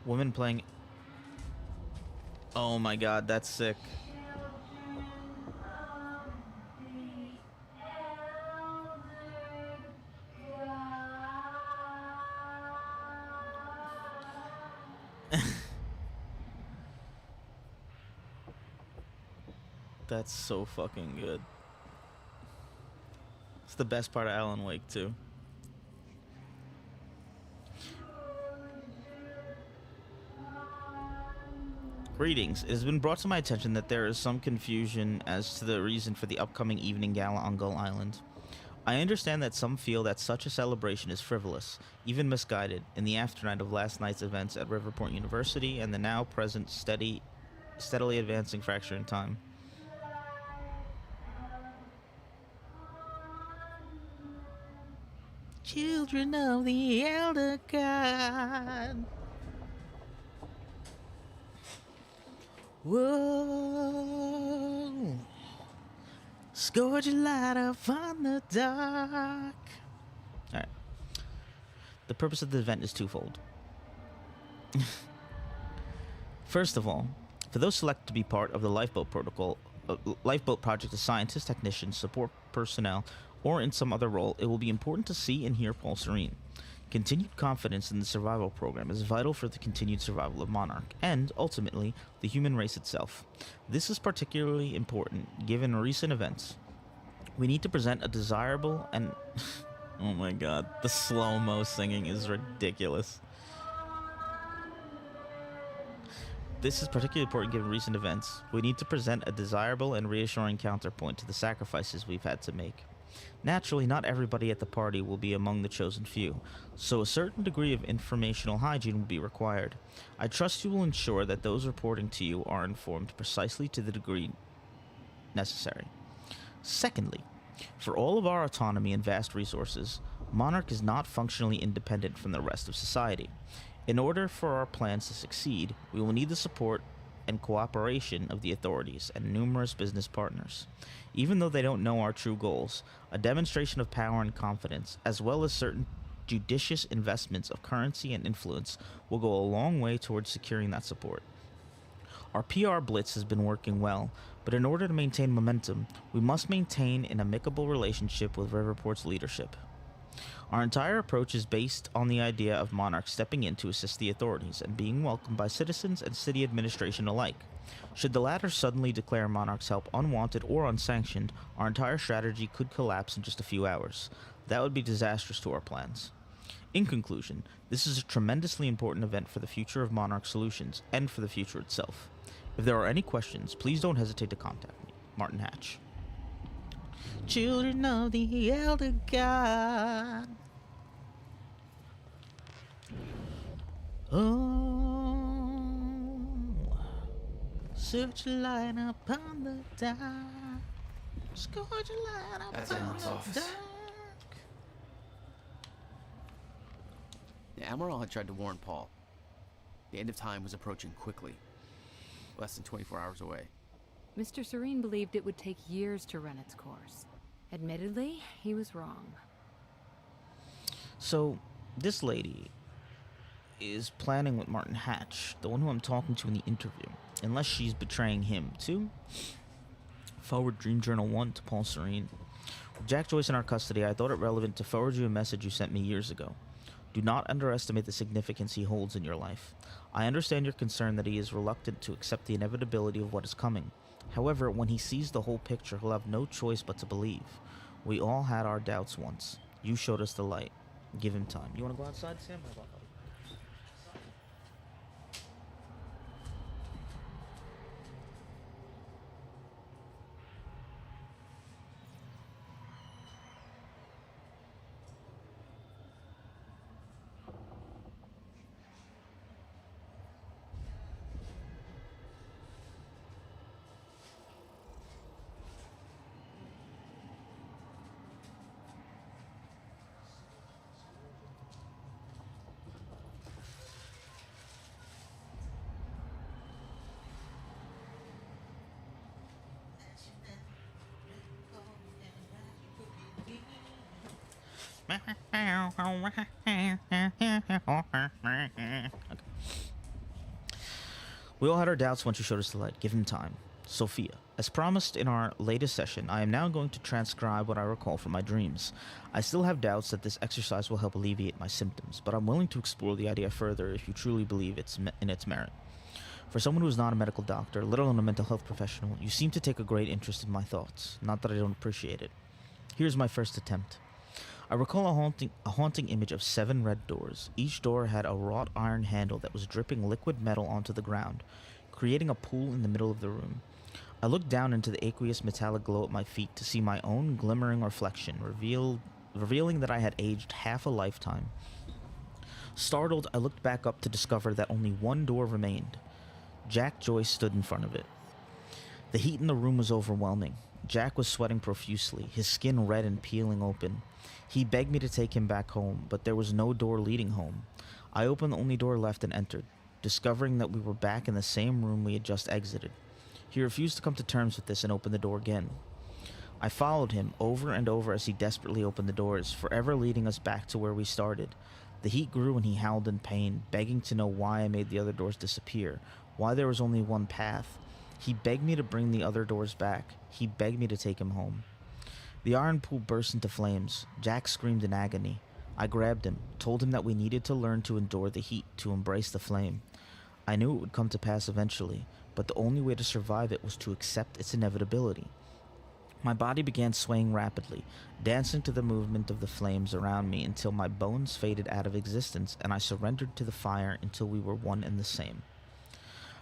Women playing. Oh my god, that's sick. That's so fucking good. It's the best part of Alan Wake, too. Greetings. It has been brought to my attention that there is some confusion as to the reason for the upcoming evening gala on Gull Island. I understand that some feel that such a celebration is frivolous, even misguided, in the afternight of last night's events at Riverport University and the now present steadily advancing fracture in time. Children of the Elder God. Whoa, scourge your light upon the dark. Alright. The purpose of the event is twofold. First of all, for those selected to be part of the Lifeboat Lifeboat Project as scientists, technicians, support personnel, or in some other role, it will be important to see and hear Paul Serene. Continued confidence in the survival program is vital for the continued survival of Monarch, and, ultimately, the human race itself. This is particularly important given recent events. We need to present a desirable and... oh my god, the slow-mo singing is ridiculous. This is particularly important given recent events. We need to present a desirable and reassuring counterpoint to the sacrifices we've had to make. Naturally, not everybody at the party will be among the chosen few, so a certain degree of informational hygiene will be required. I trust you will ensure that those reporting to you are informed precisely to the degree necessary. Secondly, for all of our autonomy and vast resources, Monarch is not functionally independent from the rest of society. In order for our plans to succeed, we will need the support and cooperation of the authorities and numerous business partners. Even though they don't know our true goals, a demonstration of power and confidence, as well as certain judicious investments of currency and influence, will go a long way towards securing that support. Our PR blitz has been working well, but in order to maintain momentum, we must maintain an amicable relationship with Riverport's leadership. Our entire approach is based on the idea of Monarch stepping in to assist the authorities and being welcomed by citizens and city administration alike. Should the latter suddenly declare Monarch's help unwanted or unsanctioned, our entire strategy could collapse in just a few hours. That would be disastrous to our plans. In conclusion, this is a tremendously important event for the future of Monarch Solutions and for the future itself. If there are any questions, please don't hesitate to contact me, Martin Hatch. Children of the Elder God. Oh, search a light upon the dark. Scourge a light That's upon Emerald's the office. dark. The Amaral had tried to warn Paul. The end of time was approaching quickly, less than 24 hours away. Mr. Serene believed it would take years to run its course. Admittedly, he was wrong. So, this lady is planning with Martin Hatch, the one who I'm talking to in the interview, unless she's betraying him too. Forward Dream Journal 1 to Paul Serene. With Jack Joyce in our custody, I thought it relevant to forward you a message you sent me years ago. Do not underestimate the significance he holds in your life. I understand your concern that he is reluctant to accept the inevitability of what is coming. However, when he sees the whole picture, he'll have no choice but to believe. We all had our doubts once. You showed us the light. Give him time. You want to go outside, Sam? How about that? Okay. We all had our doubts once you showed us the light. Give him time. Sophia. As promised in our latest session, I am now going to transcribe what I recall from my dreams. I still have doubts that this exercise will help alleviate my symptoms, but I'm willing to explore the idea further if you truly believe in its merit. For someone who is not a medical doctor, let alone a mental health professional, you seem to take a great interest in my thoughts. Not that I don't appreciate it. Here's my first attempt. I recall a haunting image of 7 red doors. Each door had a wrought iron handle that was dripping liquid metal onto the ground, creating a pool in the middle of the room. I looked down into the aqueous metallic glow at my feet to see my own glimmering reflection, revealing that I had aged half a lifetime. Startled, I looked back up to discover that only one door remained. Jack Joyce stood in front of it. The heat in the room was overwhelming. Jack was sweating profusely, his skin red and peeling open. He begged me to take him back home, but there was no door leading home. I opened the only door left and entered, discovering that we were back in the same room we had just exited. He refused to come to terms with this and opened the door again. I followed him over and over as he desperately opened the doors, forever leading us back to where we started. The heat grew and he howled in pain, begging to know why I made the other doors disappear, why there was only one path. He begged me to bring the other doors back. He begged me to take him home. The iron pool burst into flames. Jack screamed in agony. I grabbed him, told him that we needed to learn to endure the heat, to embrace the flame. I knew it would come to pass eventually, but the only way to survive it was to accept its inevitability. My body began swaying rapidly, dancing to the movement of the flames around me until my bones faded out of existence and I surrendered to the fire until we were one and the same.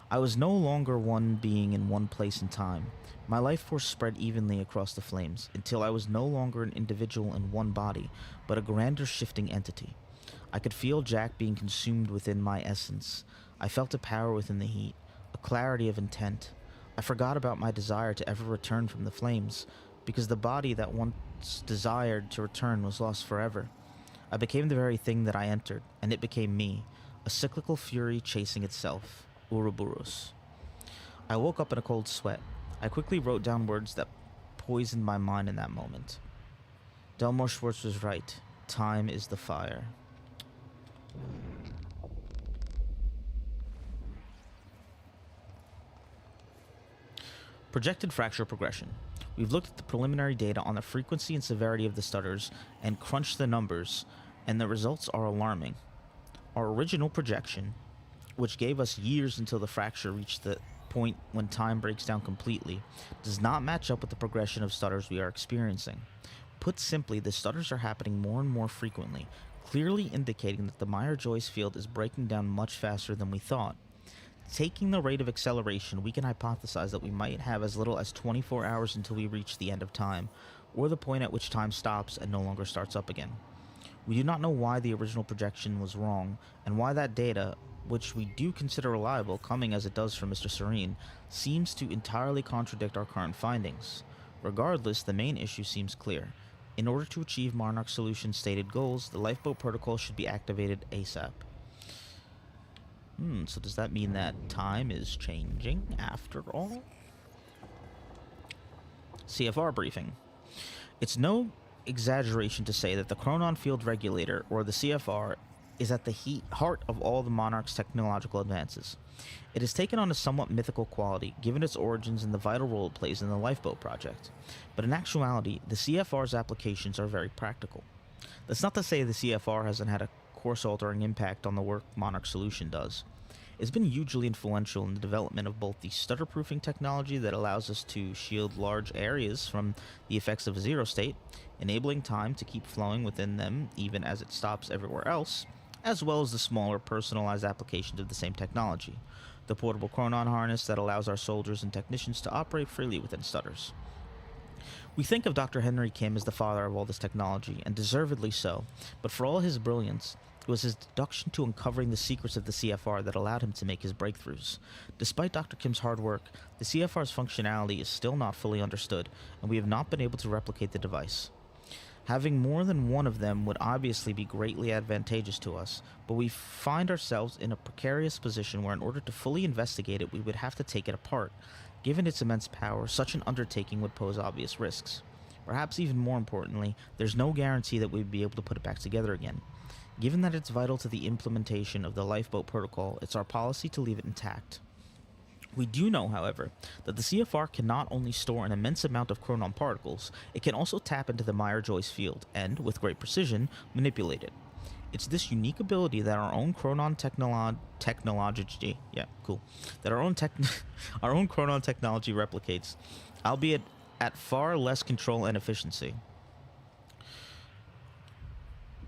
I was no longer one being in one place and time. My life force spread evenly across the flames until I was no longer an individual in one body, but a grander shifting entity. I could feel Jack being consumed within my essence. I felt a power within the heat, a clarity of intent. I forgot about my desire to ever return from the flames, because the body that once desired to return was lost forever. I became the very thing that I entered, and it became me, a cyclical fury chasing itself, Ouroboros. I woke up in a cold sweat. I quickly wrote down words that poisoned my mind in that moment. Delmore Schwartz was right. Time is the fire. Projected fracture progression. We've looked at the preliminary data on the frequency and severity of the stutters and crunched the numbers, and the results are alarming. Our original projection, which gave us years until the fracture reached the point when time breaks down completely, does not match up with the progression of stutters we are experiencing. Put simply, the stutters are happening more and more frequently, clearly indicating that the Meyer-Joyce field is breaking down much faster than we thought. Taking the rate of acceleration, we can hypothesize that we might have as little as 24 hours until we reach the end of time, or the point at which time stops and no longer starts up again. We do not know why the original projection was wrong, and why that data, which we do consider reliable, coming as it does from Mr. Serene, seems to entirely contradict our current findings. Regardless, the main issue seems clear. In order to achieve Monarch Solutions' stated goals, the lifeboat protocol should be activated ASAP. So does that mean that time is changing after all? CFR briefing. It's no exaggeration to say that the Chronon Field Regulator, or the CFR, is at the heart of all the Monarch's technological advances. It has taken on a somewhat mythical quality, given its origins and the vital role it plays in the Lifeboat project. But in actuality, the CFR's applications are very practical. That's not to say the CFR hasn't had a course-altering impact on the work Monarch Solution does. It's been hugely influential in the development of both the stutter-proofing technology that allows us to shield large areas from the effects of a zero state, enabling time to keep flowing within them even as it stops everywhere else, as well as the smaller personalized applications of the same technology, the portable Chronon harness that allows our soldiers and technicians to operate freely within stutters. We think of Dr. Henry Kim as the father of all this technology, and deservedly so, but for all his brilliance, it was his deduction to uncovering the secrets of the CFR that allowed him to make his breakthroughs. Despite Dr. Kim's hard work, the CFR's functionality is still not fully understood, and we have not been able to replicate the device. Having more than one of them would obviously be greatly advantageous to us, but we find ourselves in a precarious position where in order to fully investigate it, we would have to take it apart. Given its immense power, such an undertaking would pose obvious risks. Perhaps even more importantly, there's no guarantee that we'd be able to put it back together again. Given that it's vital to the implementation of the lifeboat protocol, it's our policy to leave it intact. We do know, however, that the CFR can not only store an immense amount of Chronon particles, it can also tap into the Meyer-Joyce field and, with great precision, manipulate it. It's this unique ability that our own Chronon technology, our own Chronon technology replicates, albeit at far less control and efficiency.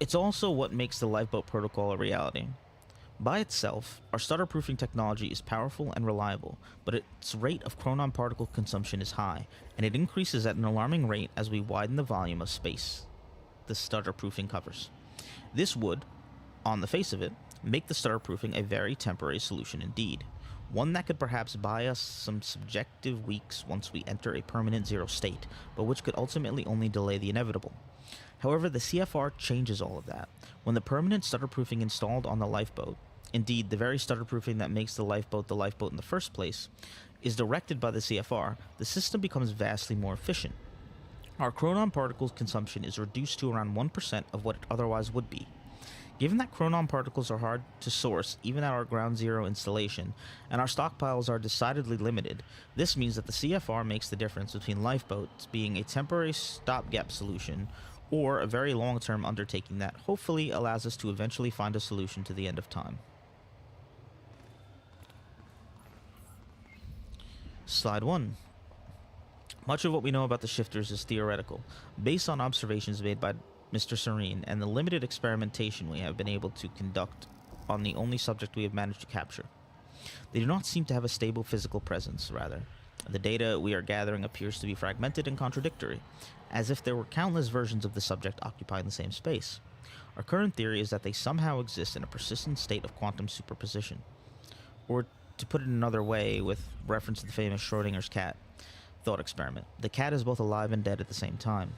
It's also what makes the lifeboat protocol a reality. By itself, our stutter-proofing technology is powerful and reliable, but its rate of Chronon particle consumption is high, and it increases at an alarming rate as we widen the volume of space the stutter-proofing covers. This would, on the face of it, make the stutter-proofing a very temporary solution indeed, one that could perhaps buy us some subjective weeks once we enter a permanent zero state, but which could ultimately only delay the inevitable. However, the CFR changes all of that. When the permanent stutter-proofing installed on the lifeboat, indeed the very stutter-proofing that makes the lifeboat in the first place, is directed by the CFR, the system becomes vastly more efficient. Our Chronon particles consumption is reduced to around 1% of what it otherwise would be. Given that Chronon particles are hard to source even at our ground zero installation, and our stockpiles are decidedly limited, this means that the CFR makes the difference between lifeboats being a temporary stopgap solution or a very long-term undertaking that hopefully allows us to eventually find a solution to the end of time. Slide 1. Much of what we know about the shifters is theoretical, based on observations made by Mr. Serene and the limited experimentation we have been able to conduct on the only subject we have managed to capture. They do not seem to have a stable physical presence, rather. The data we are gathering appears to be fragmented and contradictory, as if there were countless versions of the subject occupying the same space. Our current theory is that they somehow exist in a persistent state of quantum superposition. Or, to put it another way, with reference to the famous Schrodinger's cat thought experiment, the cat is both alive and dead at the same time.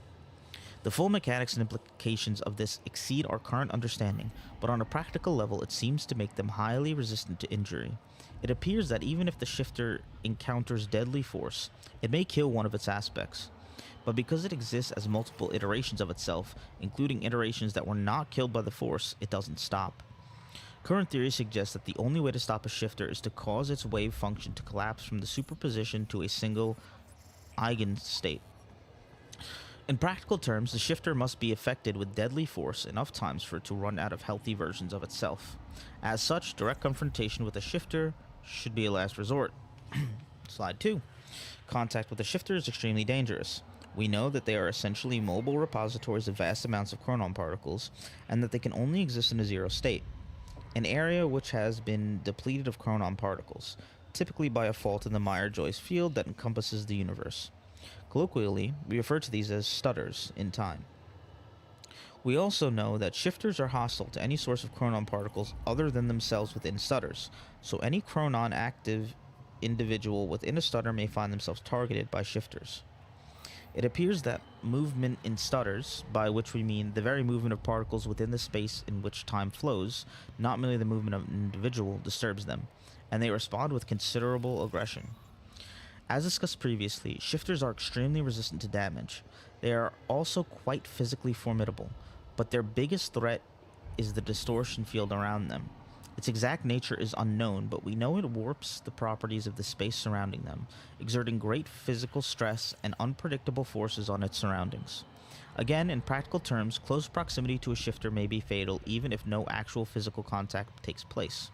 The full mechanics and implications of this exceed our current understanding, but on a practical level it seems to make them highly resistant to injury. It appears that even if the shifter encounters deadly force, it may kill one of its aspects. But because it exists as multiple iterations of itself, including iterations that were not killed by the force, it doesn't stop. Current theory suggests that the only way to stop a shifter is to cause its wave function to collapse from the superposition to a single eigenstate. In practical terms, the shifter must be affected with deadly force enough times for it to run out of healthy versions of itself. As such, direct confrontation with a shifter should be a last resort. Slide 2. Contact with a shifter is extremely dangerous. We know that they are essentially mobile repositories of vast amounts of chronon particles, and that they can only exist in a zero state, an area which has been depleted of chronon particles, typically by a fault in the Meyer-Joyce field that encompasses the universe. Colloquially, we refer to these as stutters in time. We also know that shifters are hostile to any source of chronon particles other than themselves within stutters, so any chronon active individual within a stutter may find themselves targeted by shifters. It appears that movement in stutters, by which we mean the very movement of particles within the space in which time flows, not merely the movement of an individual, disturbs them, and they respond with considerable aggression. As discussed previously, shifters are extremely resistant to damage. They are also quite physically formidable, but their biggest threat is the distortion field around them. Its exact nature is unknown, but we know it warps the properties of the space surrounding them, exerting great physical stress and unpredictable forces on its surroundings. Again, in practical terms, close proximity to a shifter may be fatal even if no actual physical contact takes place.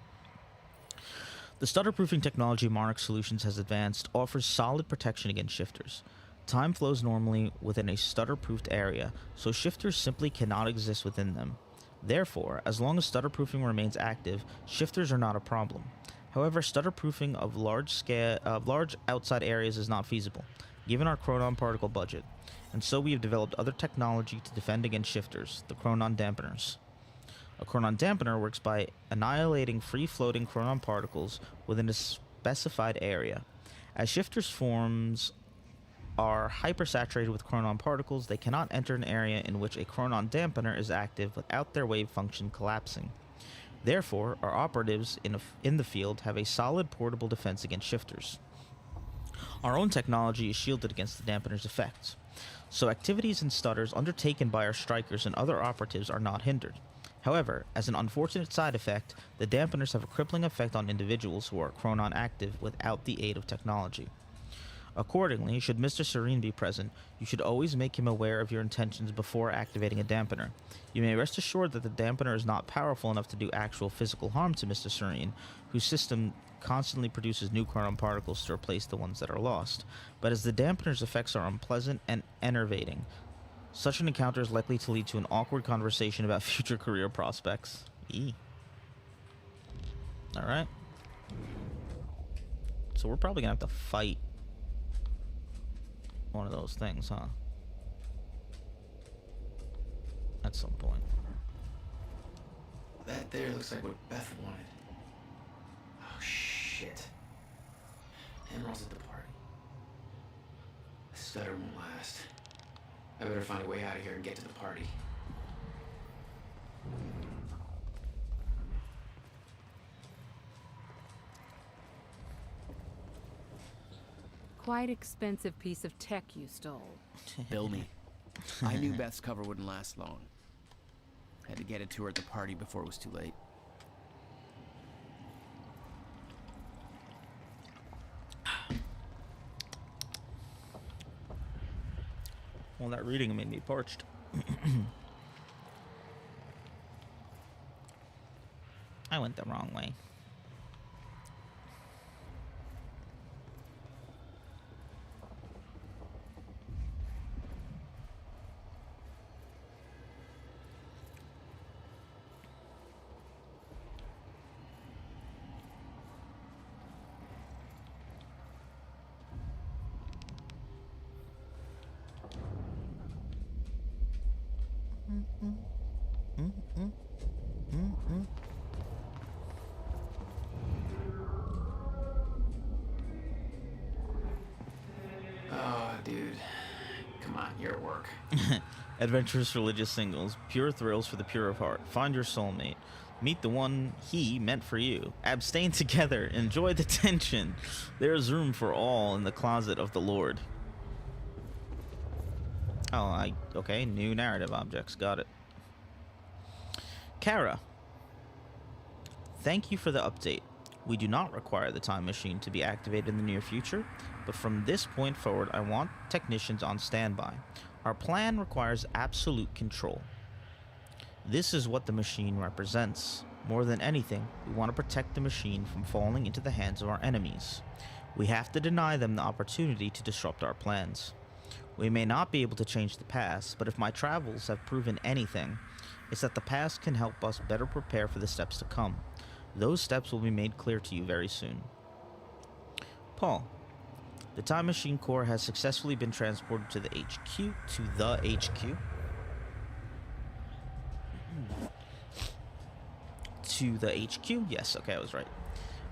The stutter-proofing technology Monarch Solutions has advanced offers solid protection against shifters. Time flows normally within a stutter-proofed area, so shifters simply cannot exist within them. Therefore, as long as stutter-proofing remains active, shifters are not a problem. However, stutter-proofing of large outside areas is not feasible, given our chronon particle budget, and so we have developed other technology to defend against shifters, the chronon dampeners. A chronon dampener works by annihilating free-floating chronon particles within a specified area. As shifters' forms are hypersaturated with chronon particles, they cannot enter an area in which a chronon dampener is active without their wave function collapsing. Therefore, our operatives in the field have a solid portable defense against shifters. Our own technology is shielded against the dampener's effects, so activities and stutters undertaken by our strikers and other operatives are not hindered. However, as an unfortunate side effect, the dampeners have a crippling effect on individuals who are chronon active without the aid of technology. Accordingly, should Mr. Serene be present, you should always make him aware of your intentions before activating a dampener. You may rest assured that the dampener is not powerful enough to do actual physical harm to Mr. Serene, whose system constantly produces new chronon particles to replace the ones that are lost. But as the dampener's effects are unpleasant and enervating, such an encounter is likely to lead to an awkward conversation about future career prospects. Alright. So we're probably gonna have to fight one of those things, huh? At some point. That there looks like what Beth wanted. Oh, shit. Emerald's at the party. The stutter won't last. I better find a way out of here and get to the party. Quite expensive piece of tech you stole. Bill me. I knew Beth's cover wouldn't last long. Had to get it to her at the party before it was too late. Well, that reading made me parched. I went the wrong way. Oh, dude. Come your work. Adventurous religious singles, pure thrills for the pure of heart. Find your soulmate. Meet the one he meant for you. Abstain together. Enjoy the tension. There is room for all in the closet of the Lord. Oh, okay. New narrative objects. Got it. Kara. Thank you for the update. We do not require the time machine to be activated in the near future, but from this point forward, I want technicians on standby. Our plan requires absolute control. This is what the machine represents. More than anything, we want to protect the machine from falling into the hands of our enemies. We have to deny them the opportunity to disrupt our plans. We may not be able to change the past, but if my travels have proven anything, it's that the past can help us better prepare for the steps to come. Those steps will be made clear to you very soon. Paul. The Time Machine Core has successfully been transported to the HQ. To the HQ? Yes, okay, I was right.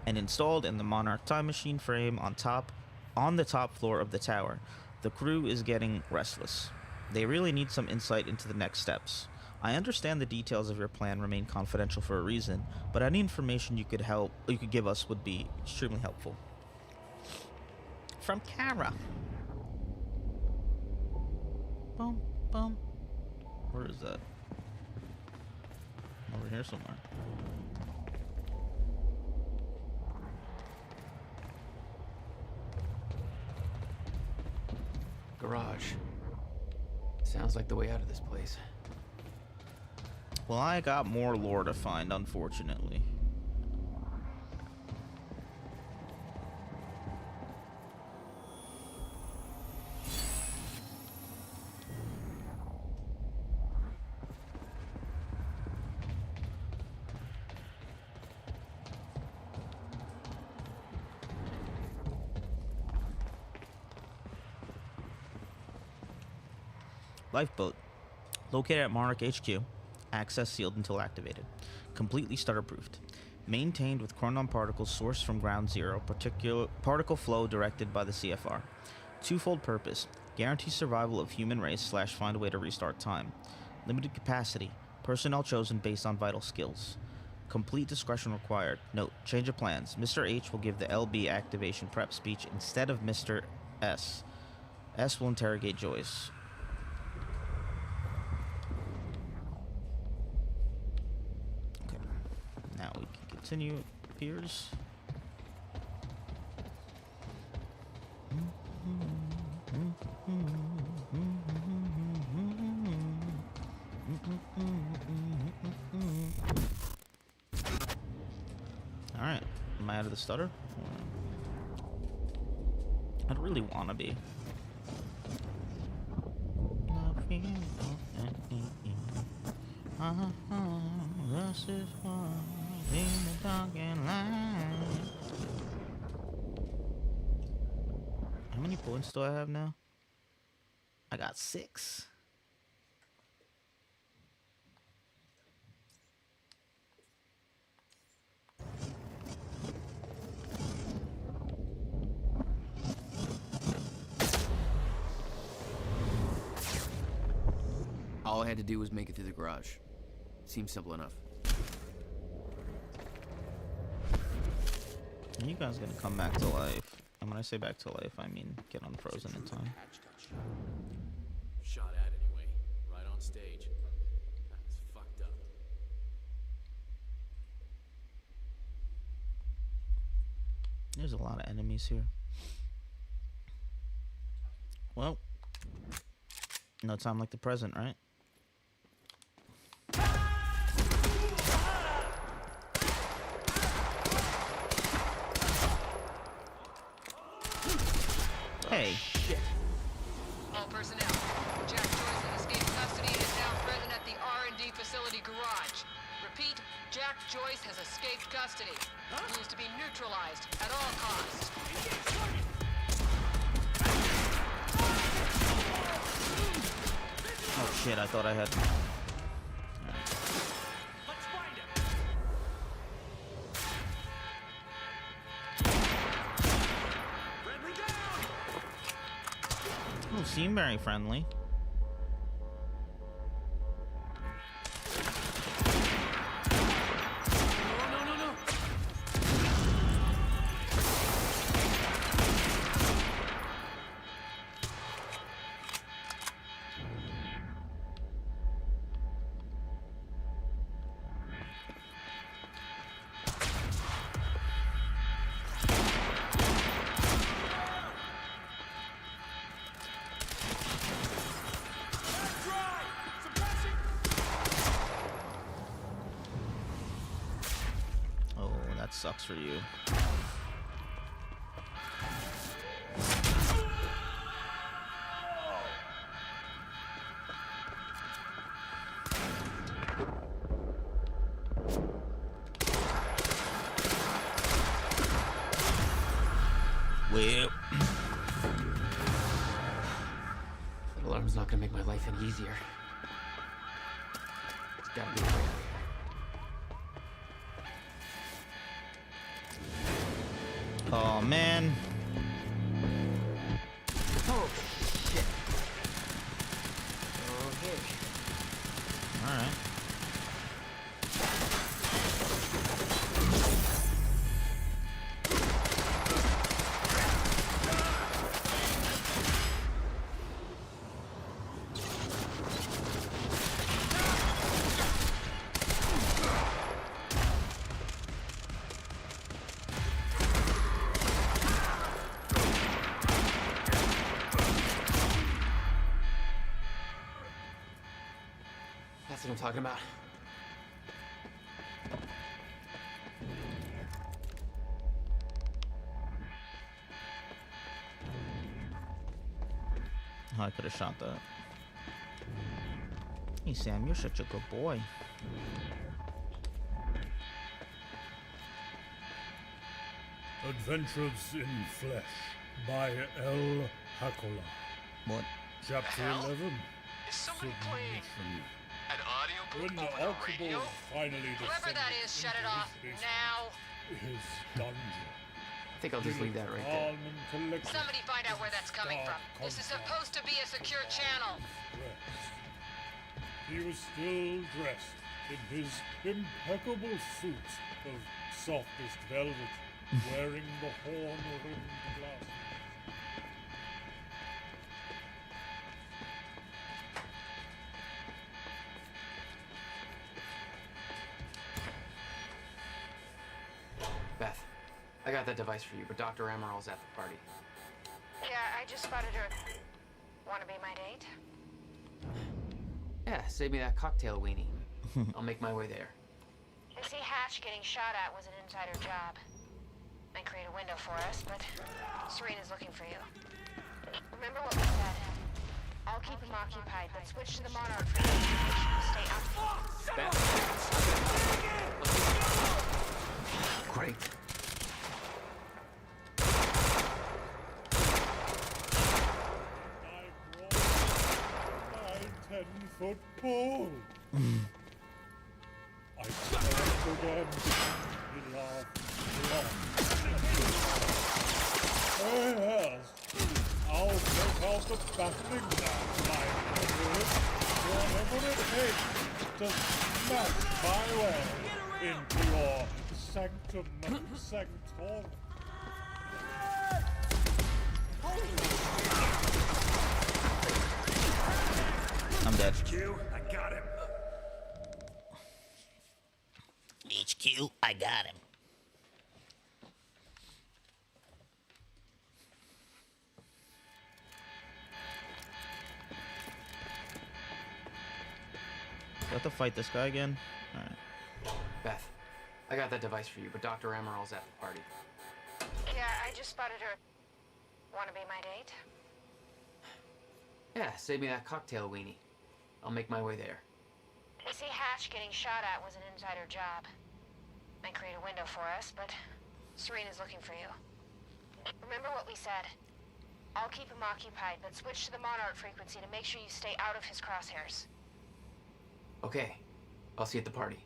And installed in the Monarch Time Machine frame on the top floor of the tower. The crew is getting restless. They really need some insight into the next steps. I understand the details of your plan remain confidential for a reason, but any information you could give us would be extremely helpful. From Kara. Bum, bum. Where is that? Over here somewhere. Garage. Sounds like the way out of this place. Well, I got more lore to find, unfortunately. Lifeboat. Located at Monarch HQ. Access sealed until activated. Completely stutter-proofed. Maintained with chronon particles sourced from ground zero. Particle flow directed by the CFR. Twofold purpose. Guarantee survival of human race / find a way to restart time. Limited capacity. Personnel chosen based on vital skills. Complete discretion required. Note, change of plans. Mr. H will give the LB activation prep speech instead of Mr. S. S will interrogate Joyce. Now we can continue, it appears. Alright, am I out of the stutter? I don't really want to be. This is what in the dark and light. How many points do I have now? I got 6. All I had to do was make it through the garage. Seems simple enough. Are you guys gonna come back to life? And when I say back to life, I mean get unfrozen in time. Shot at anyway, right on stage. That's fucked up. There's a lot of enemies here. Well, no time like the present, right? Hey. Shit. All personnel. Jack Joyce in escaped custody and is now present at the R&D facility garage. Repeat, Jack Joyce has escaped custody. He is to be neutralized at all costs. Oh shit, I thought I had... seem very friendly. Sucks for you. Well, that alarm's not gonna make my life any easier. It's gotta be a way out of here. Oh man. Oh shit. Okay. All right. That's what I'm talking about. Oh, I could have shot that. Hey Sam, you're such a good boy. Adventures in Flesh by L. Hakola. What? Chapter 11. Is somebody playing an audiobook When the over the Archibald radio? finally Whoever that is, shut it off now. His dungeon. I think I'll just leave that right there. Somebody find out where that's coming from. This is supposed to be a secure channel. He was still dressed in his impeccable suit of softest velvet, wearing the horn-rimmed glasses. Beth, I got that device for you, but Dr. Emerald's at the party. Yeah, I just spotted her. Wanna be my date? Yeah, save me that cocktail weenie. I'll make my way there. They say Hatch getting shot at was an insider job. Might create a window for us, but Serena's looking for you. Remember what we said? I'll keep him occupied, but switch to the Monarch for you. Stay up. Great. My 10-foot pole. I tried again. He laughed. Yes. I'll take out the battling ram, my friend. Whatever it takes to smash my way into your sanctum sanctorum. I'm dead. HQ, I got him. HQ, I got him. Do I have to fight this guy again? Alright. Beth, I got that device for you, but Dr. Emerald's at the party. Yeah, I just spotted her. Wanna be my date? Yeah, save me that cocktail weenie. I'll make my way there. They say Hatch getting shot at was an insider job. Might create a window for us, but Serena's looking for you. Remember what we said? I'll keep him occupied, but switch to the Monarch frequency to make sure you stay out of his crosshairs. Okay, I'll see you at the party.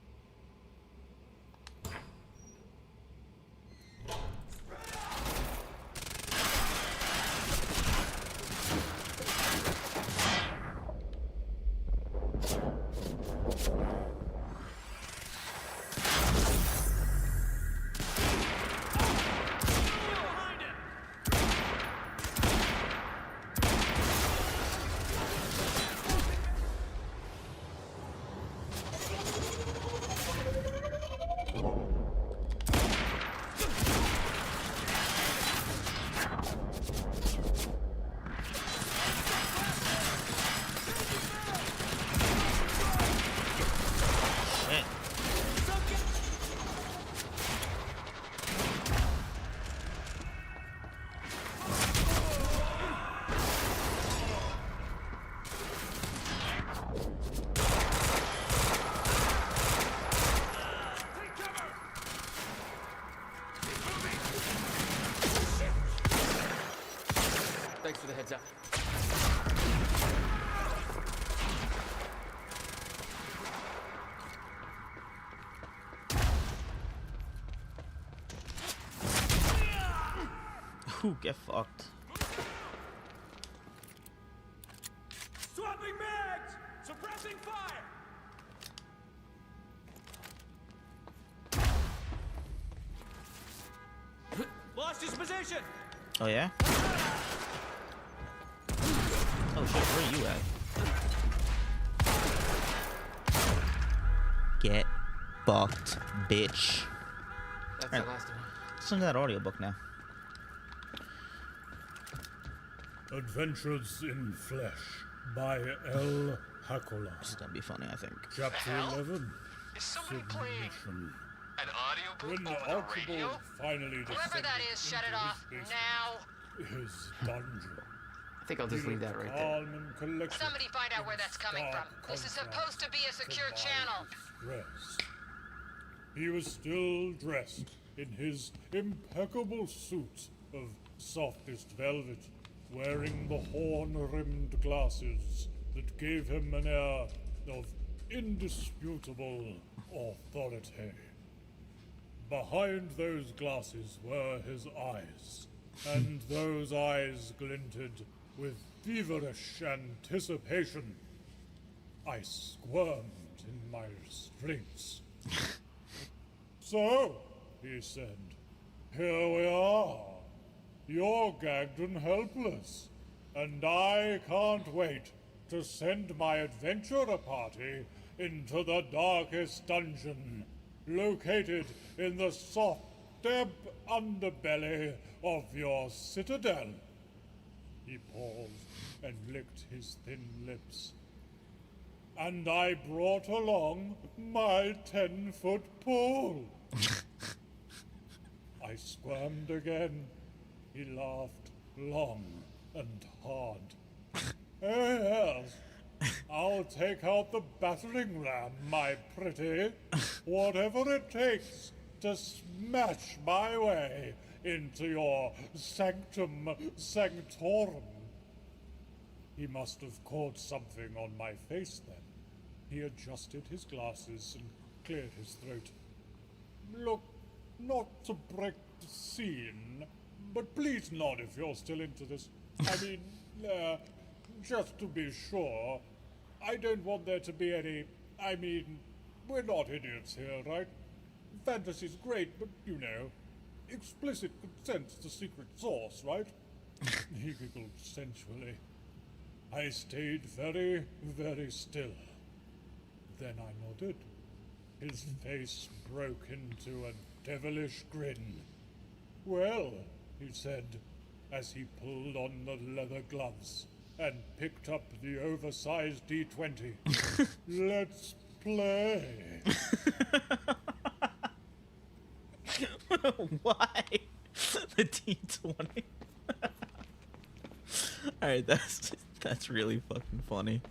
Thanks for the heads up. Ooh, get fucked. Swapping mags! Suppressing fire! Lost his position! Oh yeah? Oh shit, where are you at? Get fucked, bitch. That's Alright, the last of them. listen to that audiobook now. Adventures in Flesh by L. Hakola. This is gonna be funny, I think. Chapter 11. Is somebody playing Submission. an audiobook When over the Archibald radio? finally Whoever descended that is, shut it into off his basement, now. his dungeon. I think I'll just leave that right there. Calm and collected. Somebody find out where that's coming from. This is supposed to be a secure channel. Dress. He was still dressed in his impeccable suit of softest velvet, wearing the horn-rimmed glasses that gave him an air of indisputable authority. Behind those glasses were his eyes, and those eyes glinted with feverish anticipation. I squirmed in my restraints. So, he said, here we are. You're gagged and helpless, and I can't wait to send my adventurer party into the darkest dungeon, located in the soft, damp underbelly of your citadel. He paused and licked his thin lips. And I brought along my 10-foot pole. I squirmed again. He laughed long and hard. Yes, I'll take out the battering ram, my pretty. Whatever it takes to smash my way into your sanctum sanctorum. He must have caught something on my face then. He adjusted his glasses and cleared his throat. Look, not to break the scene, but please nod if you're still into this. I mean, just to be sure, I don't want there to be any... I mean, we're not idiots here, right? Fantasy's great, but you know, explicit consent's the secret sauce, right? He giggled sensually. I stayed very, very still. Then I nodded. His face broke into a devilish grin. Well, he said, as he pulled on the leather gloves and picked up the oversized D20. Let's play. Why? The D20. Alright, that's really fucking funny.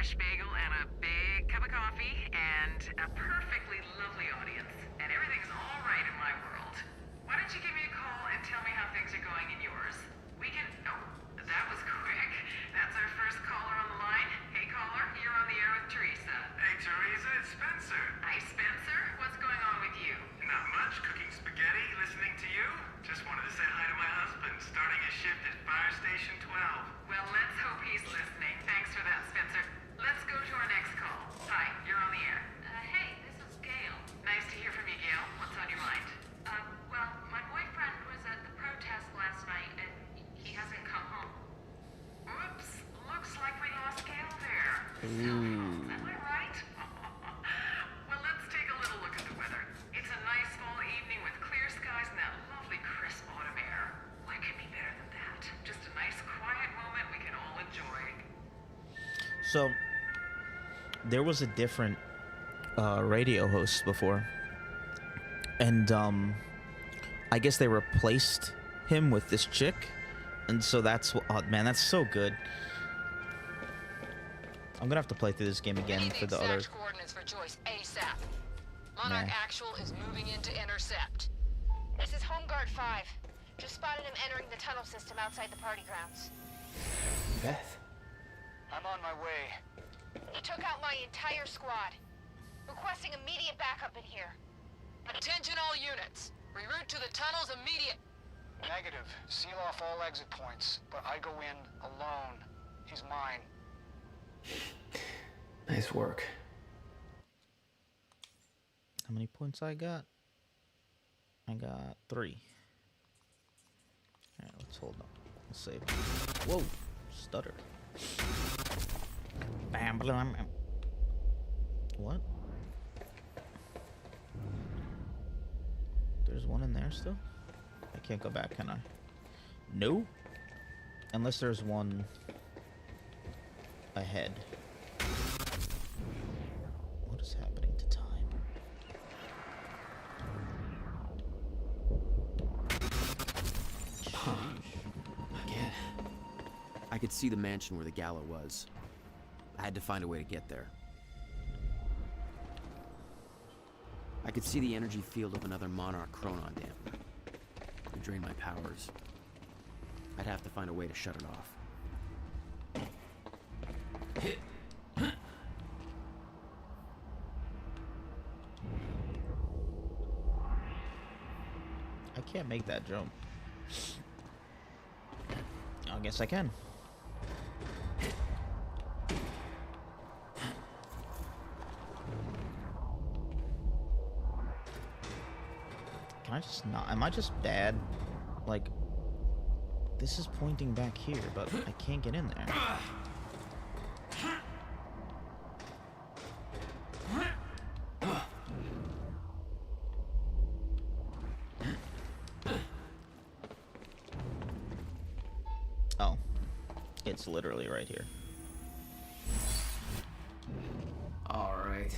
fresh bagel and a big cup of coffee and a perfectly lovely audience. And everything's all right in my world. Why don't you give me a call and tell me how things are going in yours? We can... Oh, that was quick. That's our first caller on the line. Hey, caller, you're on the air with Teresa. Hey, Teresa, it's Spencer. Hi, Spencer. What's going on with you? Not much. Cooking spaghetti, listening to you. Just wanted to say hi to my husband, starting his shift at Fire Station 12. Well, let's hope he's listening. Thanks for that, Spencer. Let's go to our next call. Hi, you're on the air. Hey, this is Gail. Nice to hear from you, Gail. What's on your mind? Well, my boyfriend was at the protest last night, and he hasn't come home. Oops. Looks like we lost Gail there. Ooh. Am I right? Well, let's take a little look at the weather. It's a nice fall evening with clear skies and that lovely crisp autumn air. What could be better than that? Just a nice quiet moment we can all enjoy. So, there was a different radio host before, and I guess they replaced him with this chick, and so that's what. Oh man, that's so good. I'm gonna have to play through this game again for the other. Coordinates for Joyce ASAP. Monarch Actual is moving in to intercept. This is Home Guard 5. Just spotted him entering the tunnel system outside the party grounds. Beth? I'm on my way. He took out my entire squad. Requesting immediate backup in here. Attention all units. Reroute to the tunnels immediate. Negative. Seal off all exit points, but I go in alone. He's mine. Nice work. How many points I got? I got 3. Alright, let's hold on. Let's save. Whoa! Stutter. Bam, blam, bam. What? There's one in there still? I can't go back, can I? No? Unless there's one ahead. What is happening to time? Again. I could see the mansion where the gala was. I had to find a way to get there. I could see the energy field of another Monarch Chronon dampener. It would drain my powers. I'd have to find a way to shut it off. I can't make that jump. I guess I can. Can I just not? Am I just bad? Like, this is pointing back here, but I can't get in there. Oh, it's literally right here. All right.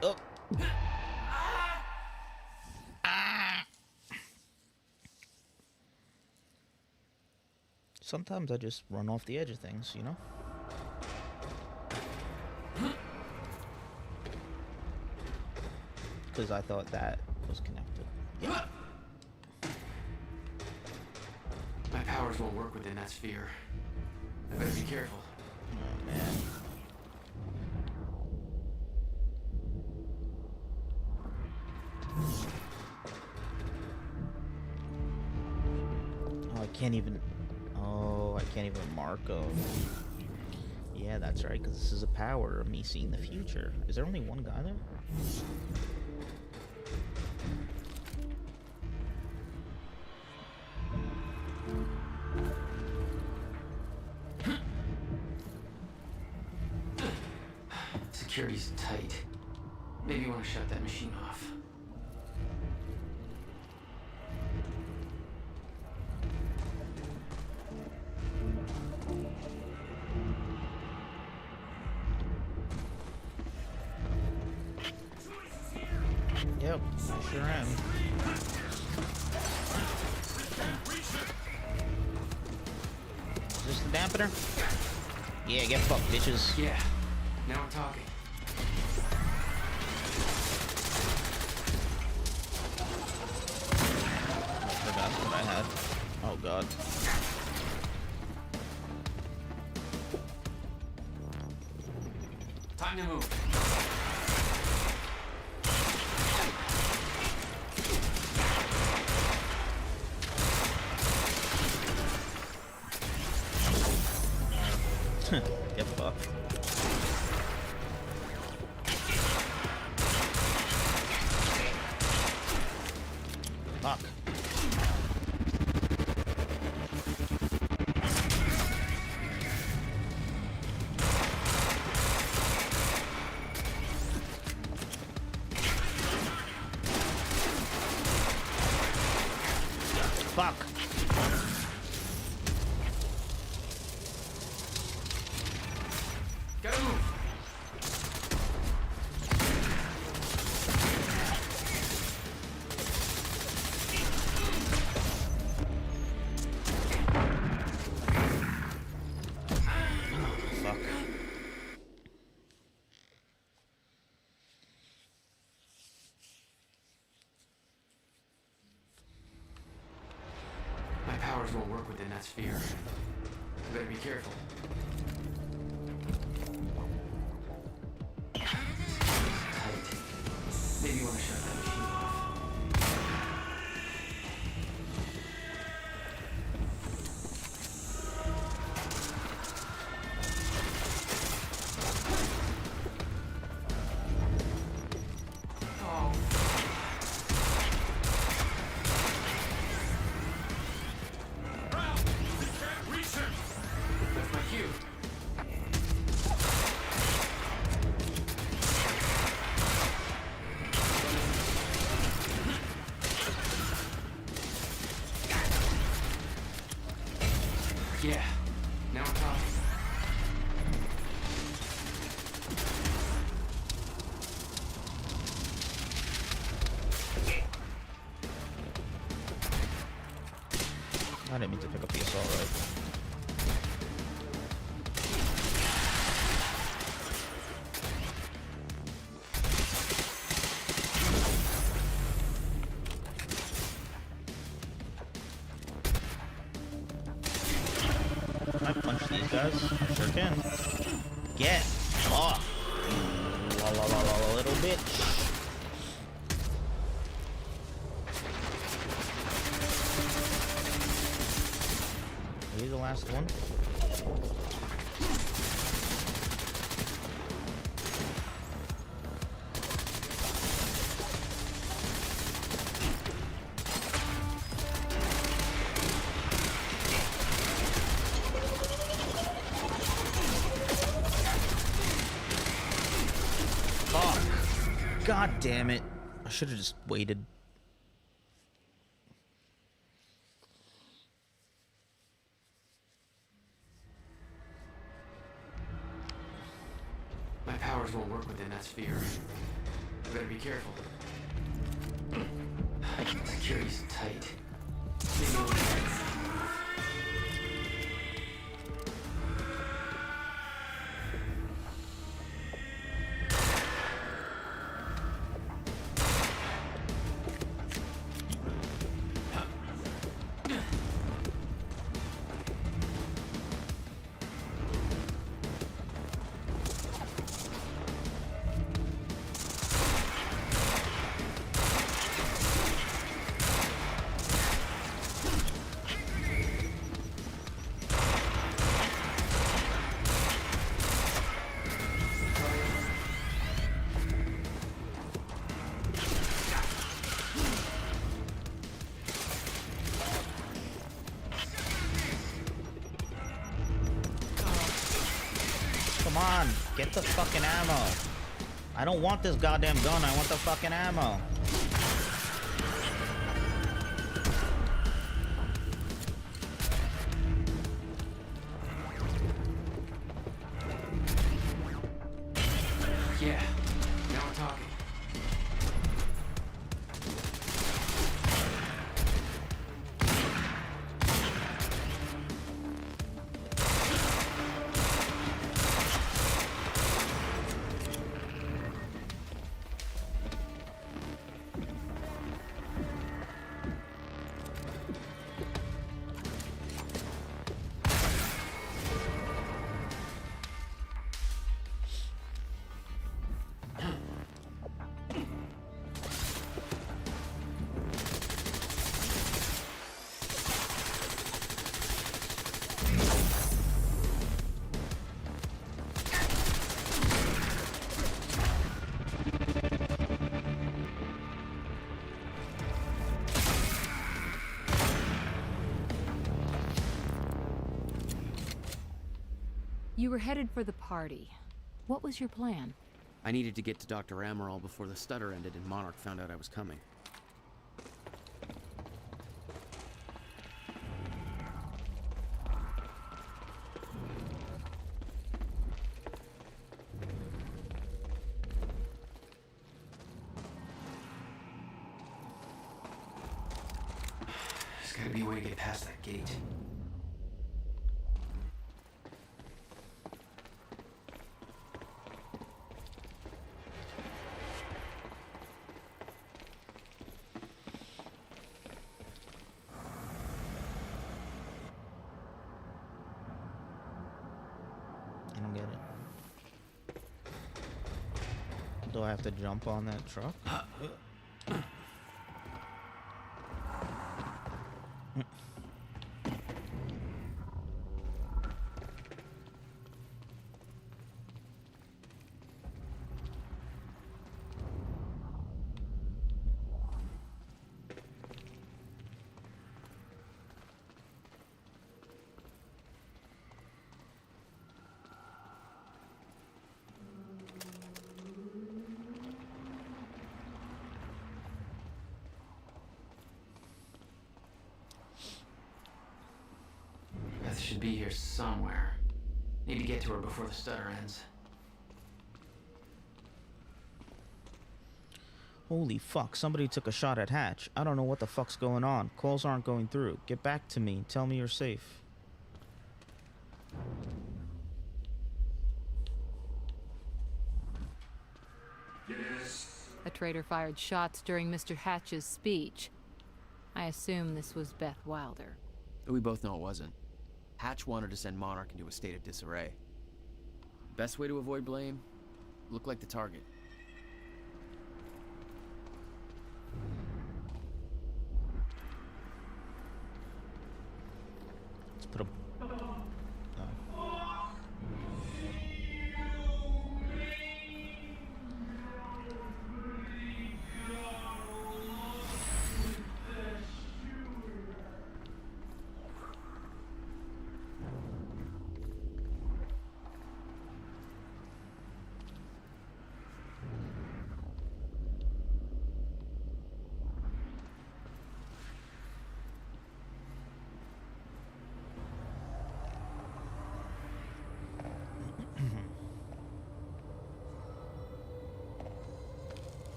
Oh. Sometimes I just run off the edge of things, you know? Because I thought that was connected. Yeah. My powers won't work within that sphere. I better be careful. Oh, man. Oh, I can't even... Oh, I can't even mark them. Yeah, that's right, because this is a power of me seeing the future. Is there only one guy there? Security's tight. Maybe you want to shut that machine off. Yep, I sure am. Is this the dampener? Yeah, get fucked, bitches. Yeah, now we're talking. I forgot what I had. Oh god. Time to move. Get fucked. Fuck. Fuck. Gotta move. Fuck. My powers won't work within that sphere. You better be careful. Maybe you want to shut that machine off. Oh. Reach him! That's my cue. Yeah, now I'm talking. I didn't mean to pick up the assault rifle. Can I punch these guys? I sure can. Get off! La la la la, little bitch. Are you the last one? Fuck. God damn it. I should have just waited. My powers won't work within that sphere. You better be careful. Security's tight. Maybe we'll Come on, get the fucking ammo. I don't want this goddamn gun, I want the fucking ammo. Yeah, now we're talking. You were headed for the party. What was your plan? I needed to get to Dr. Amaral before the stutter ended and Monarch found out I was coming. gotta be a way to get past that gate. I don't get it. Do I have to jump on that truck? Beth should be here somewhere. Need to get to her before the stutter ends. Holy fuck, somebody took a shot at Hatch. I don't know what the fuck's going on. Calls aren't going through. Get back to me. Tell me you're safe. A traitor fired shots during Mr. Hatch's speech. I assume this was Beth Wilder. We both know it wasn't. Hatch wanted to send Monarch into a state of disarray. Best way to avoid blame? Look like the target. Let's put a...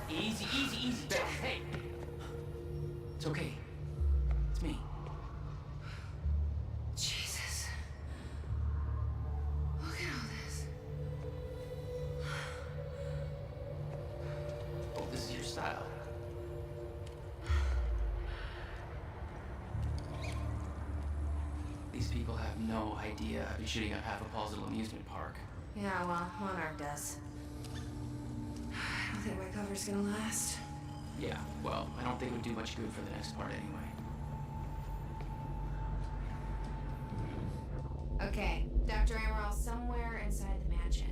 Easy, easy, easy, Beth. Hey! It's okay. It's me. Jesus. Look at all this. Oh, this is your style. These people have no idea I've been shooting up half of Paul's little amusement park. Yeah, well, Monarch does. I don't think my cover's gonna last. Yeah, well, I don't think it would do much good for the next part anyway. Okay, Dr. Amaril's somewhere inside the mansion.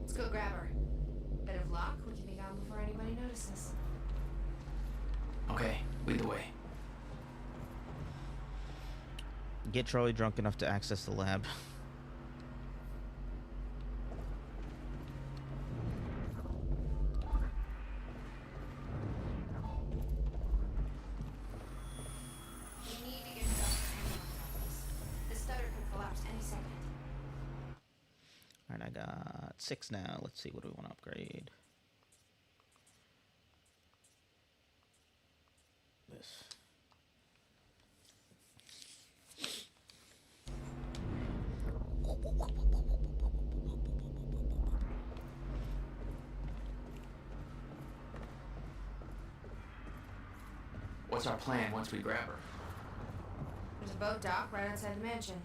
Let's go grab her. Bit of luck, we can be gone before anybody notices. Okay, lead the way. Get Charlie drunk enough to access the lab. We need to get to Dr. Amaril's office. The stutter could collapse any second. Alright, I got 6 now. Let's see, what do we want to upgrade? This. What's our plan once we grab her? There's a boat dock right outside the mansion.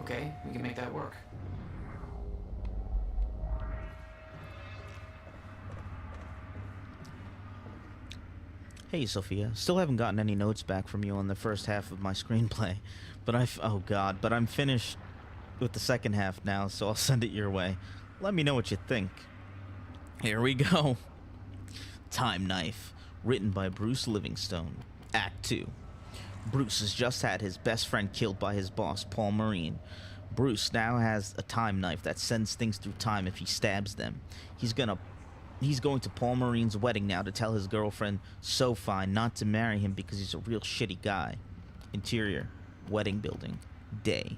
Okay, we can make that work. Hey, Sophia. Still haven't gotten any notes back from you on the first half of my screenplay, but oh god, but I'm finished with the second half now, so I'll send it your way. Let me know what you think. Here we go. Time Knife, written by Bruce Livingstone. Act 2. Bruce has just had his best friend killed by his boss, Paul Marine. Bruce now has a time knife that sends things through time if he stabs them. He's going to Paul Marine's wedding now to tell his girlfriend, Sophie, not to marry him because he's a real shitty guy. Interior, wedding building, day.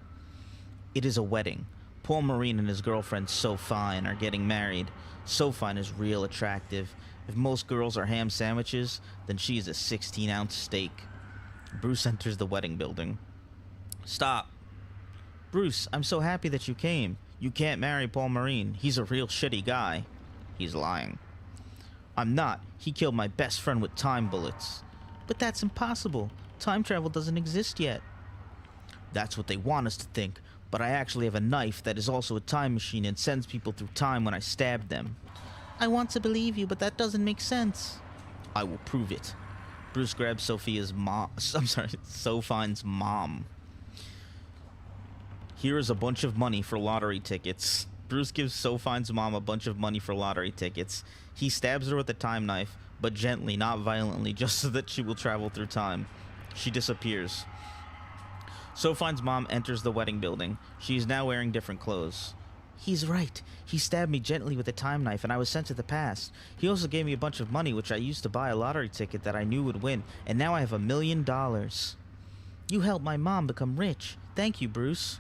It is a wedding. Paul Marine and his girlfriend Sophine are getting married. Sophine is real attractive. If most girls are ham sandwiches, then she is a 16-ounce steak. Bruce enters the wedding building. Stop. Bruce, I'm so happy that you came. You can't marry Paul Marine. He's a real shitty guy. He's lying. I'm not. He killed my best friend with time bullets. But that's impossible. Time travel doesn't exist yet. That's what they want us to think, but I actually have a knife that is also a time machine and sends people through time when I stab them. I want to believe you, but that doesn't make sense. I will prove it. Bruce grabs Sophine's mom. Here is a bunch of money for lottery tickets. Bruce gives Sophine's mom a bunch of money for lottery tickets. He stabs her with a time knife, but gently, not violently, just so that she will travel through time. She disappears. Sophine's mom enters the wedding building. She is now wearing different clothes. He's right. He stabbed me gently with a time knife, and I was sent to the past. He also gave me a bunch of money, which I used to buy a lottery ticket that I knew would win, and now I have $1 million. You helped my mom become rich. Thank you, Bruce.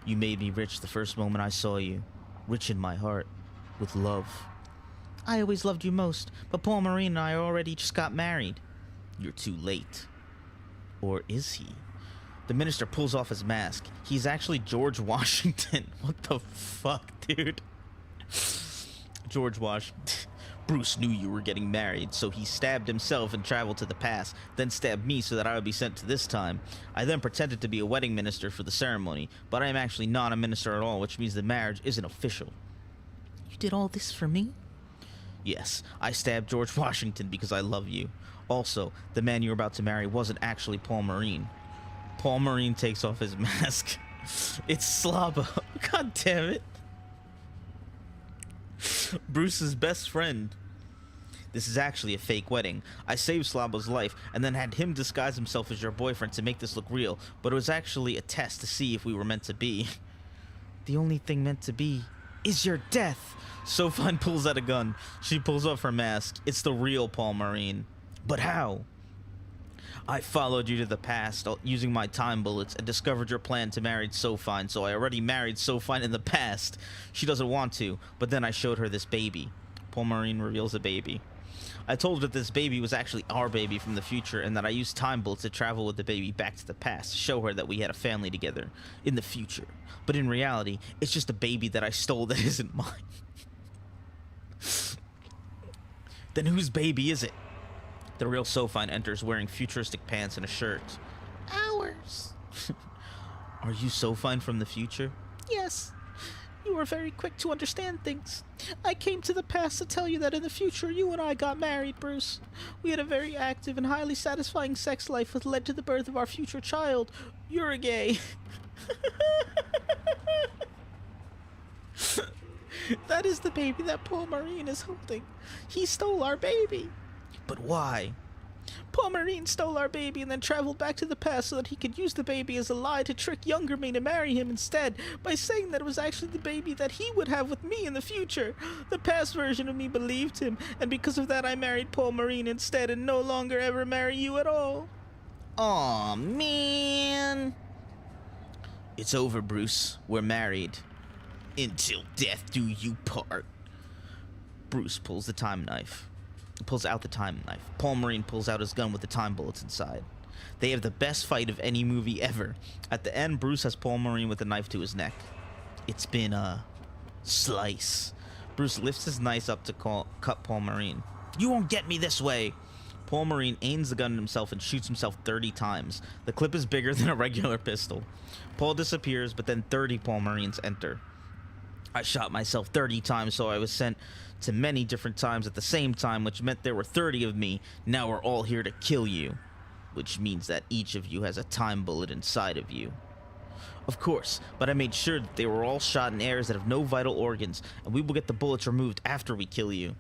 You made me rich the first moment I saw you. Rich in my heart. With love. I always loved you most, but Paul Marine and I already just got married. You're too late. Or is he? The minister pulls off his mask. He's actually George Washington. What the fuck, dude? George Washington. Bruce knew you were getting married, so he stabbed himself and traveled to the past, then stabbed me so that I would be sent to this time. I then pretended to be a wedding minister for the ceremony, but I am actually not a minister at all, which means the marriage isn't official. You did all this for me? Yes, I stabbed George Washington because I love you. Also, the man you're about to marry wasn't actually Paul Marine. Paul Marine takes off his mask. It's Slabo. God damn it. Bruce's best friend. This is actually a fake wedding. I saved Slabo's life and then had him disguise himself as your boyfriend to make this look real, but it was actually a test to see if we were meant to be. The only thing meant to be is your death. Sophine pulls out a gun. She pulls off her mask. It's the real Paul Marine. But how? I followed you to the past using my time bullets and discovered your plan to marry Sophine, so I already married Sophine in the past. She doesn't want to, but then I showed her this baby. Paul Marine reveals a baby. I told her that this baby was actually our baby from the future and that I used time bullets to travel with the baby back to the past to show her that we had a family together in the future. But in reality, it's just a baby that I stole that isn't mine. Then whose baby is it? The real Sophine enters wearing futuristic pants and a shirt. Ours. Are you Sophine from the future? Yes. You were very quick to understand things. I came to the past to tell you that in the future you and I got married, Bruce. We had a very active and highly satisfying sex life that led to the birth of our future child. You're a gay. That is the baby that Paul Marine is holding. He stole our baby. But why? Paul Marine stole our baby and then traveled back to the past so that he could use the baby as a lie to trick younger me to marry him instead by saying that it was actually the baby that he would have with me in the future. The past version of me believed him, and because of that I married Paul Marine instead and no longer ever marry you at all. Aw, man. It's over, Bruce. We're married. Until death do you part. Bruce pulls the time knife. Pulls out the time knife. Paul Marine pulls out his gun with the time bullets inside. They have the best fight of any movie ever. At the end, Bruce has Paul Marine with a knife to his neck. It's been a slice. Bruce lifts his knife up to cut Paul Marine. You won't get me this way. Paul Marine aims the gun at himself and shoots himself 30 times. The clip is bigger than a regular pistol. Paul disappears, but then 30 Paul Marines enter. I shot myself 30 times, so I was sent to many different times at the same time, which meant there were 30 of me. Now we're all here to kill you, which means that each of you has a time bullet inside of you. Of course, but I made sure that they were all shot in areas that have no vital organs, and we will get the bullets removed after we kill you.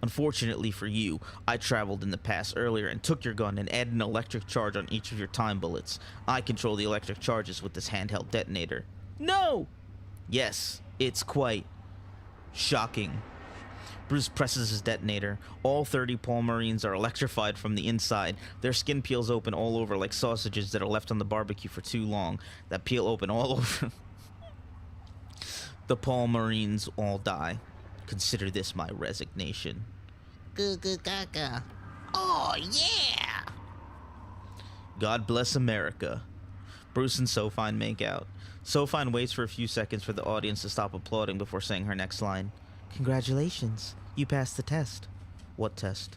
Unfortunately for you, I traveled in the past earlier and took your gun and added an electric charge on each of your time bullets. I control the electric charges with this handheld detonator. No! Yes, it's quite shocking. Bruce presses his detonator. All 30 Paul Marines are electrified from the inside. Their skin peels open all over like sausages that are left on the barbecue for too long. That peel open all over. The Paul Marines all die. Consider this my resignation. Gaga. Oh, yeah! God bless America. Bruce and Sophine make out. Sophine waits for a few seconds for the audience to stop applauding before saying her next line. Congratulations. You passed the test. What test?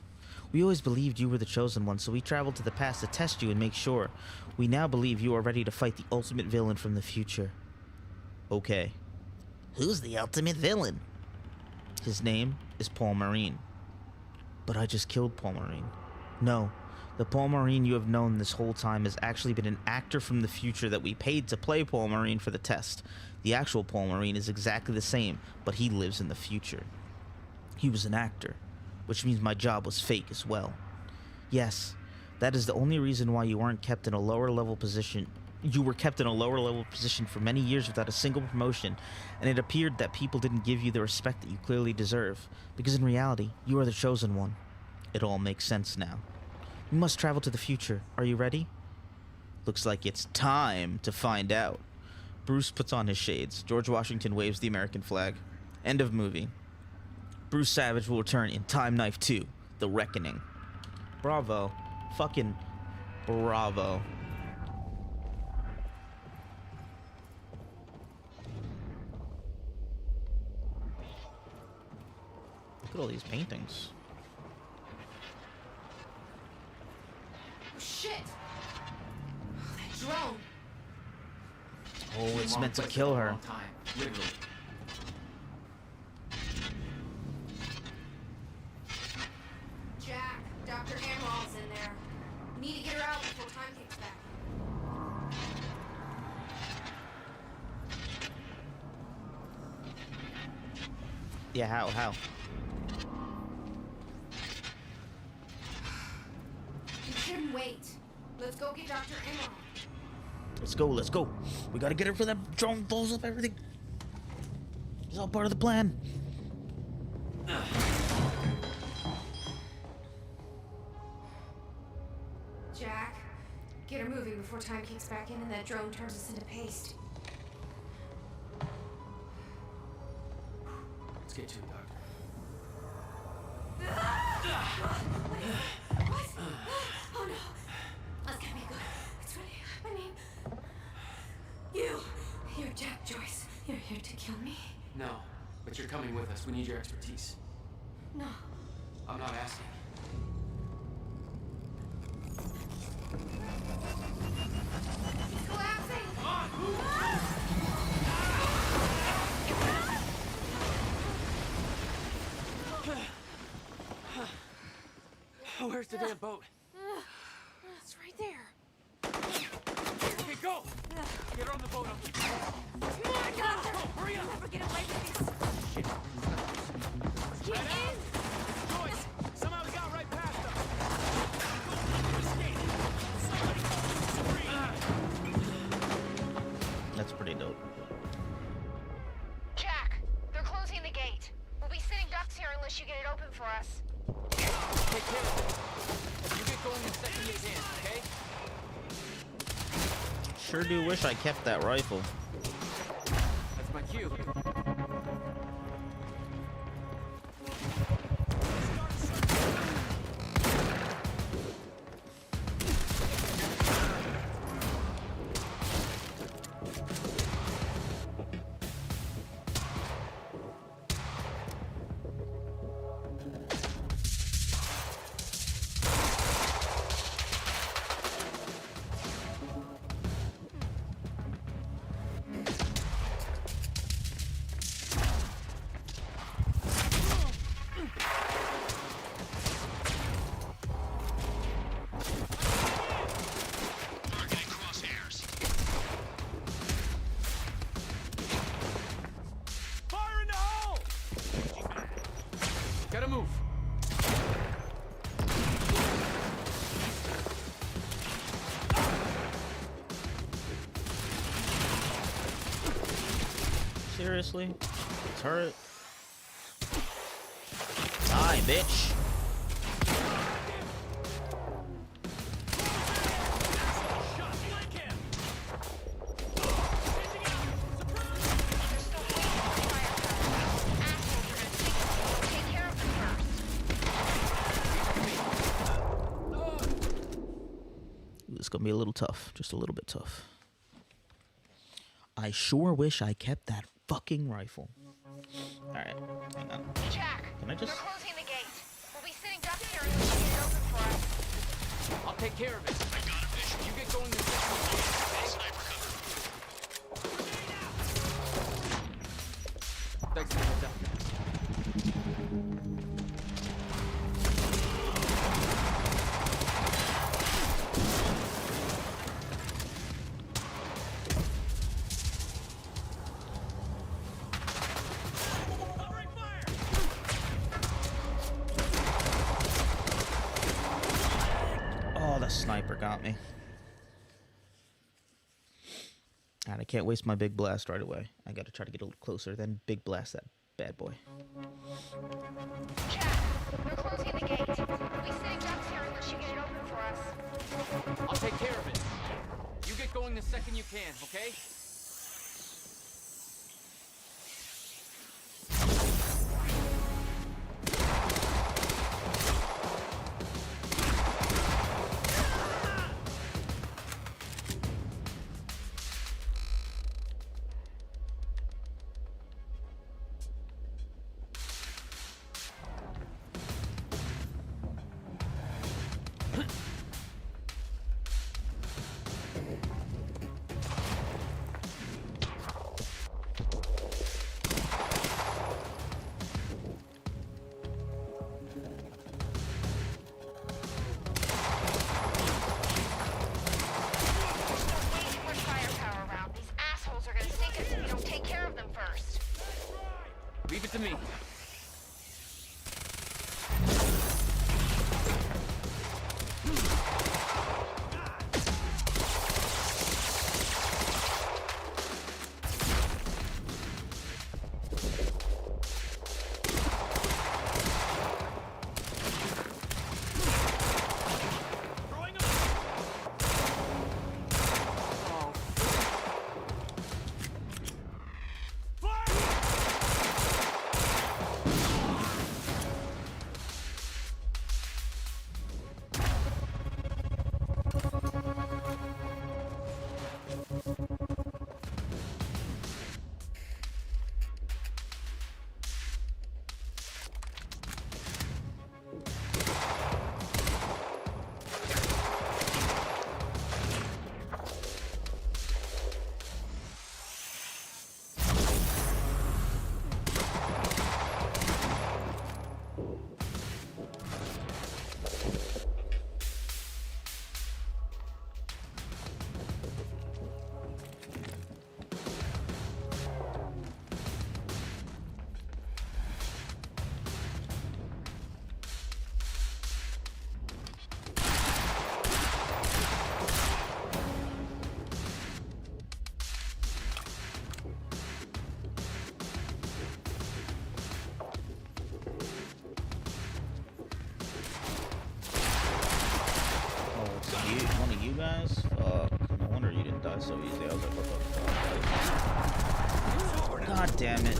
We always believed you were the chosen one, so we traveled to the past to test you and make sure. We now believe you are ready to fight the ultimate villain from the future. Okay. Who's the ultimate villain? His name is Paul Marine. But I just killed Paul Marine. No, the Paul Marine you have known this whole time has actually been an actor from the future that we paid to play Paul Marine for the test. The actual Paul Marine is exactly the same, but he lives in the future. He was an actor, which means my job was fake as well. Yes, that is the only reason why you weren't kept in a lower level position. You were kept in a lower level position for many years without a single promotion, and it appeared that people didn't give you the respect that you clearly deserve, because in reality, you are the chosen one. It all makes sense now. We must travel to the future. Are you ready? Looks like it's time to find out. Bruce puts on his shades. George Washington waves the American flag. End of movie. Bruce Savage will return in Time Knife 2, The Reckoning. Bravo. Fucking bravo. Look at all these paintings. Shit! That drone! Oh, it's meant to kill her. Jack, Dr. Emerald's in there. We need to get her out before time kicks back. Yeah, how? You shouldn't wait. Let's go get Dr. Emerald. Let's go. We gotta get her before that drone blows up everything. It's all part of the plan. Jack, get her moving before time kicks back in and that drone turns us into paste. Let's get to it, Doctor. What? Oh no. That's gonna be good. It's really, I mean, you're Jack Joyce. You're here to kill me? No, but you're coming with us. We need your expertise. No. I'm not asking. It's collapsing! Where's the damn boat? It's right there. Okay, go! Get her on the boat. I'll keep you. Come on, Doctor! Hurry up! You'll never get away with this. Shit. Get in! Joyce! Somehow we got right past them. Escape! Somebody call Serene! That's pretty dope. Jack, they're closing the gate. We'll be sitting ducks here unless you get it open for us. Take care of it. You get going the second you can, okay? Sure do wish I kept that rifle. That's my cue. Fire in the hole! Gotta move. Seriously? Turret? Die, bitch. it's gonna be a little tough. Just a little bit tough. I sure wish I kept that fucking rifle. Alright, hang on. Jack, Can I just... they're closing the gate. We'll be sitting ducks here unless you get it open for us. I'll take care of it. I got a vision. You get going the second you can, okay? Sniper cover. Thanks for the heads up. Sniper got me. And I can't waste my big blast right away. I gotta try to get a little closer, then big blast that bad boy. Jack, they're closing the gate. We'll be sitting ducks here unless you get it open for us. I'll take care of it. You get going the second you can, okay? Leave it to me. One of you guys? Fuck. No wonder you didn't die so easy. I was like, what the fuck? God damn it.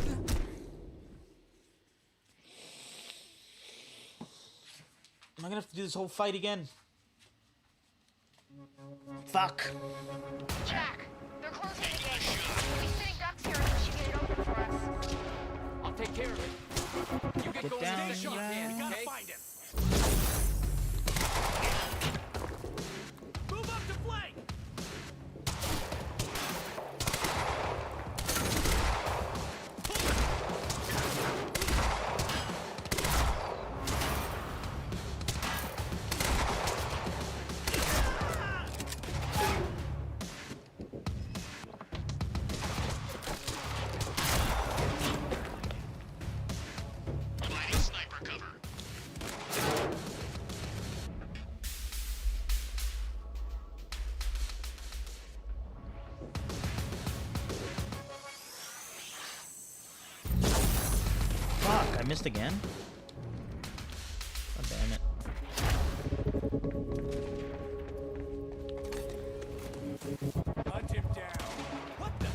Am I gonna have to do this whole fight again? Fuck. Jack, they're closing the gate. We'll be sitting ducks here unless you get it open for us. I'll take care of it. You get going down, the second you can, yeah. okay? Find him. Move up to flank. Sniper cover. Fuck, I missed again? God damn it. Hunt him down. What the?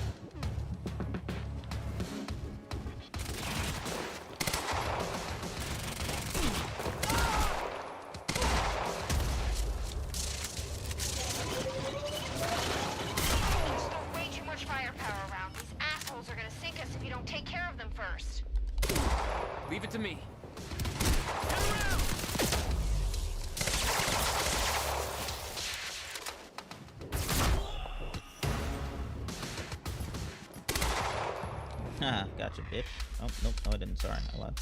Gotcha, bitch. Oh, nope, no I didn't. Sorry, I lied.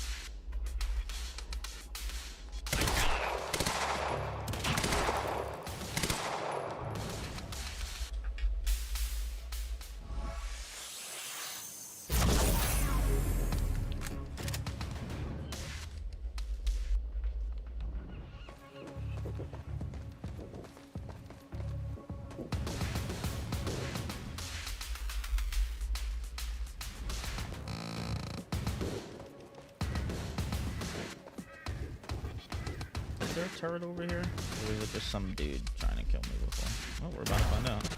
Is there a turret over here? Or was it just some dude trying to kill me before? Well, we're about to find out.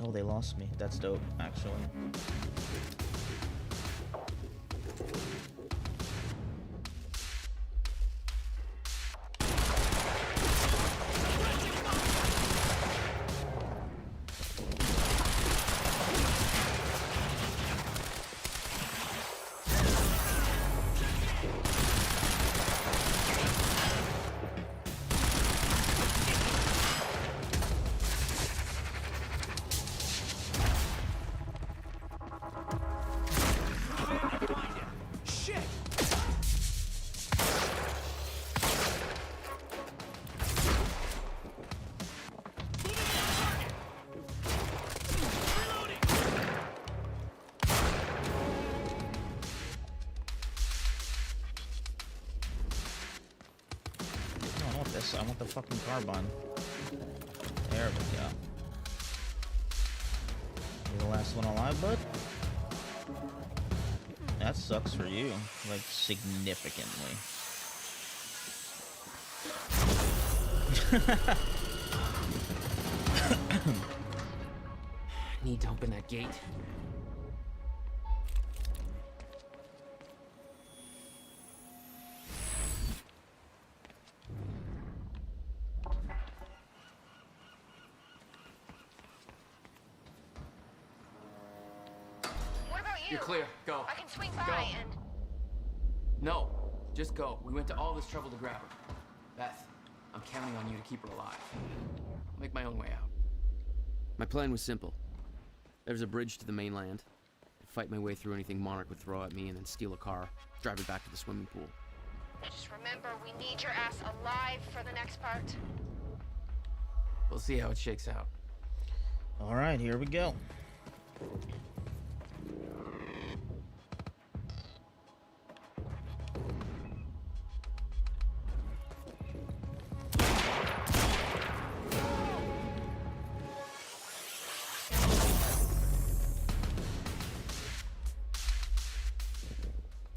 Oh, they lost me. That's dope, actually. I want the fucking carbine. There we go. You're the last one alive, bud? That sucks for you. Like, significantly. Need to open that gate. You're clear. Go. I can swing by Go. and... No. Just go. We went to all this trouble to grab her. Beth, I'm counting on you to keep her alive. I'll make my own way out. My plan was simple. There was a bridge to the mainland. I'd fight my way through anything Monarch would throw at me and then steal a car, drive it back to the swimming pool. Just remember, we need your ass alive for the next part. We'll see how it shakes out. Alright, here we go.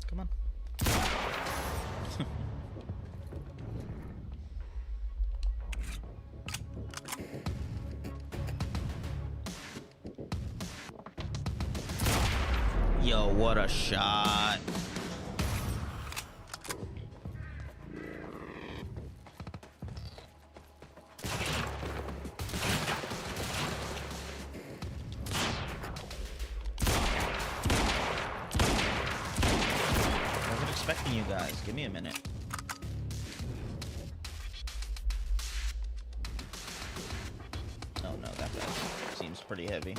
Come on. Yo, what a shot. Wasn't expecting you guys. Give me a minute. Oh no, that guy seems pretty heavy.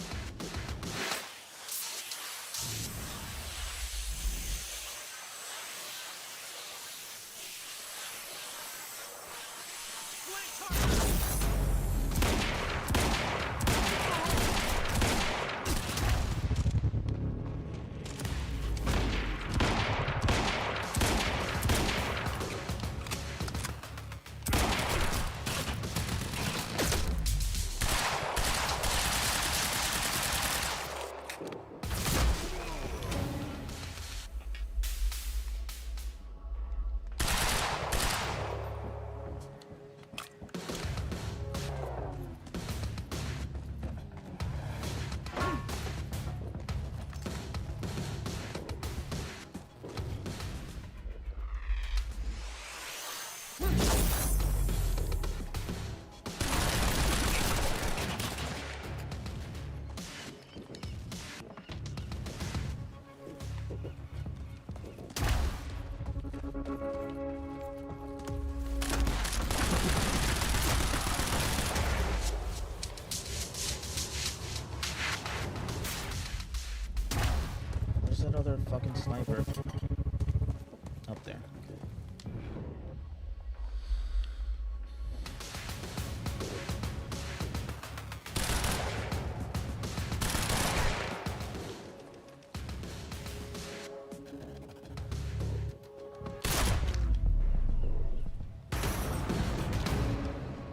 fucking sniper. Up there. Okay.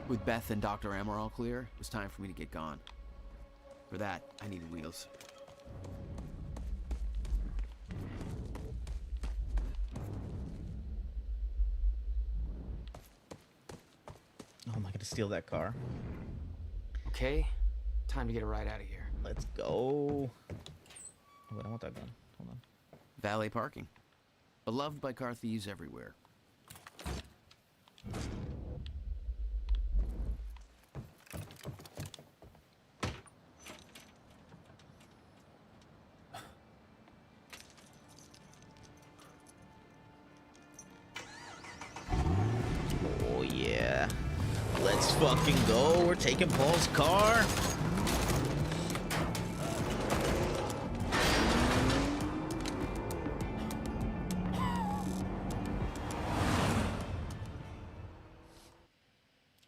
With Beth and Dr. Amaral clear, it was time for me to get gone. For that, I needed wheels. Oh, am I gonna steal that car? Okay, time to get a ride out of here. Let's go. Oh, wait, I want that gun. Hold on. Valet parking. Beloved by car thieves everywhere. Oh, yeah. Let's fucking go. We're taking Paul's car.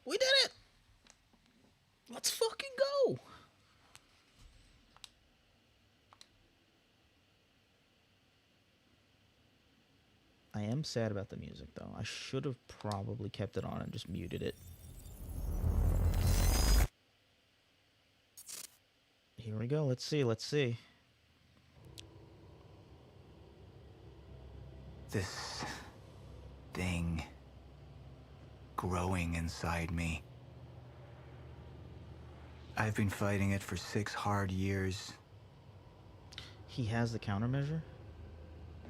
We did it. Let's fucking go. I am sad about the music, though. I should have probably kept it on and just muted it. Here we go. Let's see. Let's see. This thing growing inside me. I've been fighting it for 6 hard years. He has the countermeasure?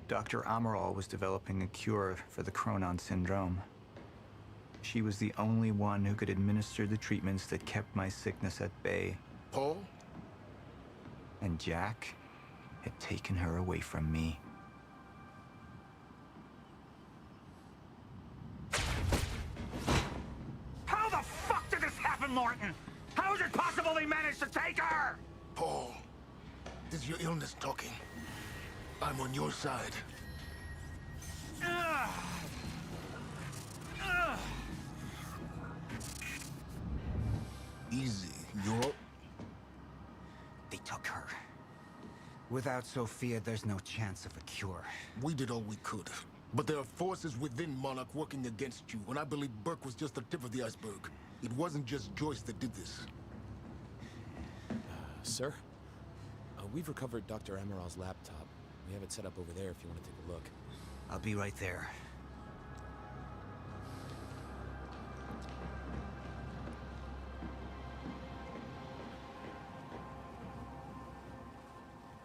Dr. Amaral was developing a cure for the Cronon syndrome. She was the only one who could administer the treatments that kept my sickness at bay. Paul? And Jack had taken her away from me. How the fuck did this happen, Martin? How is it possible they managed to take her? Paul, this is your illness talking. I'm on your side. Easy, you're... They took her. Without Sophia, there's no chance of a cure. We did all we could. But there are forces within Monarch working against you, and I believe Burke was just the tip of the iceberg. It wasn't just Joyce that did this. Sir? We've recovered Dr. Amaral's laptop. We have it set up over there if you want to take a look. I'll be right there.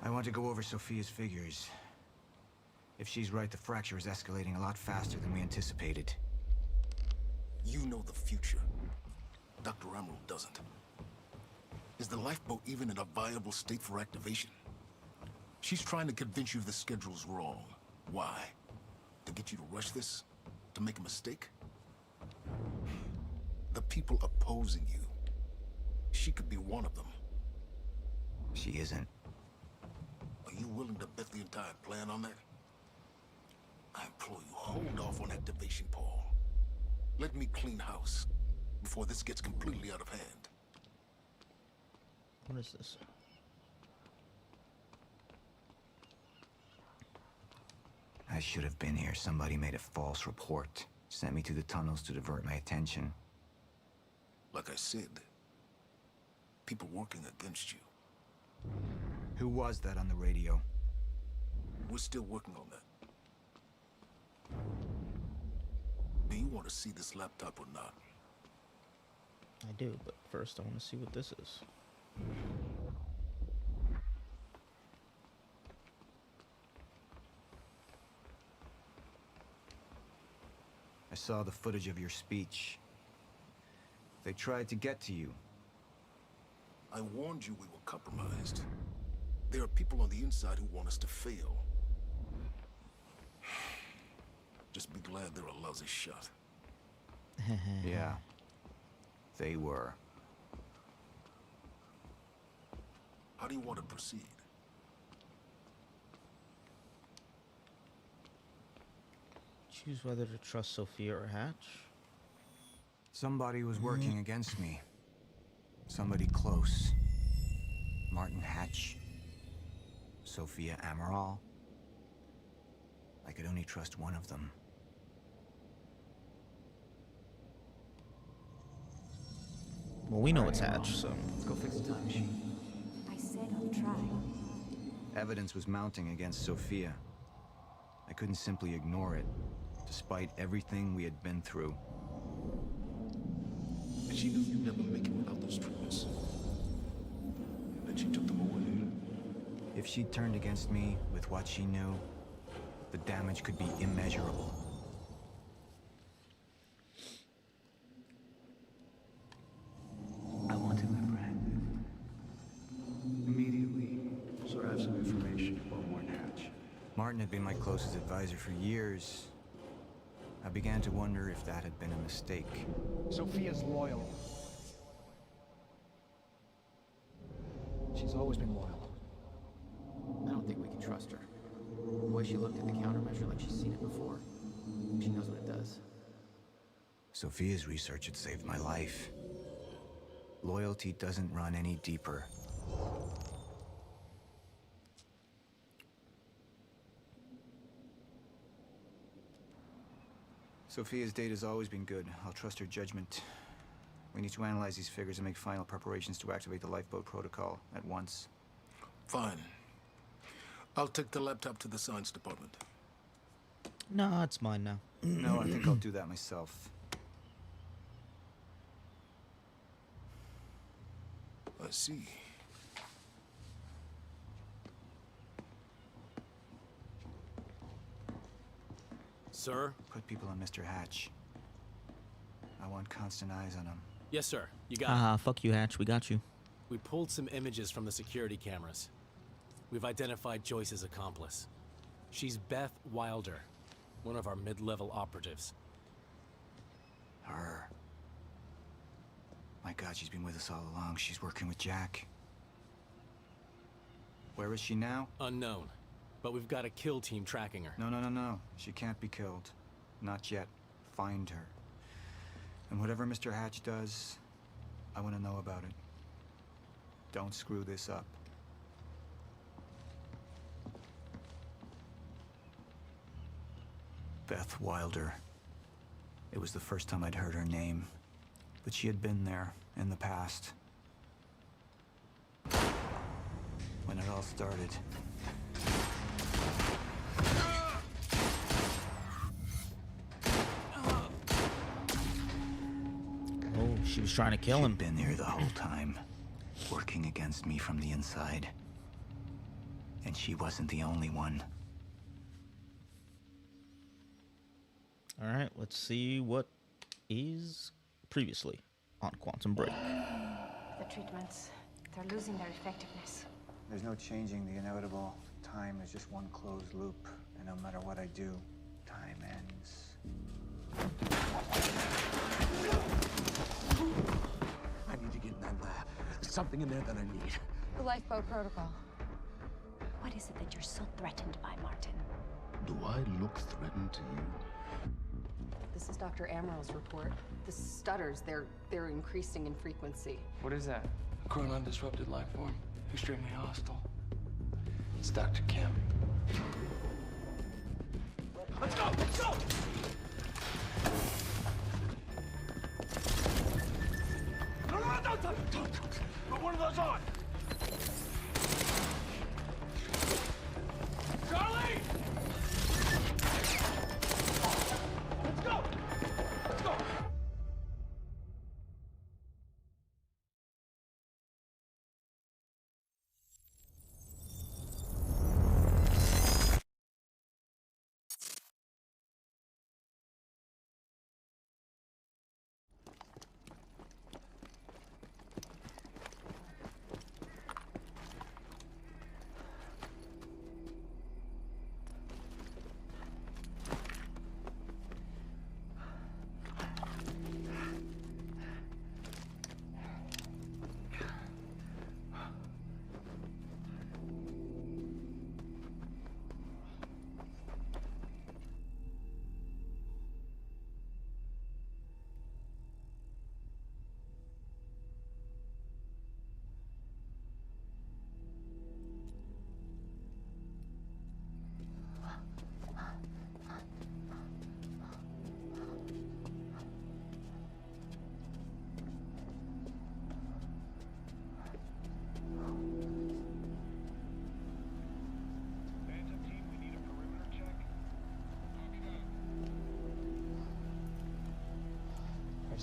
I want to go over Sophia's figures. If she's right, the fracture is escalating a lot faster than we anticipated. You know the future. Dr. Amaral doesn't. Is the lifeboat even in a viable state for activation? She's trying to convince you the schedule's wrong. Why? To get you to rush this? To make a mistake? The people opposing you. She could be one of them. She isn't. Are you willing to bet the entire plan on that? I implore you, hold off on activation, Paul. Let me clean house before this gets completely out of hand. What is this? I should have been here. Somebody made a false report. Sent me to the tunnels to divert my attention. Like I said, people working against you. Who was that on the radio? We're still working on that. Do you want to see this laptop or not? I do, but first I want to see what this is. I saw the footage of your speech. They tried to get to you. I warned you we were compromised. There are people on the inside who want us to fail. Just be glad they're a lousy shot. Yeah. They were. How do you want to proceed? Choose whether to trust Sophia or Hatch. Somebody was working against me. Somebody close. Martin Hatch. Sophia Amaral. I could only trust one of them. Well, we know it's Hatch, so... Let's go fix the time machine. I said I'll try. Evidence was mounting against Sophia. I couldn't simply ignore it, despite everything we had been through. And she knew you'd never make it without those treatments. And then she took them away. If she turned against me with what she knew, the damage could be immeasurable. I wanted my friend. Immediately, so I have some information about Martin Hatch. Martin had been my closest advisor for years. I began to wonder if that had been a mistake. Sophia's loyal. She's always been loyal. I don't think we can trust her. The way she looked at the countermeasure like she's seen it before. She knows what it does. Sophia's research had saved my life. Loyalty doesn't run any deeper. Sophia's data's always been good. I'll trust her judgment. We need to analyze these figures and make final preparations to activate the lifeboat protocol at once. Fine. I'll take the laptop to the science department. No, it's mine now. No, I think I'll do that myself. I see. Sir? Put people on Mr. Hatch. I want constant eyes on him. Yes, sir. You got Haha, fuck you, Hatch. We got you. We pulled some images from the security cameras. We've identified Joyce's accomplice. She's Beth Wilder, one of our mid-level operatives. Her. My God, she's been with us all along. She's working with Jack. Where is she now? Unknown. But we've got a kill team tracking her. No. She can't be killed. Not yet. Find her. And whatever Mr. Hatch does, I want to know about it. Don't screw this up. Beth Wilder. It was the first time I'd heard her name, but she had been there in the past. When it all started. Oh, she was trying to kill him. She'd been there the whole time, working against me from the inside. And she wasn't the only one. All right, let's see what is previously on Quantum Break. The treatments, they're losing their effectiveness. There's no changing the inevitable. Time is just one closed loop, and no matter what I do, time ends. I need to get in that lab. There's something in there that I need. The lifeboat protocol. What is it that you're so threatened by, Martin? Do I look threatened to you? This is Dr. Amaral's report. The stutters, they're increasing in frequency. What is that? Chronon disrupted life form. Extremely hostile. It's Dr. Kim. Let's go! Let's go! No, don't. Put one of those on! Charlie! Let's go! Let's go!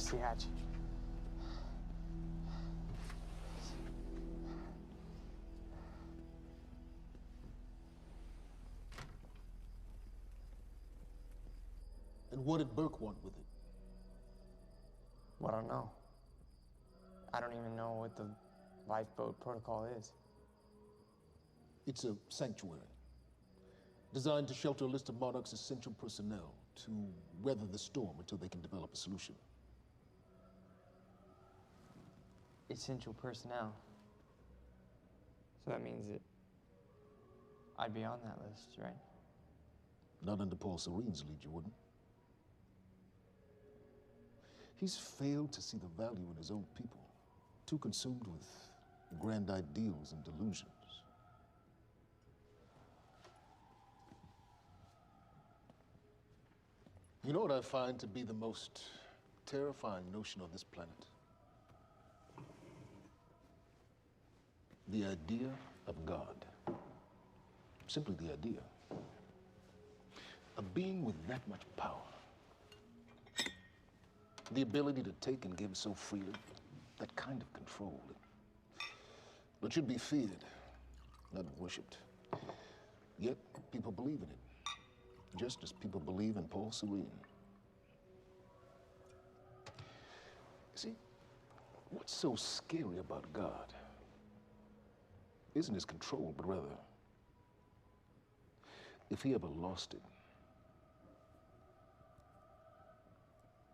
see Hatch. And what did Burke want with it? Well, I don't know. I don't even know what the lifeboat protocol is. It's a sanctuary, designed to shelter a list of Monarch's essential personnel to weather the storm until they can develop a solution. Essential personnel. So that means that I'd be on that list, right? Not under Paul Serene's lead, you wouldn't. He's failed to see the value in his own people, too consumed with grand ideals and delusions. You know what I find to be the most terrifying notion on this planet? The idea of God. Simply the idea. A being with that much power. The ability to take and give so freely. That kind of control. It should be feared, not worshipped. Yet, people believe in it. Just as people believe in Paul Serene. See, what's so scary about God isn't his control, but rather, if he ever lost it.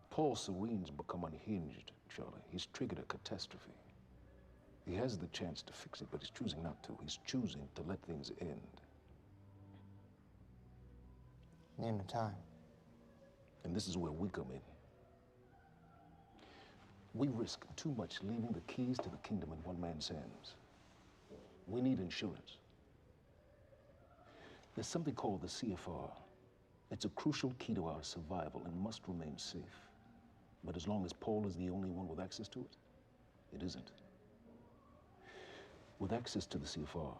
Paul Serene's become unhinged, Charlie. He's triggered a catastrophe. He has the chance to fix it, but he's choosing not to. He's choosing to let things end. The end of time. And this is where we come in. We risk too much leaving the keys to the kingdom in one man's hands. We need insurance. There's something called the CFR. It's a crucial key to our survival and must remain safe. But as long as Paul is the only one with access to it, it isn't. With access to the CFR,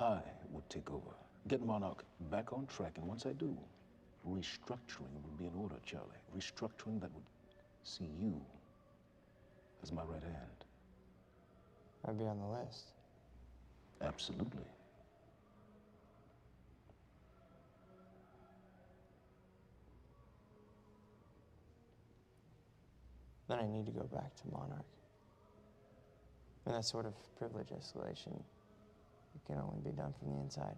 I would take over, get Monarch back on track, and once I do, restructuring would be in order, Charlie. Restructuring that would see you as my right hand. I'd be on the list. Absolutely. Then I need to go back to Monarch. And that sort of privilege escalation, it can only be done from the inside.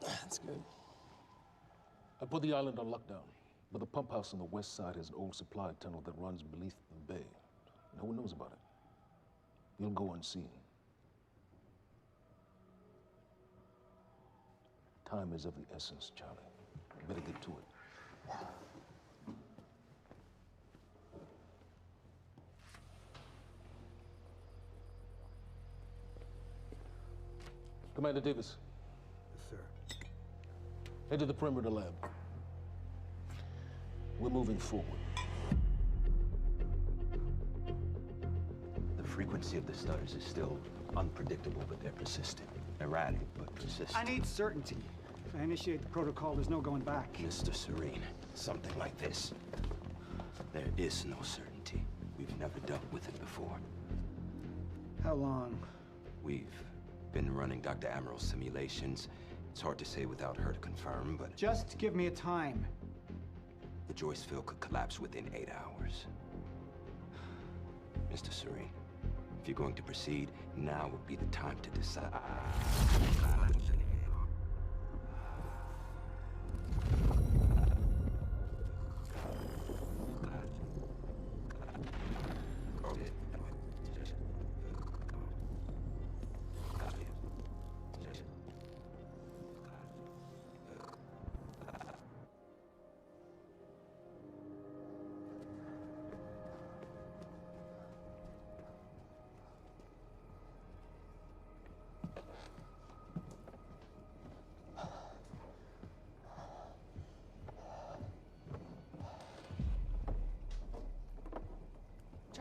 That's good. I put the island on lockdown, but the pump house on the west side has an old supply tunnel that runs beneath the bay. No one knows about it. You'll go unseen. Time is of the essence, Charlie. You better get to it. Commander Davis. Yes, sir. Head to the perimeter lab. We're moving forward. The frequency of the stutters is still unpredictable, but they're persistent. Erratic, but persistent. I need certainty. If I initiate the protocol, there's no going back. Mr. Serene, something like this. There is no certainty. We've never dealt with it before. How long? We've been running Dr. Amaril's simulations. It's hard to say without her to confirm, but... Just give me a time. The Joyce field could collapse within 8 hours. Mr. Serene, if you're going to proceed, now would be the time to decide.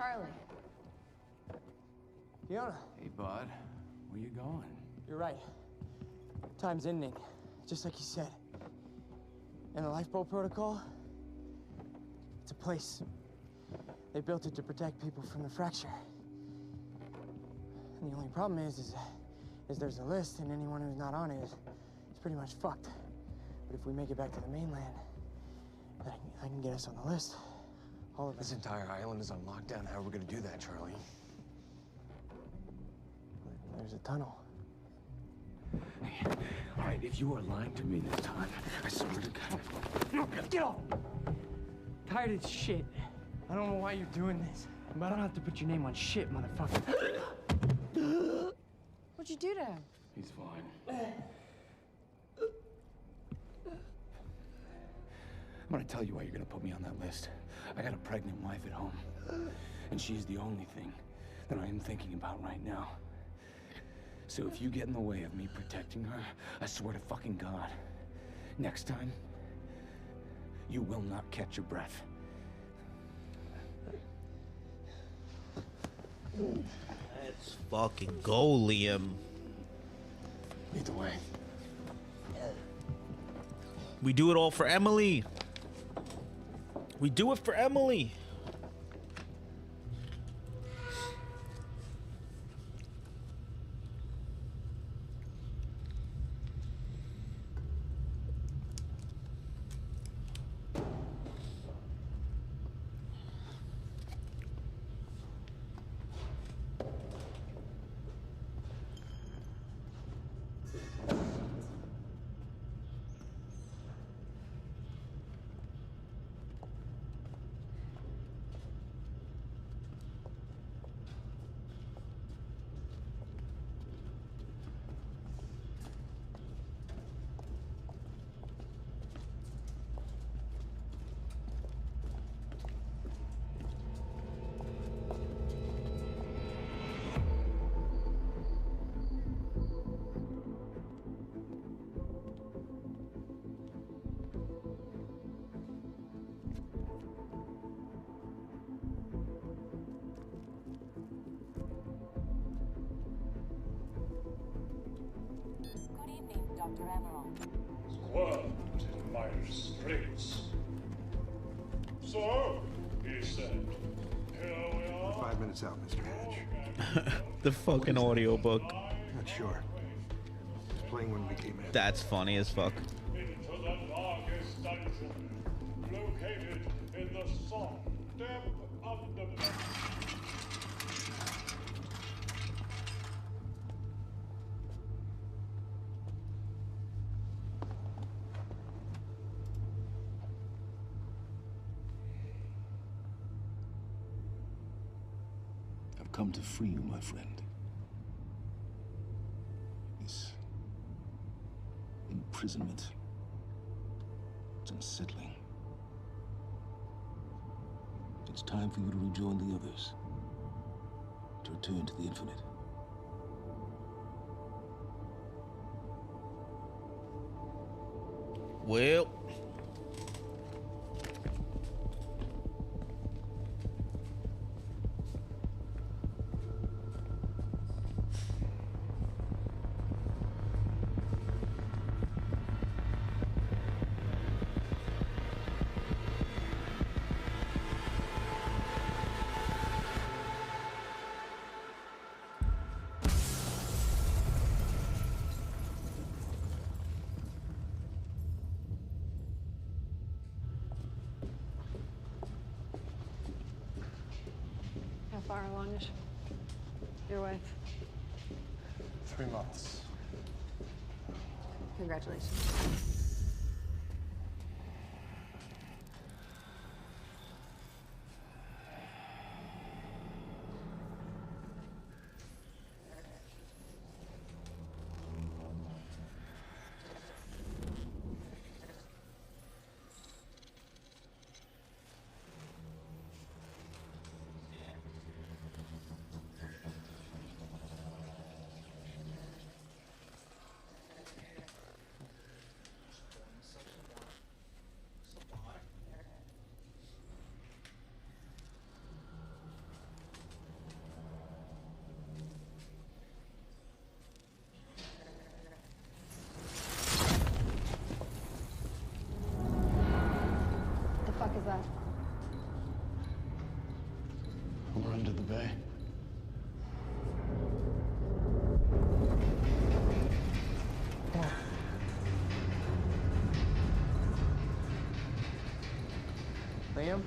Charlie. Fiona. Hey, bud. Where you going? You're right. Time's ending, just like you said. And the lifeboat protocol? It's a place. They built it to protect people from the fracture. And the only problem is there's a list, and anyone who's not on it is pretty much fucked. But if we make it back to the mainland, I can get us on the list. All of us. This entire island is on lockdown. How are we gonna do that, Charlie? There's a tunnel. All right, if you are lying to me this time, I swear to God. Get off! Tired of this shit. I don't know why you're doing this, but I don't have to put your name on shit, motherfucker. What'd you do to him? He's fine. I'm gonna tell you why you're gonna put me on that list. I got a pregnant wife at home, and she's the only thing that I am thinking about right now. So if you get in the way of me protecting her, I swear to fucking God, next time, you will not catch your breath. Let's fucking go, Liam. Lead the way. We do it all for Emily. We do it for Emily. Dr. Emerald. Squirmed in my restraints. So, he said, here we are. 5 minutes out, Mr. Hatch. The fucking audiobook. Not sure. It's playing when we came in. That's funny as fuck. Into the darkest dungeon, located in the soft depth underground. I've come to free you, my friend. This imprisonment, it's unsettling. It's time for you to rejoin the others, to return to the infinite. Well, How far along is your wife? 3 months. Congratulations. that? We're under the bay. Liam?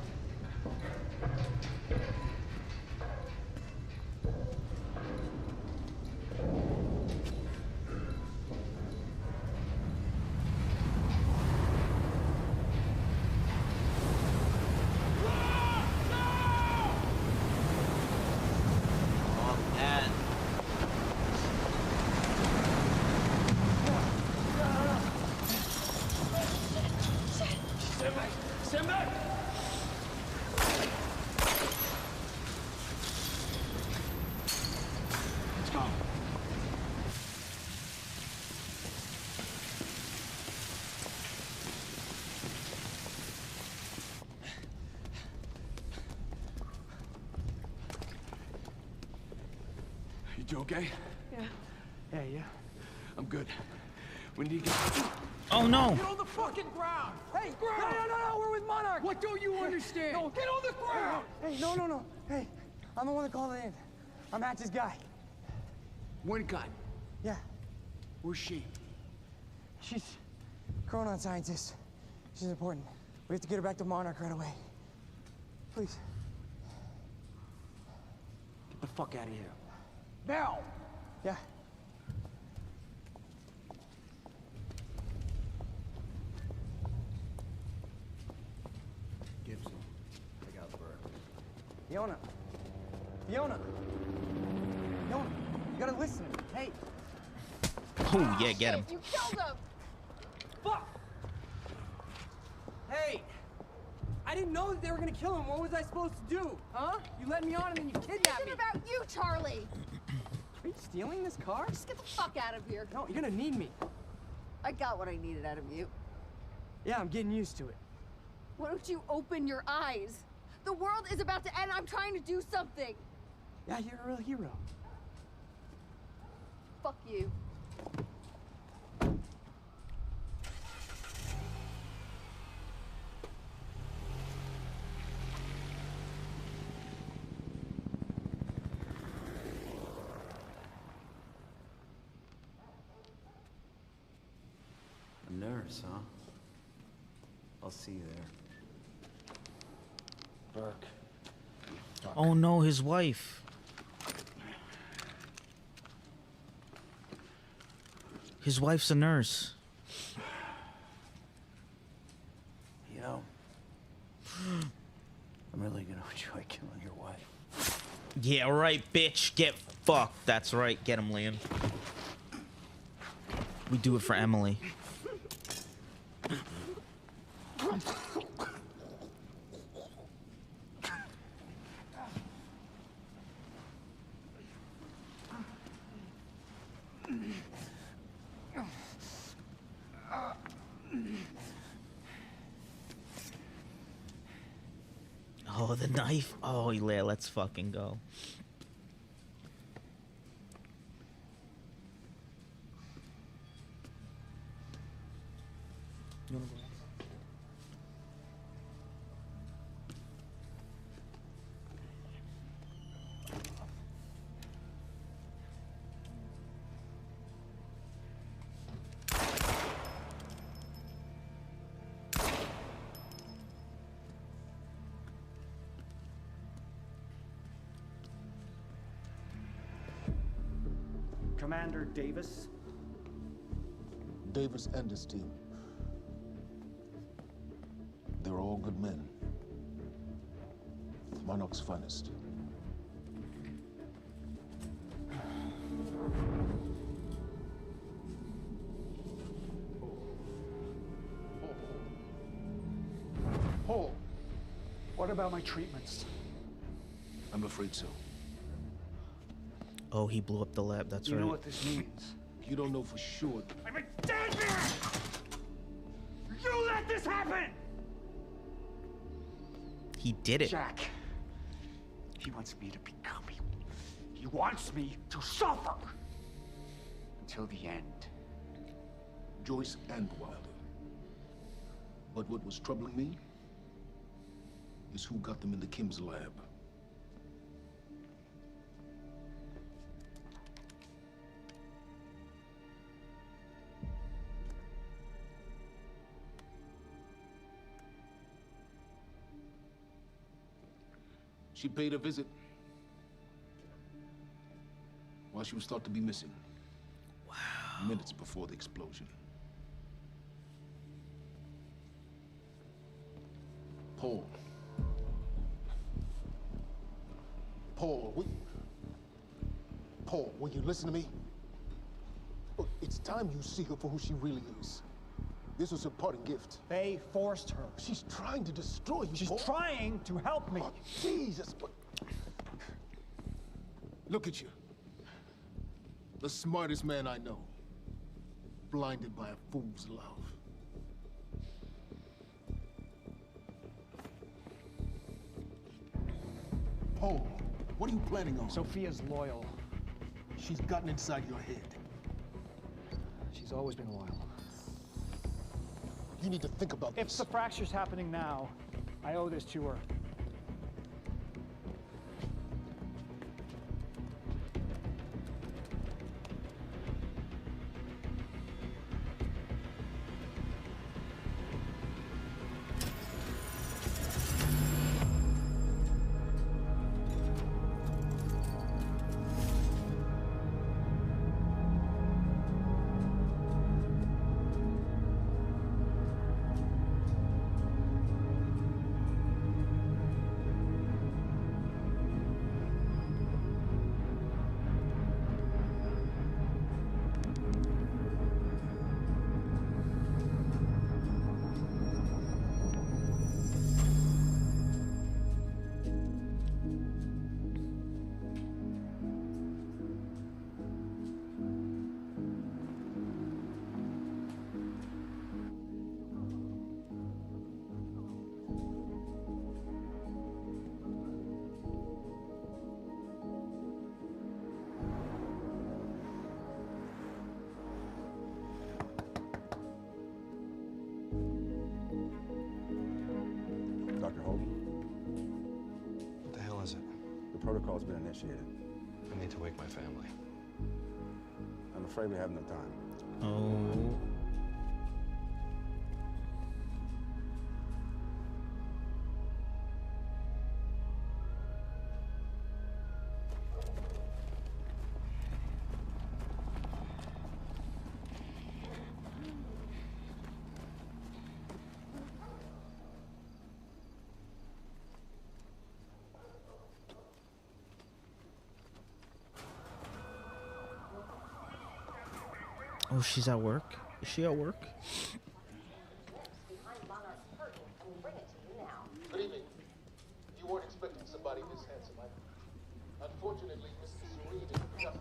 Stand back! Let's go. You two okay? Yeah, yeah. I'm good. We need to get... Oh no! Get on the fucking ground! Hey, no, we're with Monarch! What don't you understand? No, get on the ground! Hey, no. Hey, I'm the one that called it in. I'm Hatch's guy. One gun. Yeah, Where's she? she's Chronon scientist. She's important. We have to get her back to Monarch right away. Please. Get the fuck out of here. Now! Yeah. Gibson, take out Burke. Fiona, you gotta listen. Hey. Oh yeah, get him. You killed him! Fuck! Hey! I didn't know that they were gonna kill him. What was I supposed to do? Huh? You led me on and then you This kidnapped me. isn't about you, Charlie! Are you stealing this car? Just get the fuck out of here. No, you're gonna need me. I got what I needed out of you. Yeah, I'm getting used to it. Why don't you open your eyes? The world is about to end. I'm trying to do something. Yeah, you're a real hero. Fuck you. A nurse, huh? I'll see you there. Burke. Oh no, his wife. His wife's a nurse. You know, I'm really gonna enjoy killing your wife. Yeah, right, bitch. Get fucked. That's right. Get him, Liam. We do it for Emily. Oh, the knife. Oh, yeah, let's fucking go. You wanna go? Commander Davis? Davis and his team. They're all good men. Monarch's finest. Paul, what about my treatments? I'm afraid so. Oh, he blew up the lab. That's You right. know what this means? You don't know for sure. I'm in danger! You let this happen! He did it. Jack, he wants me to become you. He wants me to suffer until the end. Joyce and Wilder. But what was troubling me is who got them into Kim's lab. She paid a visit while she was thought to be missing. Wow. Minutes before the explosion. Paul. Paul, will you listen to me? Look, it's time you see her for who she really is. This was her parting gift. They forced her. She's trying to destroy you, She's Paul. trying to help me. Oh, Jesus, but... Look at you. The smartest man I know. Blinded by a fool's love. Paul, what are you planning on? Sophia's loyal. She's gotten inside your head. She's always been loyal. You need to think about If this. the fracture's happening now, I owe this to her. Dr. Hogan? What the hell is it? The protocol's been initiated. I need to wake my family. I'm afraid we have no time. Oh. Oh, she's at work? Is she at work? Good evening. You weren't expecting somebody this handsome, unfortunately, Mr. Serene is just...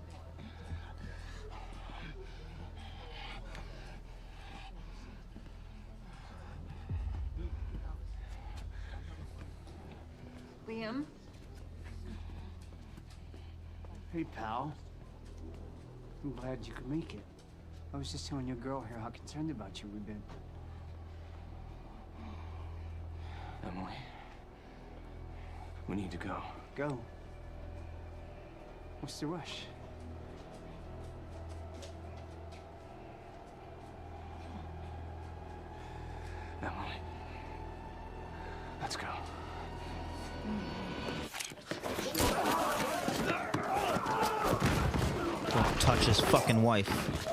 Liam? Hey, pal. I'm glad you could make it. I was just telling your girl here how concerned about you we've been. Emily, we need to go. Go? What's the rush? Emily, let's go. Don't touch his fucking wife.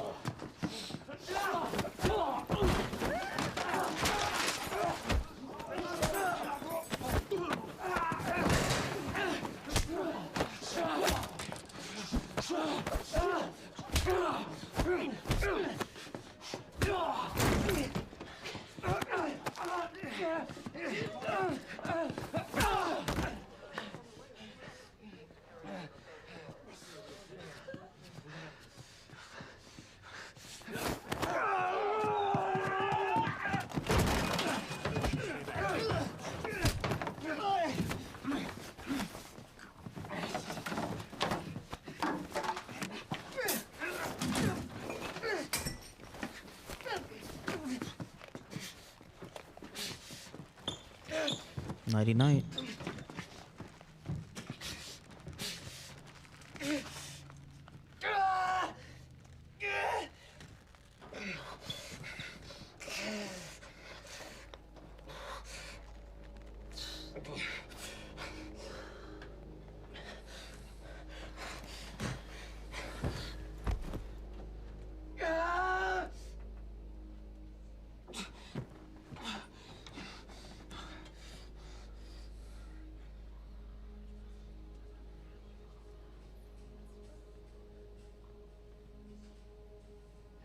Nighty night.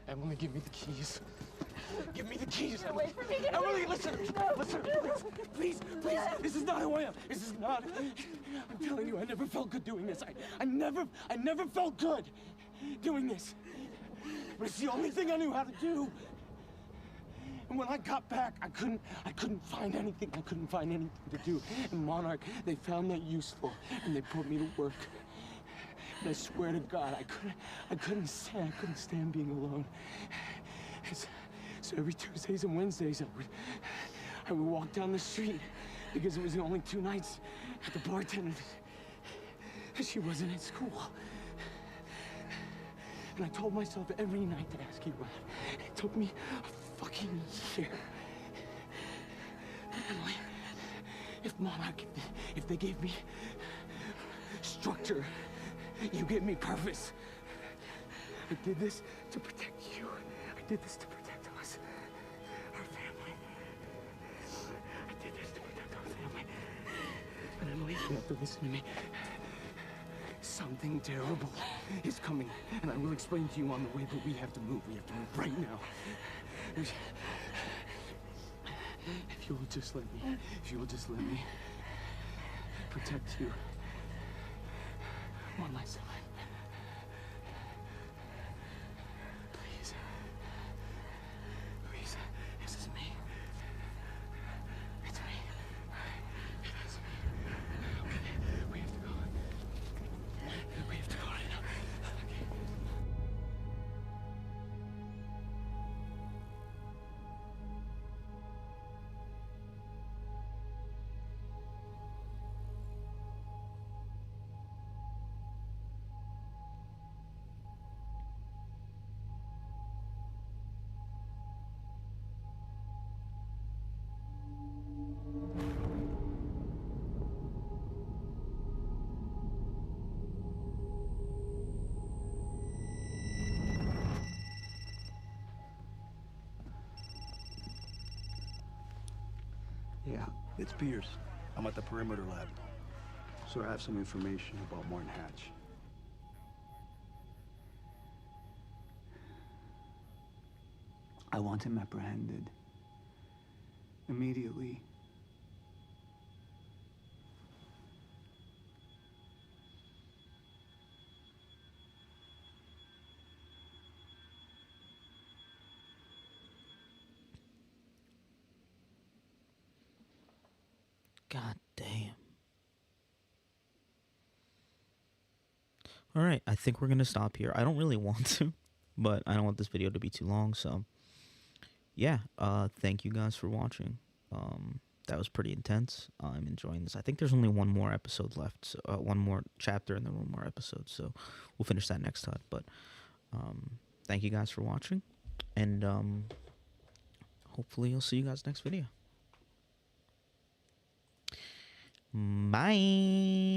Emily, give me the keys. Give me the keys. Get away from me, get Emily, away. listen, listen, please, please. This is not who I am. This is not. I'm telling you, I never felt good doing this. I never felt good doing this. But it's the only thing I knew how to do. And when I got back, I couldn't find anything. I couldn't find anything to do. And Monarch, they found that useful, and they put me to work. And I swear to God, I couldn't stand being alone. So every Tuesdays and Wednesdays, I would walk down the street because it was the only 2 nights at the bartender. She wasn't at school. And I told myself every night to ask you out. It took me a fucking year. Emily, if Monarch, if they gave me structure, you gave me purpose. I did this to protect you. I did this to protect us, our family. I did this to protect our family. And Emily, you have to listen to me. Something terrible is coming, and I will explain to you on the way, but we have to move. We have to move right now. If you will just let me protect you one last time. Please. Please. This is me. It's me. It is me. Okay. We have to go. We have to go right now. Okay. Yeah, it's Pierce. I'm at the perimeter lab. So I have some information about Martin Hatch. I want him apprehended. Immediately. God damn. All right, I think we're going to stop here. I don't really want to, but I don't want this video to be too long, so yeah, thank you guys for watching. That was pretty intense. I'm enjoying this. I think there's only one more episode left, so, one more chapter and then one more episode, so we'll finish that next time. But thank you guys for watching, and hopefully I'll see you guys next video. Bye.